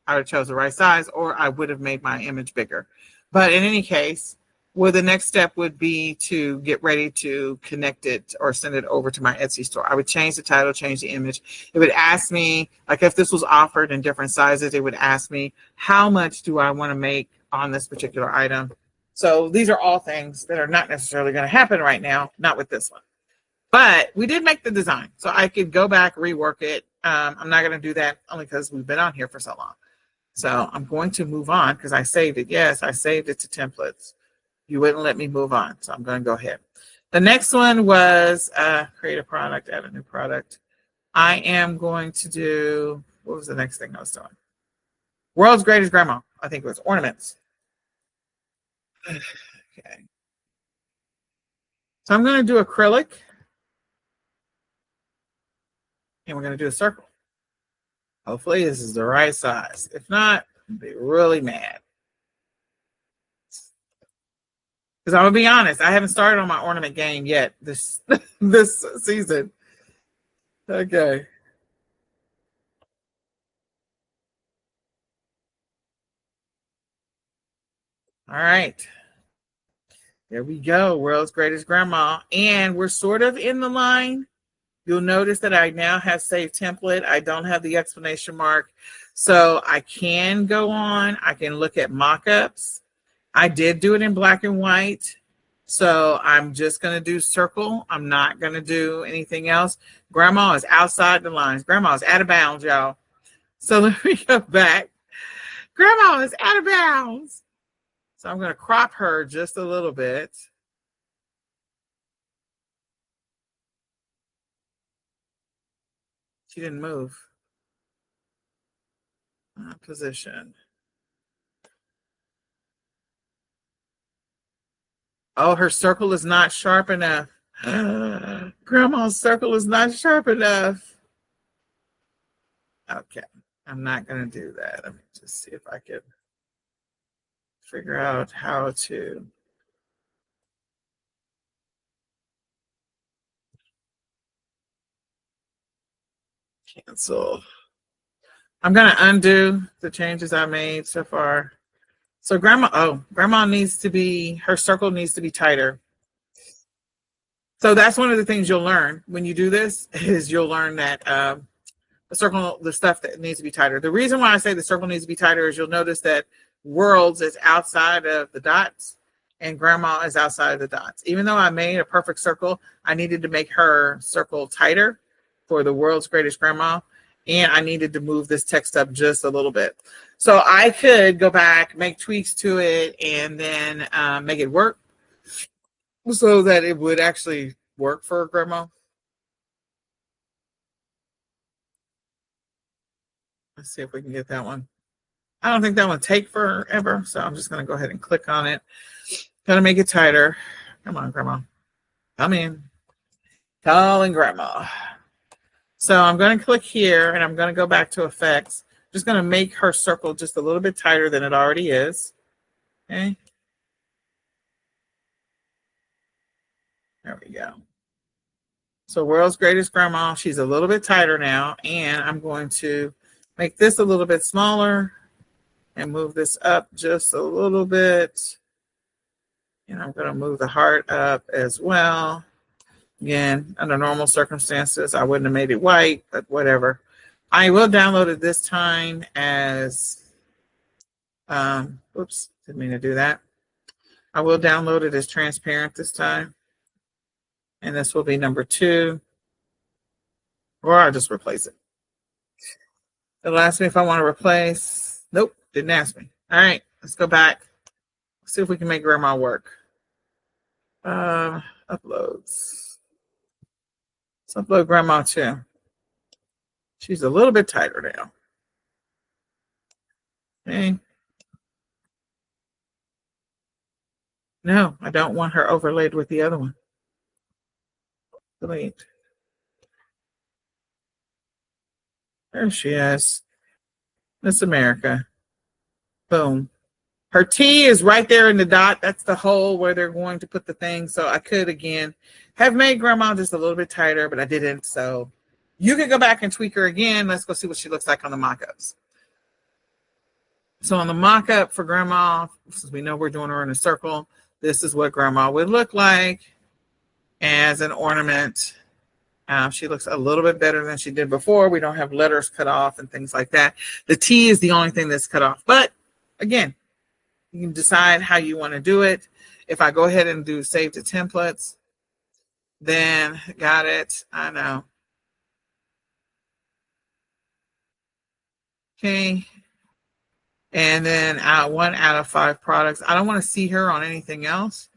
I would have chose the right size, or I would have made my image bigger. But in any case, well, the next step would be to get ready to connect it or send it over to my Etsy store. I would change the title, change the image. It would ask me, like if this was offered in different sizes, it would ask me, how much do I want to make on this particular item? So these are all things that are not necessarily going to happen right now, not with this one. But we did make the design, so I could go back, rework it. I'm not going to do that only because we've been on here for so long. So I'm going to move on because I saved it. Yes, I saved it to templates. You wouldn't let me move on, so I'm going to go ahead. The next one was create a product, add a new product. I am going to do, what was the next thing I was doing? World's Greatest Grandma. I think it was ornaments. Okay. So I'm going to do acrylic. And we're going to do a circle. Hopefully this is the right size. If not, I'll be really mad. Because I'm going to be honest, I haven't started on my ornament game yet this season. Okay. All right. There we go. World's Greatest Grandma. And we're sort of in the line. You'll notice that I now have saved template. I don't have the exclamation mark. So I can go on. I can look at mock-ups. I did do it in black and white. So I'm just going to do circle. I'm not going to do anything else. Grandma is outside the lines. Grandma is out of bounds, y'all. So let me go back Grandma is out of bounds. So I'm going to crop her just a little bit. She didn't move. Position. Oh, her circle is not sharp enough. Grandma's circle is not sharp enough. Okay, I'm not going to do that. Let me just see if I can figure out how to. Cancel. I'm going to undo the changes I made so far. So grandma needs to be, her circle needs to be tighter. So that's one of the things you'll learn when you do this is you'll learn that the circle, the stuff that needs to be tighter. The reason why I say the circle needs to be tighter is you'll notice that worlds is outside of the dots and grandma is outside of the dots. Even though I made a perfect circle, I needed to make her circle tighter for the world's greatest grandma. And I needed to move this text up just a little bit. So I could go back, make tweaks to it, and then make it work so that it would actually work for grandma. Let's see if we can get that one. I don't think that one take forever, so I'm just going to go ahead and click on it. Going to make it tighter. Come on, grandma. Come in. Calling grandma. So I'm going to click here, and I'm going to go back to effects. Just going to make her circle just a little bit tighter than it already is. Okay. There we go. So world's greatest grandma, she's a little bit tighter now, and I'm going to make this a little bit smaller and move this up just a little bit. And I'm going to move the heart up as well. Again, under normal circumstances, I wouldn't have made it white, but whatever. I will download it this time as, oops, didn't mean to do that. I will download it as transparent this time. And this will be number 2. Or I'll just replace it. It'll ask me if I want to replace. Nope, didn't ask me. All right, let's go back. See if we can make grandma work. Uploads. Let's upload grandma too. She's a little bit tighter now. Okay. No, I don't want her overlaid with the other one. Delete. There she is. Miss America. Boom. Her T is right there in the dot. That's the hole where they're going to put the thing. So I could, again, have made grandma just a little bit tighter, but I didn't. So you can go back and tweak her again. Let's go see what she looks like on the mock-ups. So on the mock-up for grandma, since we know we're doing her in a circle, this is what grandma would look like as an ornament. She looks a little bit better than she did before. We don't have letters cut off and things like that. The T is the only thing that's cut off. But again, you can decide how you want to do it. If I go ahead and do save to templates, then got it. I know. Okay. And then 1 out of 5 products. I don't want to see her on anything else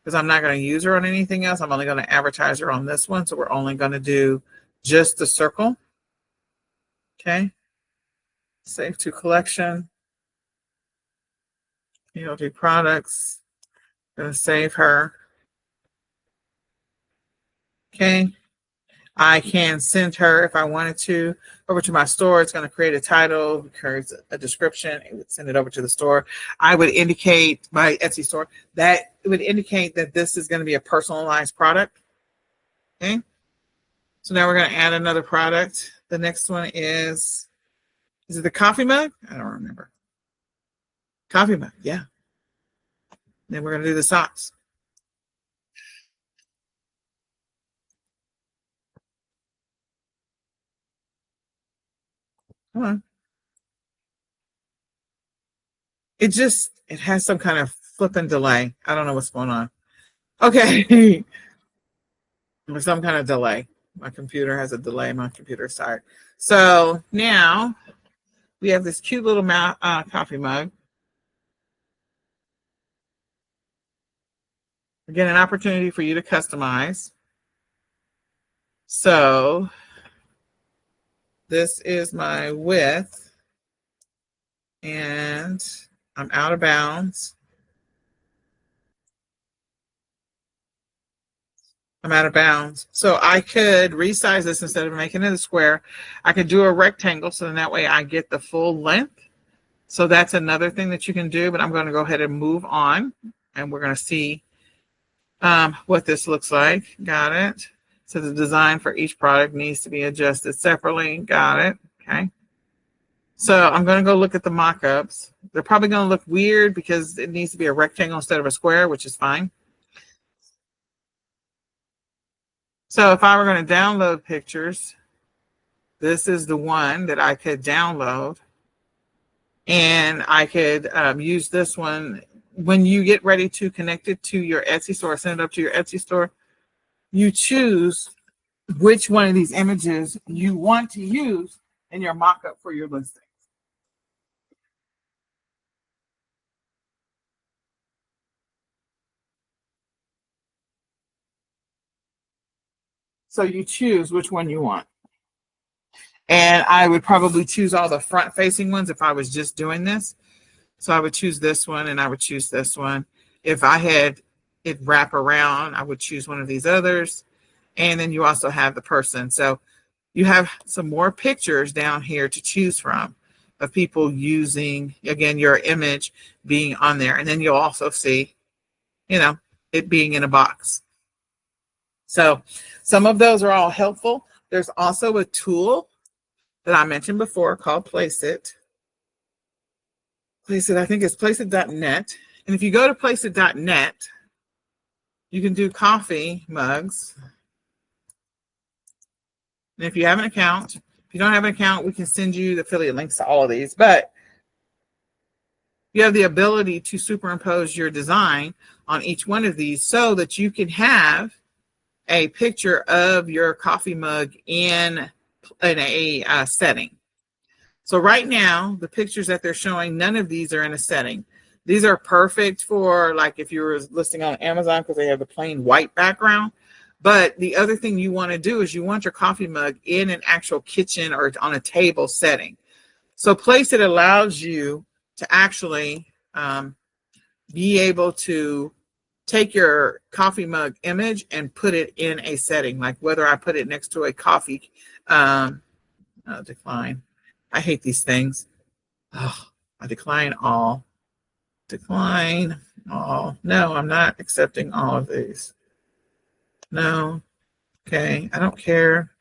because I'm not going to use her on anything else. I'm only going to advertise her on this one. So we're only going to do just the circle. Okay. Save to collection. ELD products. Going to save her. Okay. I can send her, if I wanted to, over to my store. It's going to create a title, create a description. It would send it over to the store. I would indicate my Etsy store that it would indicate that this is going to be a personalized product. Okay. So now we're going to add another product. The next one is it the coffee mug? I don't remember. Coffee mug, yeah. Then we're going to do the socks. Come on. It has some kind of flipping delay. I don't know what's going on. Okay. There's some kind of delay. My computer has a delay. My computer's tired. So now we have this cute little coffee mug. Again, an opportunity for you to customize. So this is my width, and I'm out of bounds. I'm out of bounds. So I could resize this instead of making it a square. I could do a rectangle, so then that way I get the full length. So that's another thing that you can do, but I'm going to go ahead and move on, and we're going to see what this looks like. Got it. So the design for each product needs to be adjusted separately. Got it. Okay. So I'm going to go look at the mock-ups. They're probably going to look weird because it needs to be a rectangle instead of a square, which is fine. So if I were going to download pictures, this is the one that I could download. And I could use this one when you get ready to connect it to your Etsy store, send it up to your Etsy store. You choose which one of these images you want to use in your mock-up for your listing. So you choose which one you want. And I would probably choose all the front-facing ones if I was just doing this. So I would choose this one, and I would choose this one. If I had it wrap around, I would choose one of these others. And then you also have the person. So you have some more pictures down here to choose from of people using, again, your image being on there. And then you'll also see, it being in a box. So some of those are all helpful. There's also a tool that I mentioned before called Placeit. Placeit, I think it's placeit.net. And if you go to placeit.net, you can do coffee mugs. And if you have an account, if you don't have an account, we can send you the affiliate links to all of these. But you have the ability to superimpose your design on each one of these so that you can have a picture of your coffee mug in a setting. So right now, the pictures that they're showing, none of these are in a setting. These are perfect for like if you were listing on Amazon because they have the plain white background. But the other thing you want to do is you want your coffee mug in an actual kitchen or on a table setting. So Placeit allows you to actually be able to take your coffee mug image and put it in a setting, like whether I put it next to a coffee, decline. I hate these things. Oh, I decline all. Decline all. No, I'm not accepting all of these. No. Okay, I don't care.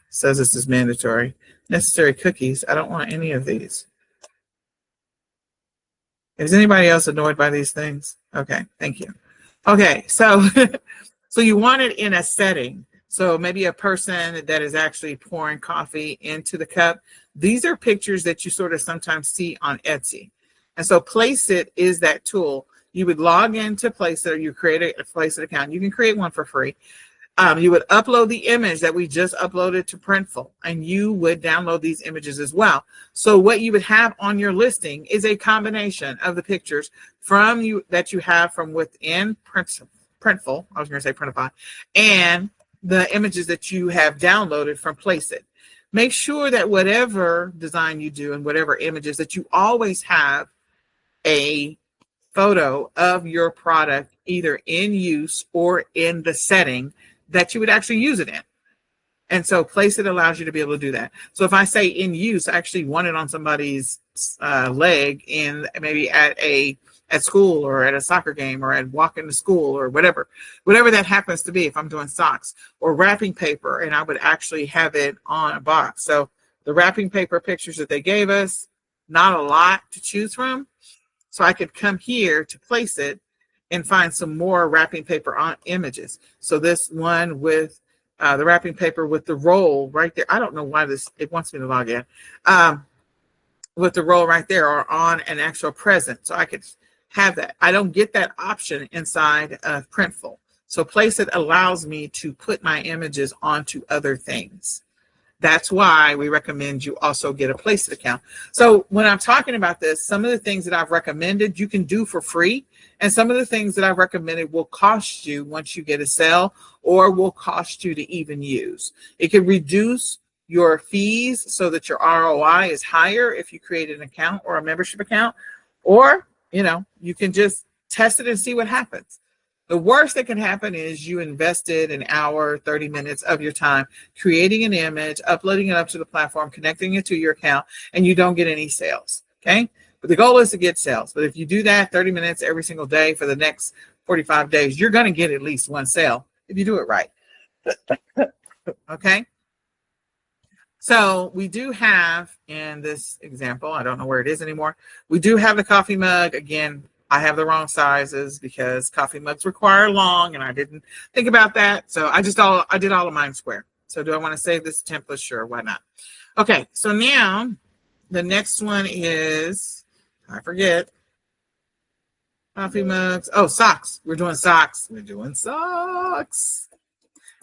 Says this is mandatory. Necessary cookies. I don't want any of these. Is anybody else annoyed by these things? Okay, thank you. Okay, so so you want it in a setting. So maybe a person that is actually pouring coffee into the cup. These are pictures that you sort of sometimes see on Etsy. And so Placeit is that tool. You would log into Placeit or you create a Placeit account. You can create one for free. You would upload the image that we just uploaded to Printful, and you would download these images as well. So what you would have on your listing is a combination of the pictures from you that you have from within Printful. I was going to say Printify, and the images that you have downloaded from Placeit. Make sure that whatever design you do and whatever images that you always have a photo of your product either in use or in the setting that you would actually use it in. And so Placeit allows you to be able to do that. So if I say in use, I actually want it on somebody's leg in maybe at school or at a soccer game or at walking to school or whatever that happens to be, if I'm doing socks or wrapping paper, and I would actually have it on a box. So the wrapping paper pictures that they gave us, not a lot to choose from. So I could come here to Placeit and find some more wrapping paper on images. So this one with the wrapping paper with the roll right there. I don't know why it wants me to log in. With the roll right there or on an actual present. So I could have that. I don't get that option inside of Printful. So Placeit allows me to put my images onto other things. That's why we recommend you also get a Placeit account. So when I'm talking about this, some of the things that I've recommended you can do for free, and some of the things that I've recommended will cost you once you get a sale, or will cost you to even use. It could reduce your fees so that your ROI is higher if you create an account or a membership account, or you can just test it and see what happens. The worst that can happen is you invested an hour, 30 minutes of your time creating an image, uploading it up to the platform, connecting it to your account, and you don't get any sales. Okay. But the goal is to get sales. But if you do that 30 minutes every single day for the next 45 days, you're going to get at least one sale if you do it right. Okay. So we do have in this example, I don't know where it is anymore. We do have the coffee mug. Again, I have the wrong sizes because coffee mugs require long, and I didn't think about that. So I did all of mine square. So do I want to save this template? Sure, why not? Okay, so now the next one is, I forget, coffee mugs. Oh, socks. We're doing socks. We're doing socks.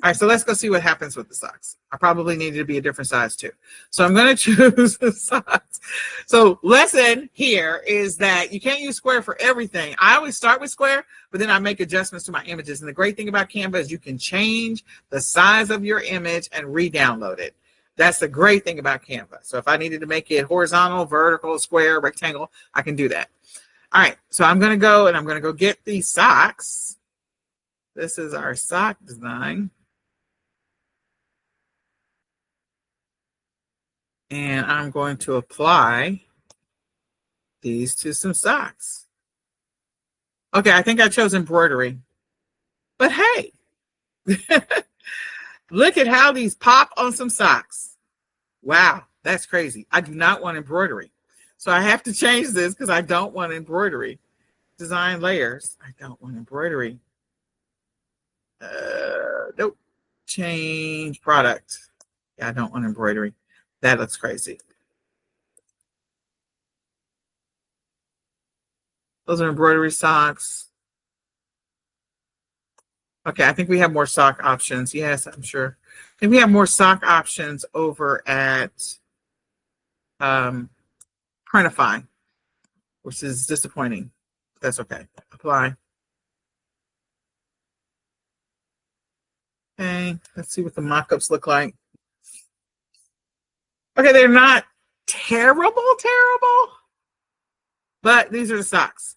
All right, so let's go see what happens with the socks. I probably needed to be a different size too. So I'm going to choose the socks. So lesson here is that you can't use square for everything. I always start with square, but then I make adjustments to my images. And the great thing about Canva is you can change the size of your image and re-download it. That's the great thing about Canva. So if I needed to make it horizontal, vertical, square, rectangle, I can do that. All right, so I'm going to go and I'm going to go get these socks. This is our sock design. And I'm going to apply these to some socks. Okay, I think I chose embroidery. But hey, look at how these pop on some socks. Wow, that's crazy. I do not want embroidery. So I have to change this because I don't want embroidery. Design layers. I don't want embroidery. Nope. Change product. Yeah, I don't want embroidery. That looks crazy. Those are embroidery socks. Okay, I think we have more sock options. Yes, I'm sure. I think we have more sock options over at Printify, which is disappointing. That's okay. Apply. Okay, let's see what the mock-ups look like. Okay, they're not terrible, but these are the socks.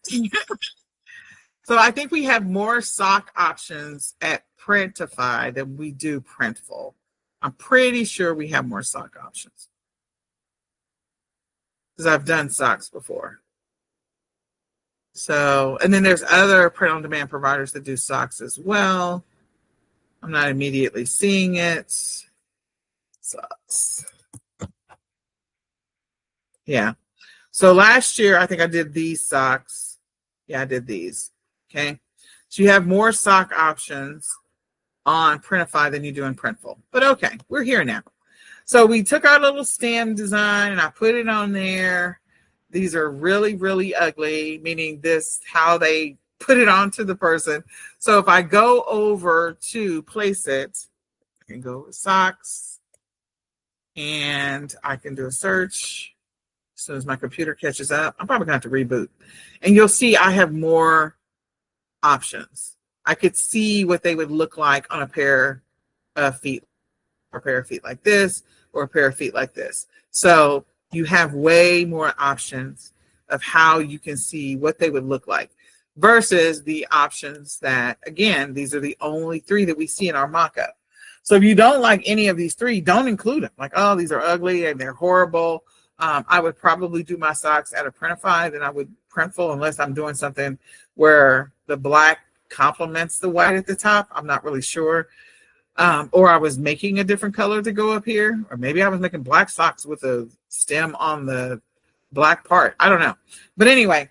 So I think we have more sock options at Printify than we do Printful. I'm pretty sure we have more sock options because I've done socks before. So, and then there's other print-on-demand providers that do socks as well. I'm not immediately seeing it. Socks. Yeah. So last year, I think I did these socks. Yeah, I did these. Okay. So you have more sock options on Printify than you do in Printful. But okay, we're here now. So we took our little stem design and I put it on there. These are really, really ugly, meaning this, how they put it onto the person. So if I go over to Placeit, I can go with socks and I can do a search. As soon as my computer catches up, I'm probably going to have to reboot. And you'll see I have more options. I could see what they would look like on a pair of feet, or a pair of feet like this, or a pair of feet like this. So you have way more options of how you can see what they would look like versus the options that, again, these are the only three that we see in our mock-up. So if you don't like any of these three, don't include them. Like, oh, these are ugly and they're horrible. I would probably do my socks at a Printify than I would Printful unless I'm doing something where the black complements the white at the top. I'm not really sure. Or I was making a different color to go up here. Or maybe I was making black socks with a stem on the black part. I don't know. But anyway,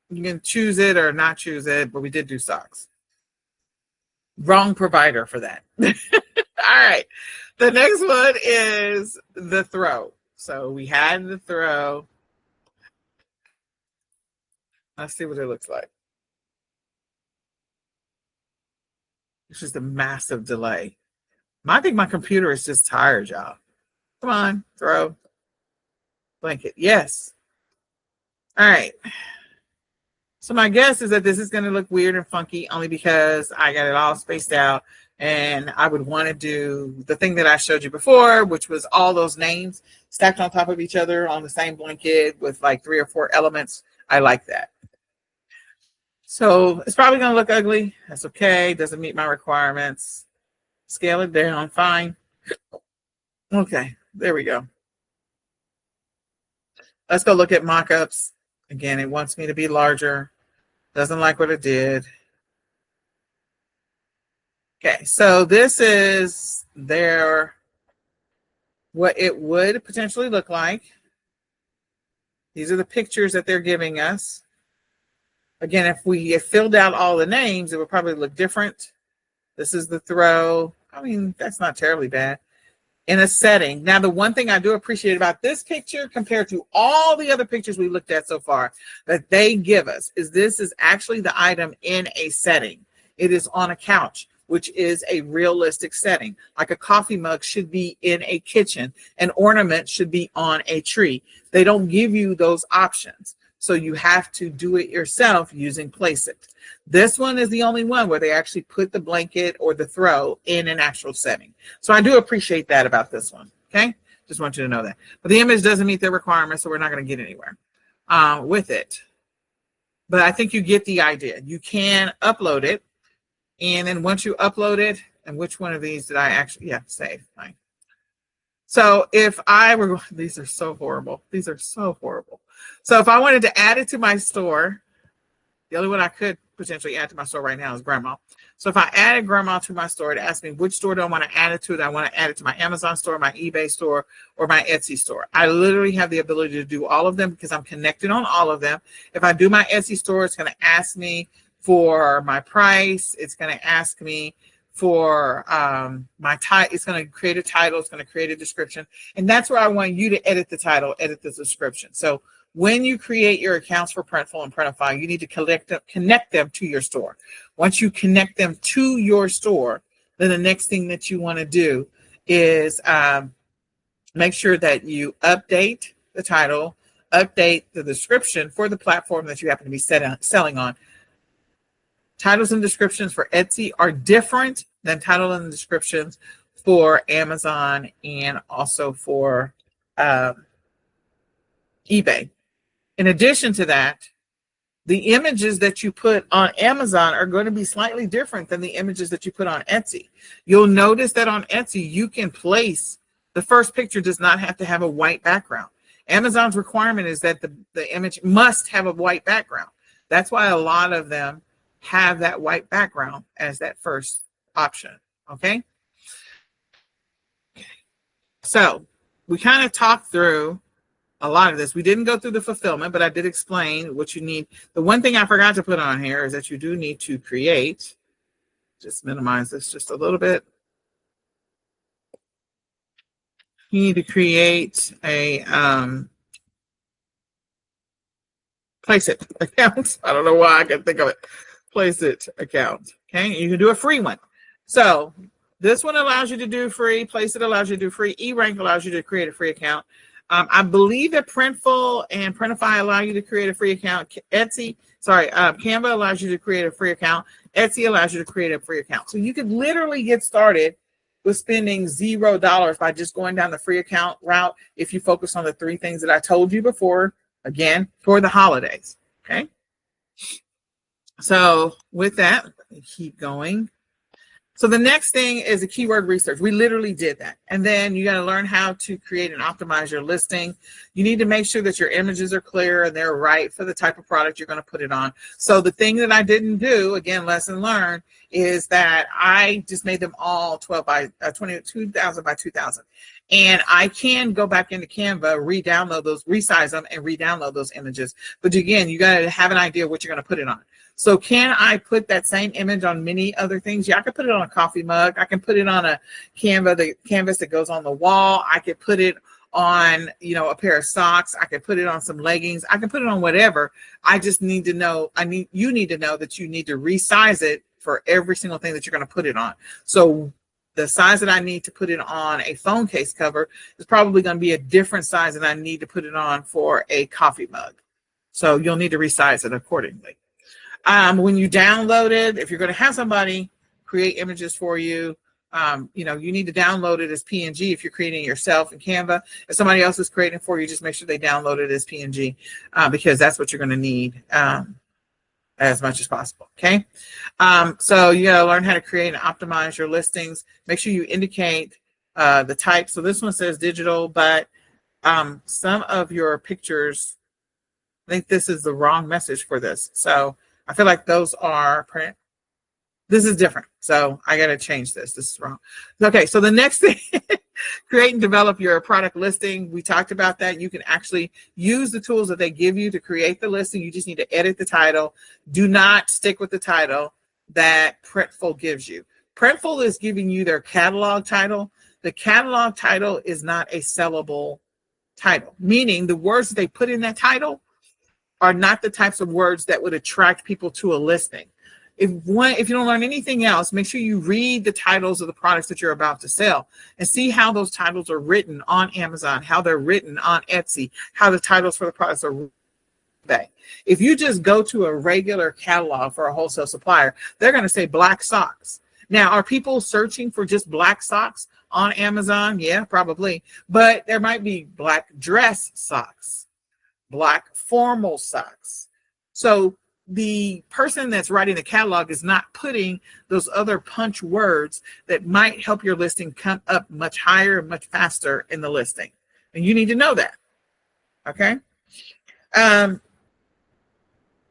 you can choose it or not choose it, but we did do socks. Wrong provider for that. All right. The next one is the throw. So we had the throw. Let's see what it looks like. It's just a massive delay. I think my computer is just tired, y'all. Come on, throw blanket. Yes. All right. So my guess is that this is going to look weird and funky only because I got it all spaced out, and I would want to do the thing that I showed you before, which was all those names stacked on top of each other on the same blanket with like 3 or 4 elements. I like that. So it's probably going to look ugly. That's okay. Doesn't meet my requirements. Scale it down. Fine. Okay. There we go. Let's go look at mock-ups. Again, it wants me to be larger. Doesn't like what it did. Okay, so this is what it would potentially look like. These are the pictures that they're giving us. Again, if we had filled out all the names, it would probably look different. This is the throw. I mean, that's not terribly bad. In a setting. Now, the one thing I do appreciate about this picture compared to all the other pictures we looked at so far that they give us is this is actually the item in a setting. It is on a couch, which is a realistic setting. Like a coffee mug should be in a kitchen. An ornament should be on a tree. They don't give you those options. So you have to do it yourself using Place It. This one is the only one where they actually put the blanket or the throw in an actual setting. So I do appreciate that about this one. Okay. Just want you to know that. But the image doesn't meet the requirements, so we're not going to get anywhere with it. But I think you get the idea. You can upload it. And then once you upload it, and which one of these did I actually, save. Fine. So if I were, these are so horrible. These are so horrible. So if I wanted to add it to my store, the only one I could potentially add to my store right now is Grandma. So if I added Grandma to my store, it asks me which store do I want to add it to. Do I want to add it to my Amazon store, my eBay store, or my Etsy store? I literally have the ability to do all of them because I'm connected on all of them. If I do my Etsy store, it's going to ask me for my price. It's going to ask me for my title. It's going to create a title. It's going to create a description. And that's where I want you to edit the title, edit the description. So when you create your accounts for Printful and Printify, you need to connect them to your store. Once you connect them to your store, then the next thing that you want to do is make sure that you update the title, update the description for the platform that you happen to be selling on. Titles and descriptions for Etsy are different than title and descriptions for Amazon and also for eBay. In addition to that, the images that you put on Amazon are going to be slightly different than the images that you put on Etsy. You'll notice that on Etsy, you can place, the first picture does not have to have a white background. Amazon's requirement is that the image must have a white background. That's why a lot of them have that white background as that first option. Okay. So we kind of talked through a lot of this. We didn't go through the fulfillment, but I did explain what you need. The one thing I forgot to put on here is that you do need to create, just minimize this just a little bit. You need to create a Place It account. I don't know why I can think of it. Place It account. Okay, you can do a free one. So this one allows you to do free. Place It allows you to do free. eRank allows you to create a free account. I believe that Printful and Printify allow you to create a free account. Canva allows you to create a free account. Etsy allows you to create a free account. So you could literally get started with spending $0 by just going down the free account route if you focus on the 3 things that I told you before, again, for the holidays. Okay. So with that, keep going. So the next thing is a keyword research. We literally did that. And then you got to learn how to create and optimize your listing. You need to make sure that your images are clear and they're right for the type of product you're going to put it on. So the thing that I didn't do, again, lesson learned, is that I just made them all 2000 by 2000. And I can go back into Canva, re-download those, resize them and re-download those images. But again, you got to have an idea of what you're going to put it on. So can I put that same image on many other things? Yeah, I could put it on a coffee mug. I can put it on a the canvas that goes on the wall. I could put it on, a pair of socks. I could put it on some leggings. I can put it on whatever. I just need to know, you need to know that you need to resize it for every single thing that you're going to put it on. So the size that I need to put it on a phone case cover is probably going to be a different size than I need to put it on for a coffee mug. So you'll need to resize it accordingly. When you download it, if you're going to have somebody create images for you, you need to download it as PNG if you're creating it yourself in Canva. If somebody else is creating it for you, just make sure they download it as PNG because that's what you're going to need as much as possible. Okay. So you got to learn how to create and optimize your listings. Make sure you indicate the type. So this one says digital, but some of your pictures, I think this is the wrong message for this. So I feel like those are print. This is different. So I got to change this. This is wrong. Okay. So the next thing, create and develop your product listing. We talked about that. You can actually use the tools that they give you to create the listing. You just need to edit the title. Do not stick with the title that Printful gives you. Printful is giving you their catalog title. The catalog title is not a sellable title, meaning the words that they put in that title are not the types of words that would attract people to a listing. If you don't learn anything else, make sure you read the titles of the products that you're about to sell and see how those titles are written on Amazon, how they're written on Etsy, how the titles for the products are written. If you just go to a regular catalog for a wholesale supplier, they're going to say black socks. Now, are people searching for just black socks on Amazon? Yeah, probably. But there might be black dress socks, black formal socks. So the person that's writing the catalog is not putting those other punch words that might help your listing come up much higher, much faster in the listing. And you need to know that. Okay.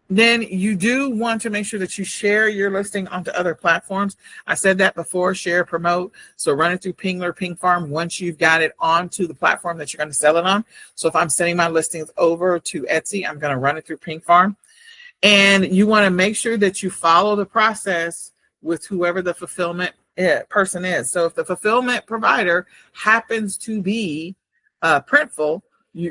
Then you do want to make sure that you share your listing onto other platforms. I said that before, share, promote. So run it through Pingler, Ping Farm once you've got it onto the platform that you're going to sell it on. So if I'm sending my listings over to Etsy, I'm going to run it through Ping Farm. And you want to make sure that you follow the process with whoever the fulfillment person is. So if the fulfillment provider happens to be Printful,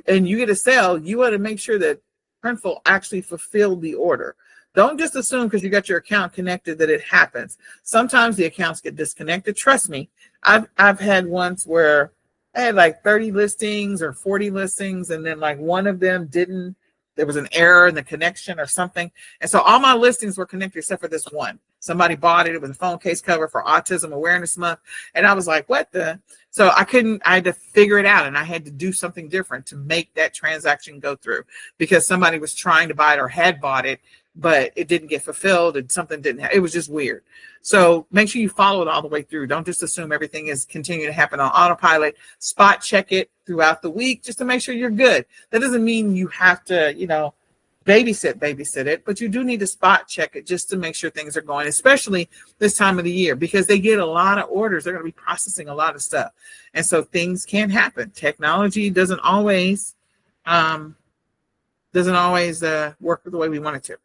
and you get a sale, you want to make sure that Printful actually fulfilled the order. Don't just assume because you got your account connected that it happens. Sometimes the accounts get disconnected. Trust me, I've had ones where I had like 30 listings or 40 listings, and then like one of them didn't. There was an error in the connection or something. And so all my listings were connected except for this one. Somebody bought it. It was a phone case cover for Autism Awareness Month. And I was like, what the? So I had to figure it out, and I had to do something different to make that transaction go through because somebody was trying to buy it or had bought it, but it didn't get fulfilled and something didn't happen. It was just weird. So make sure you follow it all the way through. Don't just assume everything is continuing to happen on autopilot. Spot check it throughout the week just to make sure you're good. That doesn't mean you have to, babysit it, but you do need to spot check it just to make sure things are going, especially this time of the year, because they get a lot of orders. They're going to be processing a lot of stuff. And so things can happen. Technology doesn't always work the way we want it to.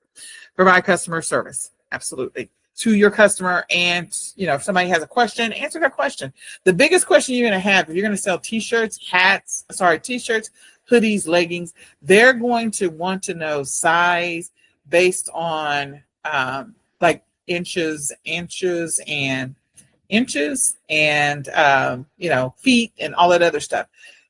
Provide customer service. Absolutely. To your customer, and if somebody has a question, answer their question. The biggest question you're going to have if you're going to sell t-shirts, hoodies, leggings, they're going to want to know size based on like inches and feet and all that other stuff.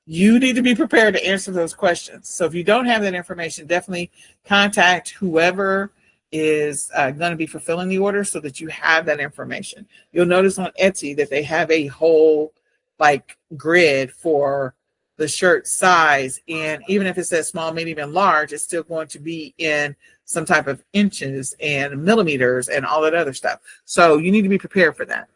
You need to be prepared to answer those questions. So if you don't have that information, definitely contact whoever is going to be fulfilling the order so that you have that information. You'll notice on Etsy that they have a whole grid for the shirt size, and even if it says small, medium, and large, it's still going to be in some type of inches and millimeters and all that other stuff. So you need to be prepared for that.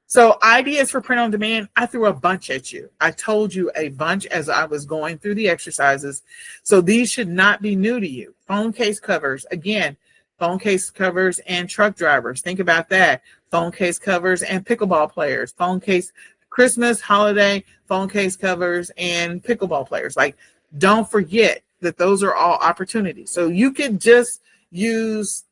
So ideas for print on demand, I threw a bunch at you. I told you a bunch as I was going through the exercises. So these should not be new to you. Phone case covers, again, phone case covers and truck drivers. Think about that. Phone case covers and pickleball players. Phone case, Christmas, holiday, phone case covers and pickleball players. Don't forget that those are all opportunities. So you could just use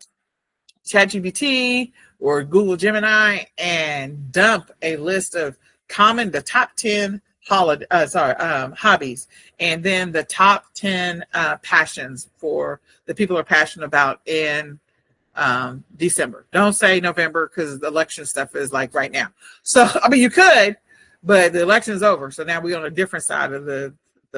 ChatGPT or Google Gemini and dump a list of the top 10 hobbies, and then the top 10 passions for the people are passionate about in December. Don't say November because the election stuff is like right now. So, I mean, you could, but the election is over. So now we're on a different side of the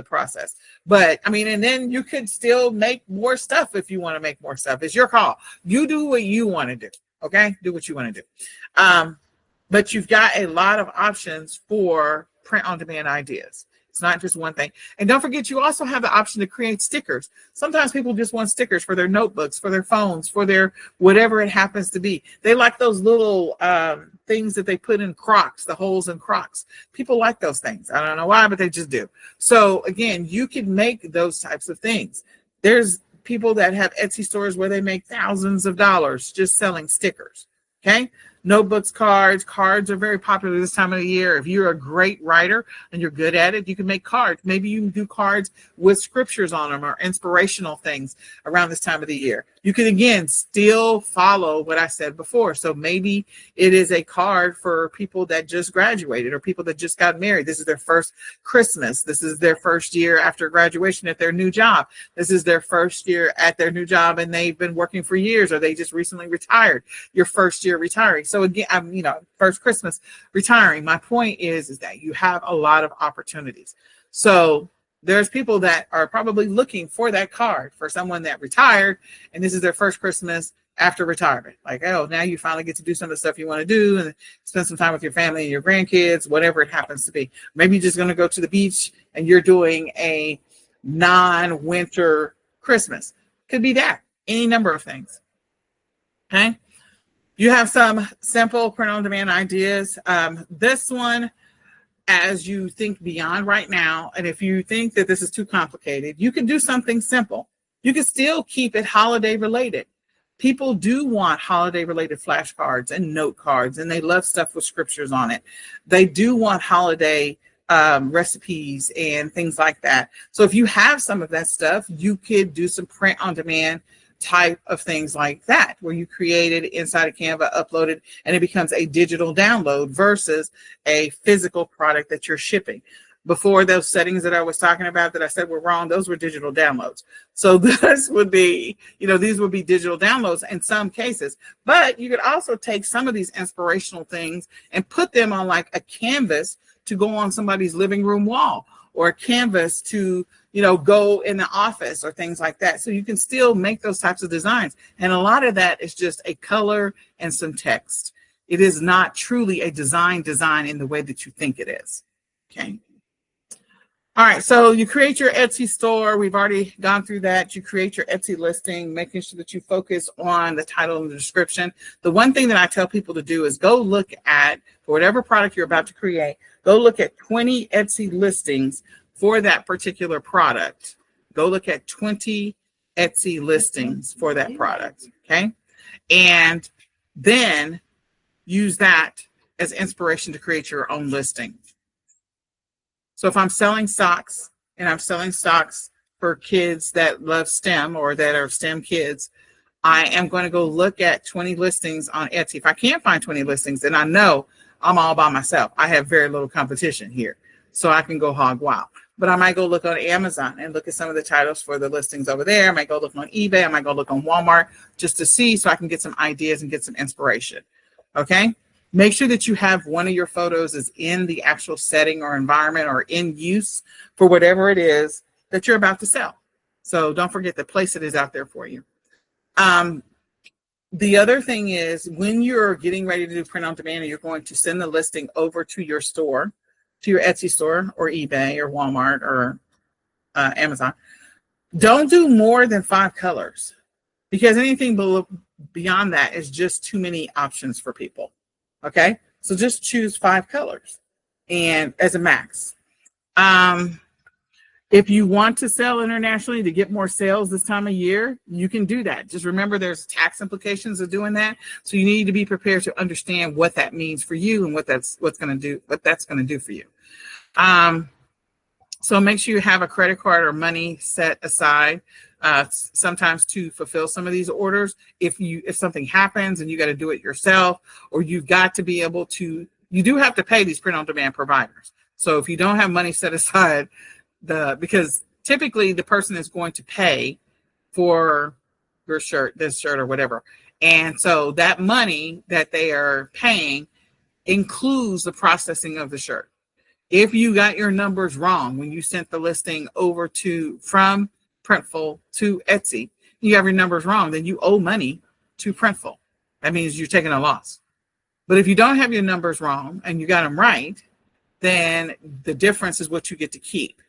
process. But I mean, and then you could still make more stuff if you want to make more stuff. It's your call. You do what you want to do. Okay. Do what you want to do. But you've got a lot of options for print on demand ideas. It's not just one thing. And don't forget, you also have the option to create stickers. Sometimes people just want stickers for their notebooks, for their phones, for their whatever it happens to be. They like those little things that they put in Crocs, the holes in Crocs. People like those things. I don't know why, but they just do. So again, you can make those types of things. There's people that have Etsy stores where they make thousands of dollars just selling stickers. Okay. Notebooks, cards are very popular this time of the year. If you're a great writer and you're good at it, you can make cards. Maybe you can do cards with scriptures on them or inspirational things around this time of the year. You can, again, still follow what I said before. So maybe it is a card for people that just graduated or people that just got married. This is their first Christmas. This is their first year after graduation at their new job. This is their first year at their new job and they've been working for years or they just recently retired. Your first year retiring. So again, first Christmas retiring. My point is that you have a lot of opportunities. So there's people that are probably looking for that card for someone that retired and this is their first Christmas after retirement. Like, oh, now you finally get to do some of the stuff you want to do and spend some time with your family and your grandkids, whatever it happens to be. Maybe you're just going to go to the beach and you're doing a non-winter Christmas. Could be that. Any number of things. Okay. You have some simple print-on-demand ideas. This one, as you think beyond right now, and if you think that this is too complicated, you can do something simple. You can still keep it holiday-related. People do want holiday-related flashcards and note cards, and they love stuff with scriptures on it. They do want holiday recipes and things like that. So if you have some of that stuff, you could do some print-on-demand type of things like that, where you create it inside of Canva, upload it, and it becomes a digital download versus a physical product that you're shipping. Before, those settings that I was talking about that I said were wrong, those were digital downloads. So this would be, these would be digital downloads in some cases. But you could also take some of these inspirational things and put them on like a canvas to go on somebody's living room wall, or a canvas to go in the office or things like that. So you can still make those types of designs. And a lot of that is just a color and some text. It is not truly a design in the way that you think it is. Okay. All right. So you create your Etsy store. We've already gone through that. You create your Etsy listing, making sure that you focus on the title and the description. The one thing that I tell people to do is go look at, for whatever product you're about to create, go look at 20 Etsy listings for that particular product. Go look at 20 Etsy listings for that product, okay? And then use that as inspiration to create your own listing. So if I'm selling socks and I'm selling socks for kids that love STEM or that are STEM kids, I am going to go look at 20 listings on Etsy. If I can't find 20 listings, then I know I'm all by myself. I have very little competition here, so I can go hog wild. But I might go look on Amazon and look at some of the titles for the listings over there. I might go look on eBay. I might go look on Walmart just to see, so I can get some ideas and get some inspiration. Okay. Make sure that you have one of your photos is in the actual setting or environment or in use for whatever it is that you're about to sell. So don't forget to place it is out there for you. The other thing is when you're getting ready to do print on demand and you're going to send the listing over to your store, to your Etsy store or eBay or Walmart or Amazon, don't do more than 5 colors, because anything beyond that is just too many options for people. Okay, so just choose 5 colors and as a max. If you want to sell internationally to get more sales this time of year, you can do that. Just remember there's tax implications of doing that. So you need to be prepared to understand what that means for you and what that's going to do for you. So make sure you have a credit card or money set aside sometimes to fulfill some of these orders. If something happens and you got to do it yourself, or you've got to be able to, you do have to pay these print on demand providers. So if you don't have money set aside, because typically the person is going to pay for your shirt, this shirt or whatever, And so that money that they are paying includes the processing of the shirt. If you got your numbers wrong when you sent the listing over from Printful to Etsy, you have your numbers wrong, then you owe money to Printful. That means you're taking a loss. But if you don't have your numbers wrong and you got them right, then the difference is what you get to keep.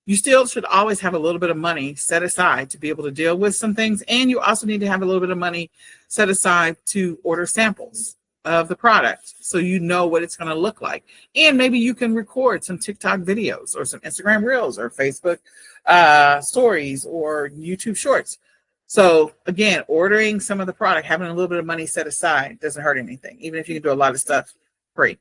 You still should always have a little bit of money set aside to be able to deal with some things. And you also need to have a little bit of money set aside to order samples of the product so you know what it's going to look like. And maybe you can record some TikTok videos or some Instagram Reels or Facebook stories or YouTube Shorts. So again, ordering some of the product, having a little bit of money set aside doesn't hurt anything, even if you can do a lot of stuff free.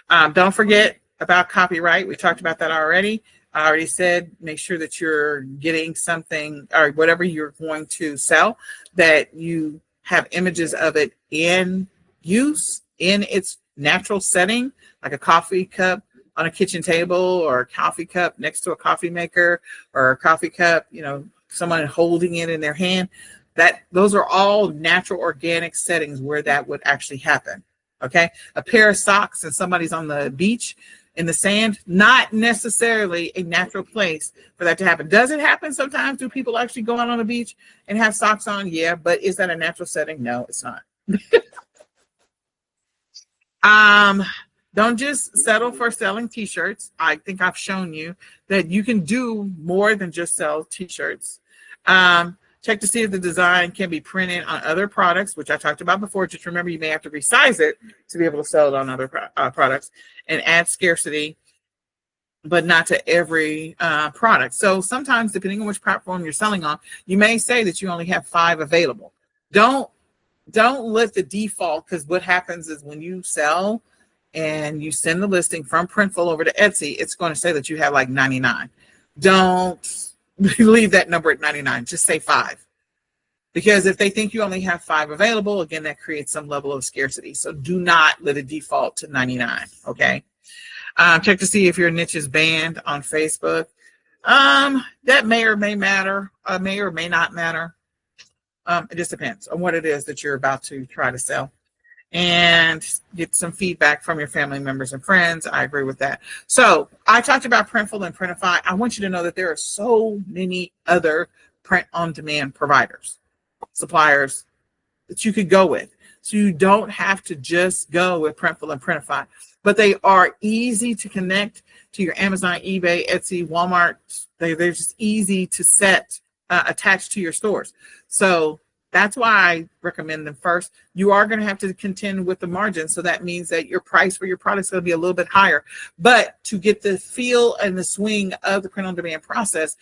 Don't forget about copyright. We talked about that already. I already said, make sure that you're getting something or whatever you're going to sell, that you have images of it in use in its natural setting, like a coffee cup on a kitchen table or a coffee cup next to a coffee maker or a coffee cup, someone holding it in their hand. Those are all natural organic settings where that would actually happen. Okay. A pair of socks and somebody's on the beach in the sand, not necessarily a natural place for that to happen. Does it happen sometimes? Do people actually go out on the beach and have socks on? Yeah, but is that a natural setting? No, it's not. Don't just settle for selling t-shirts. I think I've shown you that you can do more than just sell t-shirts. Check to see if the design can be printed on other products, which I talked about before. Just remember, you may have to resize it to be able to sell it on other products, and add scarcity, but not to every product. So sometimes, depending on which platform you're selling on, you may say that you only have 5 available. Don't let the default, because what happens is when you sell and you send the listing from Printful over to Etsy, it's going to say that you have like 99. Don't leave that number at 99. Just say 5. Because if they think you only have 5 available, again, that creates some level of scarcity. So do not let it default to 99, okay? Check to see if your niche is banned on Facebook. That may or may matter, may or may not matter. It just depends on what it is that you're about to try to sell. And get some feedback from your family members and friends. I agree with that. So I talked about Printful and Printify. I want you to know that there are so many other print-on-demand providers, suppliers that you could go with. So you don't have to just go with Printful and Printify, but they are easy to connect to your Amazon, eBay, Etsy, Walmart. They're just easy to set attached to your stores. So that's why I recommend them first. You are going to have to contend with the margin. So that means that your price for your product is going to be a little bit higher. But to get the feel and the swing of the print-on-demand process,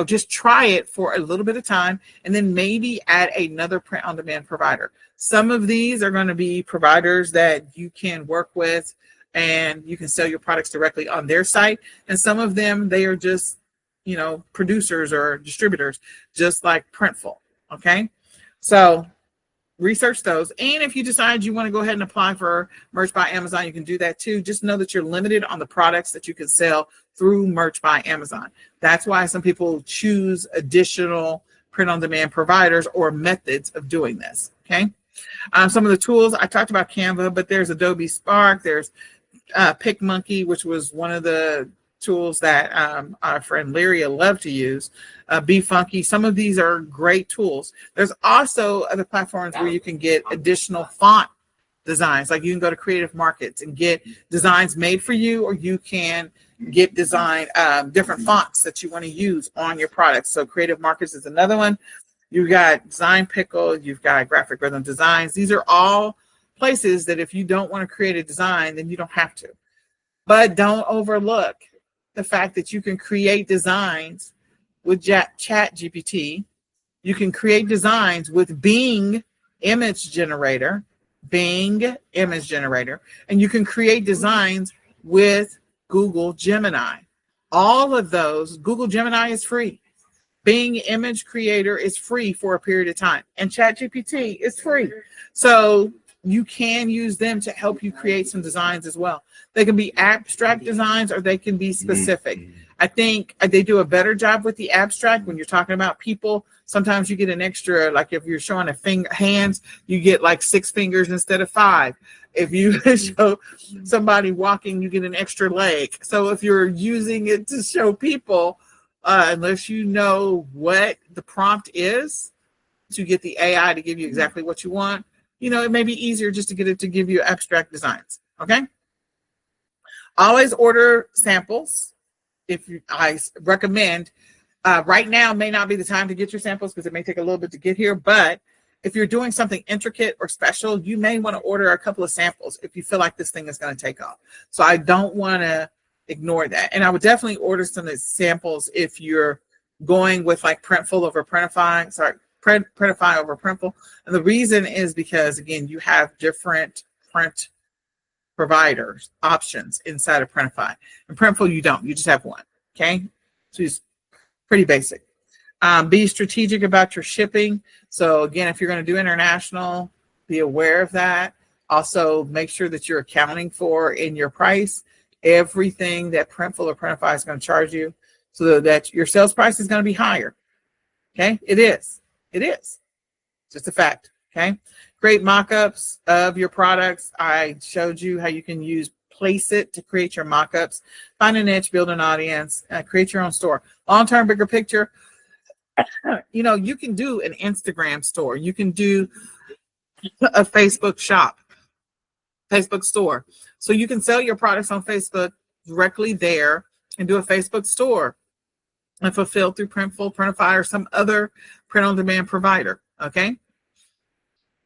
just try it for a little bit of time and then maybe add another print-on-demand provider. Some of these are going to be providers that you can work with and you can sell your products directly on their site. And some of them, they are just, producers or distributors, just like Printful. Okay, so research those. And if you decide you want to go ahead and apply for Merch by Amazon, you can do that too. Just know that you're limited on the products that you can sell through Merch by Amazon. That's why some people choose additional print-on-demand providers or methods of doing this. Okay, some of the tools I talked about Canva, but there's Adobe Spark, there's PicMonkey, which was one of the tools that our friend Lyria loved to use. Be Funky. Some of these are great tools. There's also other platforms where you can get additional font designs. Like you can go to Creative Markets and get designs made for you, or you can get different fonts that you want to use on your products. So Creative Markets is another one. You've got Design Pickle. You've got Graphic Rhythm Designs. These are all places that if you don't want to create a design, then you don't have to. But don't overlook the fact that you can create designs with ChatGPT. You can create designs with Bing Image Generator, and you can create designs with Google Gemini. All of those, Google Gemini is free. Bing Image Creator is free for a period of time, and ChatGPT is free. So you can use them to help you create some designs as well. They can be abstract designs or they can be specific. I think they do a better job with the abstract when you're talking about people. Sometimes you get an extra, like if you're showing hands, you get like 6 fingers instead of 5. If you show somebody walking, you get an extra leg. So if you're using it to show people, unless you know what the prompt is to get the AI to give you exactly what you want, it may be easier just to get it to give you abstract designs. Okay. Always order samples. I recommend, right now may not be the time to get your samples because it may take a little bit to get here, but if you're doing something intricate or special, you may want to order a couple of samples if you feel like this thing is going to take off. So I don't want to ignore that. And I would definitely order some samples if you're going with like Printful over Printify, Printify over Printful. And the reason is because, again, you have different print providers options inside of Printify. And Printful, you don't. You just have one. Okay? So it's pretty basic. Be strategic about your shipping. So again, if you're going to do international, be aware of that. Also, make sure that you're accounting for in your price everything that Printful or Printify is going to charge you, so that your sales price is going to be higher. Okay, it is. It's just a fact. Okay, create mock-ups of your products. I showed you how you can use Placeit to create your mock-ups. Find a niche, build an audience, create your own store. Long-term, bigger picture. You can do an Instagram store. You can do a Facebook shop, Facebook store. So you can sell your products on Facebook directly there and do a Facebook store and fulfill through Printful, Printify, or some other print-on-demand provider. Okay.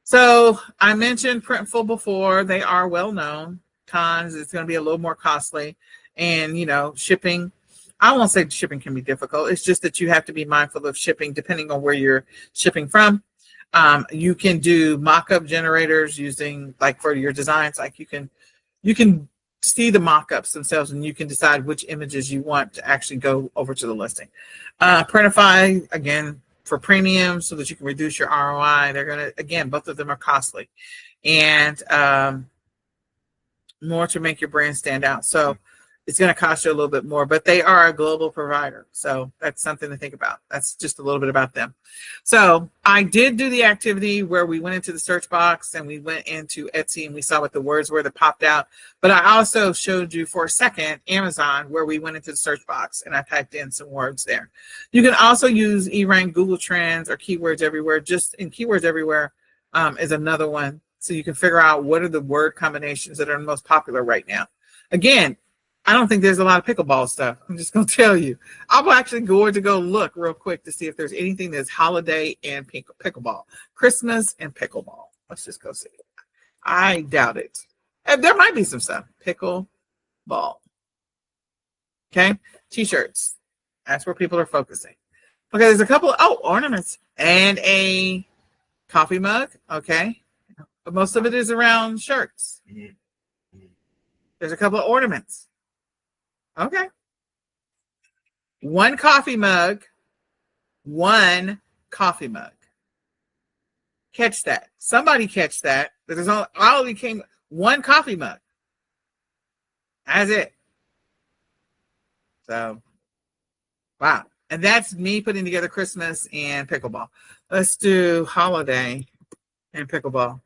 So I mentioned Printful before. They are well known. Cons, it's going to be a little more costly, and shipping. I won't say shipping can be difficult. It's just that you have to be mindful of shipping depending on where you're shipping from. You can do mock-up generators using, like, for your designs. Like you can see the mock-ups themselves, and you can decide which images you want to actually go over to the listing. Printify, again, for premium, so that you can reduce your ROI. They're going to, again, both of them are costly, and more to make your brand stand out. So it's going to cost you a little bit more, but they are a global provider. So that's something to think about. That's just a little bit about them. So I did do the activity where we went into the search box and we went into Etsy and we saw what the words were that popped out. But I also showed you for a second Amazon, where we went into the search box and I typed in some words there. You can also use eRank, Google Trends, or Keywords Everywhere. Just in Keywords Everywhere is another one. So you can figure out what are the word combinations that are most popular right now. Again, I don't think there's a lot of pickleball stuff. I'm just going to tell you. I'm actually going to go look real quick to see if there's anything that's holiday and pickleball. Christmas and pickleball. Let's just go see. I doubt it. And there might be some stuff. Pickleball. Okay. T-shirts. That's where people are focusing. Okay. There's a couple. Ornaments and a coffee mug. Okay. But most of it is around shirts. There's a couple of ornaments. Okay. One coffee mug. Catch that. Somebody catch that. There's only came one coffee mug. That's it. So, wow. And that's me putting together Christmas and pickleball. Let's do holiday and pickleball.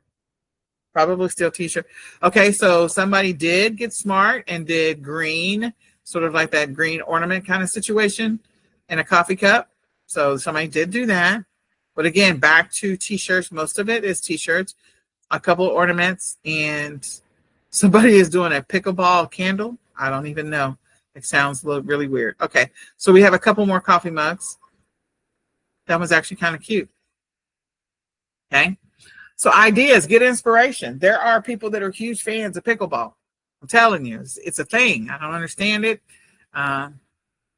Probably still t-shirt. Okay, so somebody did get smart and did green, sort of like that green ornament kind of situation, and a coffee cup. So somebody did do that. But again, back to t-shirts. Most of it is t-shirts, a couple of ornaments, and somebody is doing a pickleball candle. I don't even know. It sounds really weird. Okay, so we have a couple more coffee mugs. That was actually kind of cute. Okay. So ideas, get inspiration. There are people that are huge fans of pickleball. I'm telling you, it's a thing. I don't understand it.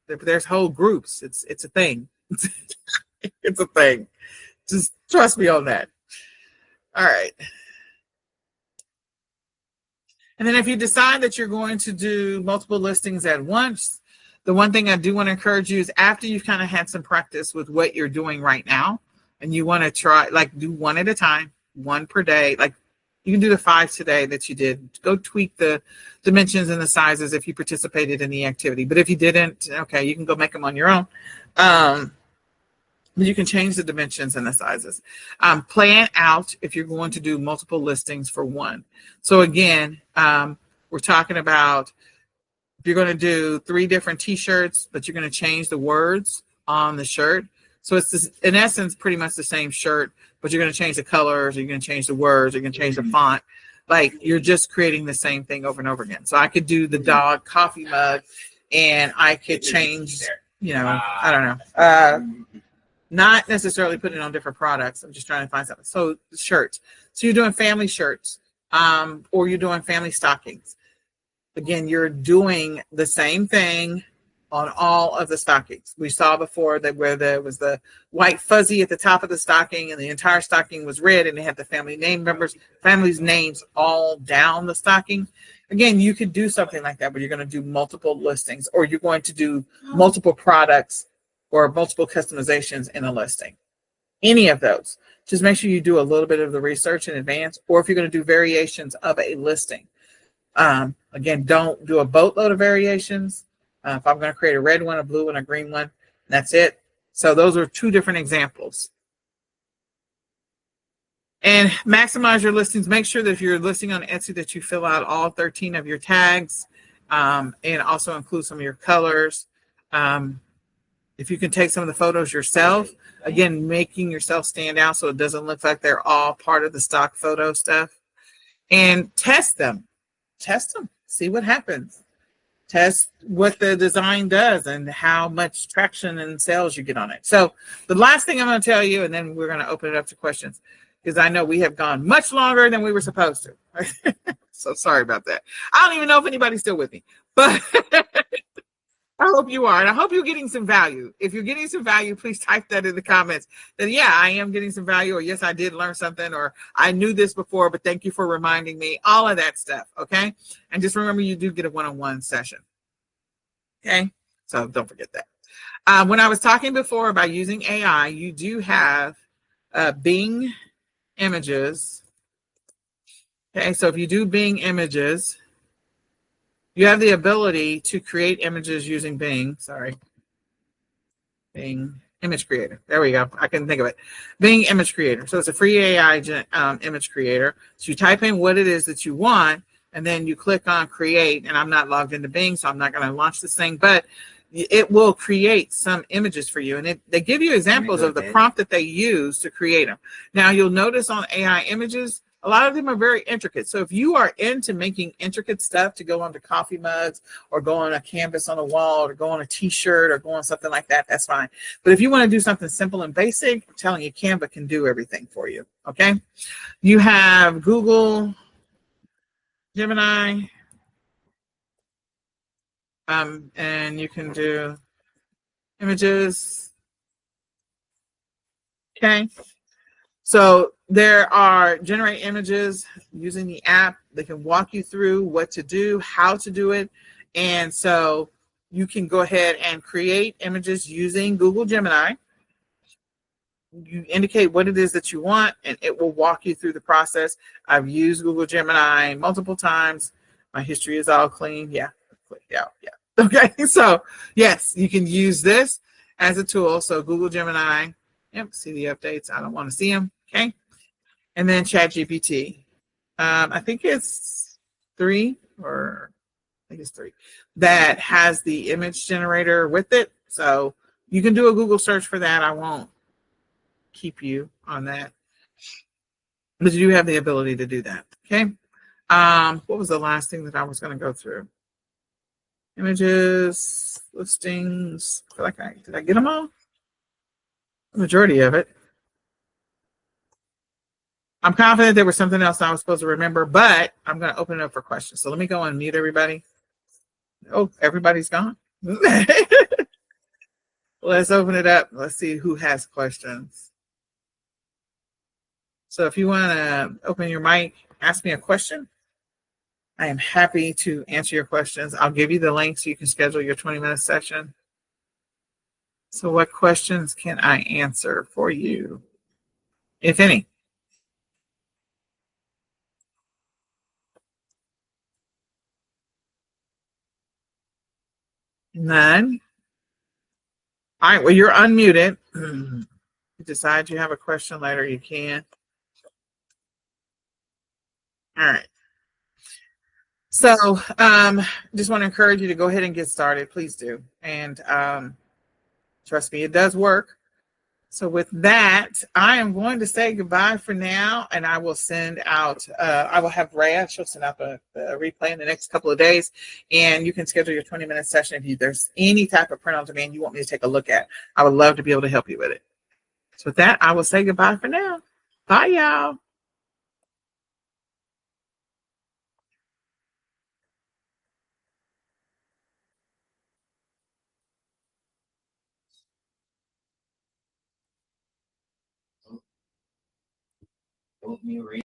There's whole groups. It's a thing. It's a thing. Just trust me on that. All right. And then if you decide that you're going to do multiple listings at once, the one thing I do want to encourage you is, after you've kind of had some practice with what you're doing right now, and you want to try, like, do one at a time, one per day, like You can do the 5 today that you did. Go tweak the dimensions and the sizes if you participated in the activity. But if you didn't, okay, you can go make them on your own. You can change the dimensions and the sizes. Plan out if you're going to do multiple listings for one. So again, we're talking about if you're going to do 3 different t-shirts, but you're going to change the words on the shirt. So it's this, in essence, pretty much the same shirt, but you're going to change the colors, or you're going to change the words, or you're going to change the font. Like you're just creating the same thing over and over again. So I could do the dog coffee mug, and I could change, I don't know, not necessarily put it on different products. I'm just trying to find something. So shirts. So you're doing family shirts, or you're doing family stockings. Again, you're doing the same thing on all of the stockings. We saw before that where there was the white fuzzy at the top of the stocking and the entire stocking was red and they had the family name members, family's names all down the stocking. Again, you could do something like that where you're going to do multiple listings, or you're going to do multiple products or multiple customizations in a listing. Any of those. Just make sure you do a little bit of the research in advance, or if you're going to do variations of a listing. Again, don't do a boatload of variations. If I'm going to create a red one, a blue one, a green one, that's it. So those are 2 different examples. And maximize your listings. Make sure that if you're listing on Etsy that you fill out all 13 of your tags, and also include some of your colors. If you can take some of the photos yourself, again, making yourself stand out so it doesn't look like they're all part of the stock photo stuff. And test them. See what happens. Test what the design does and how much traction and sales you get on it. So the last thing I'm going to tell you, and then we're going to open it up to questions, because I know we have gone much longer than we were supposed to. So sorry about that. I don't even know if anybody's still with me, but I hope you are. And I hope you're getting some value. If you're getting some value, please type that in the comments. That, yeah, I am getting some value, or yes, I did learn something, or I knew this before, but thank you for reminding me. All of that stuff, okay? And just remember, you do get a one-on-one session, okay? So don't forget that. When I was talking before about using AI, you do have Bing Images. Okay, so if you do Bing Images, you have the ability to create images using Bing. Bing Image Creator. There we go. I couldn't think of it. Bing Image Creator. So it's a free AI image creator. So you type in what it is that you want, and then you click on Create. And I'm not logged into Bing, so I'm not going to launch this thing, but it will create some images for you. And they give you examples of the prompt that they use to create them. Now, you'll notice on AI images, a lot of them are very intricate. So if you are into making intricate stuff to go onto coffee mugs, or go on a canvas on a wall, or go on a t-shirt, or go on something like that, that's fine. But if you want to do something simple and basic, I'm telling you, Canva can do everything for you, okay? You have Google, Gemini, and you can do images, okay? So there are generate images using the app. They can walk you through what to do, how to do it. And so you can go ahead and create images using Google Gemini. You indicate what it is that you want, and it will walk you through the process. I've used Google Gemini multiple times. My history is all clean. Yeah. Okay, so yes, you can use this as a tool. So Google Gemini, yep, see the updates. I don't want to see them. Okay, and then ChatGPT. I think it's 3, or I think it's 3, that has the image generator with it. So you can do a Google search for that. I won't keep you on that, but you do have the ability to do that. Okay. What was the last thing that I was going to go through? Images, listings. I feel like did I get them all? The majority of it. I'm confident there was something else I was supposed to remember, but I'm going to open it up for questions. So let me go and mute everybody. Oh, everybody's gone. Let's open it up. Let's see who has questions. So if you want to open your mic, ask me a question. I am happy to answer your questions. I'll give you the link so you can schedule your 20-minute session. So what questions can I answer for you, if any? None. All right, well, you're unmuted. If you decide you have a question later, you can. All right. So just want to encourage you to go ahead and get started. Please do. And trust me, it does work. So with that, I am going to say goodbye for now, and I will send out, I will have Rhea, she'll send out a replay in the next couple of days, and you can schedule your 20-minute session if there's any type of print on demand you want me to take a look at. I would love to be able to help you with it. So with that, I will say goodbye for now. Bye, y'all.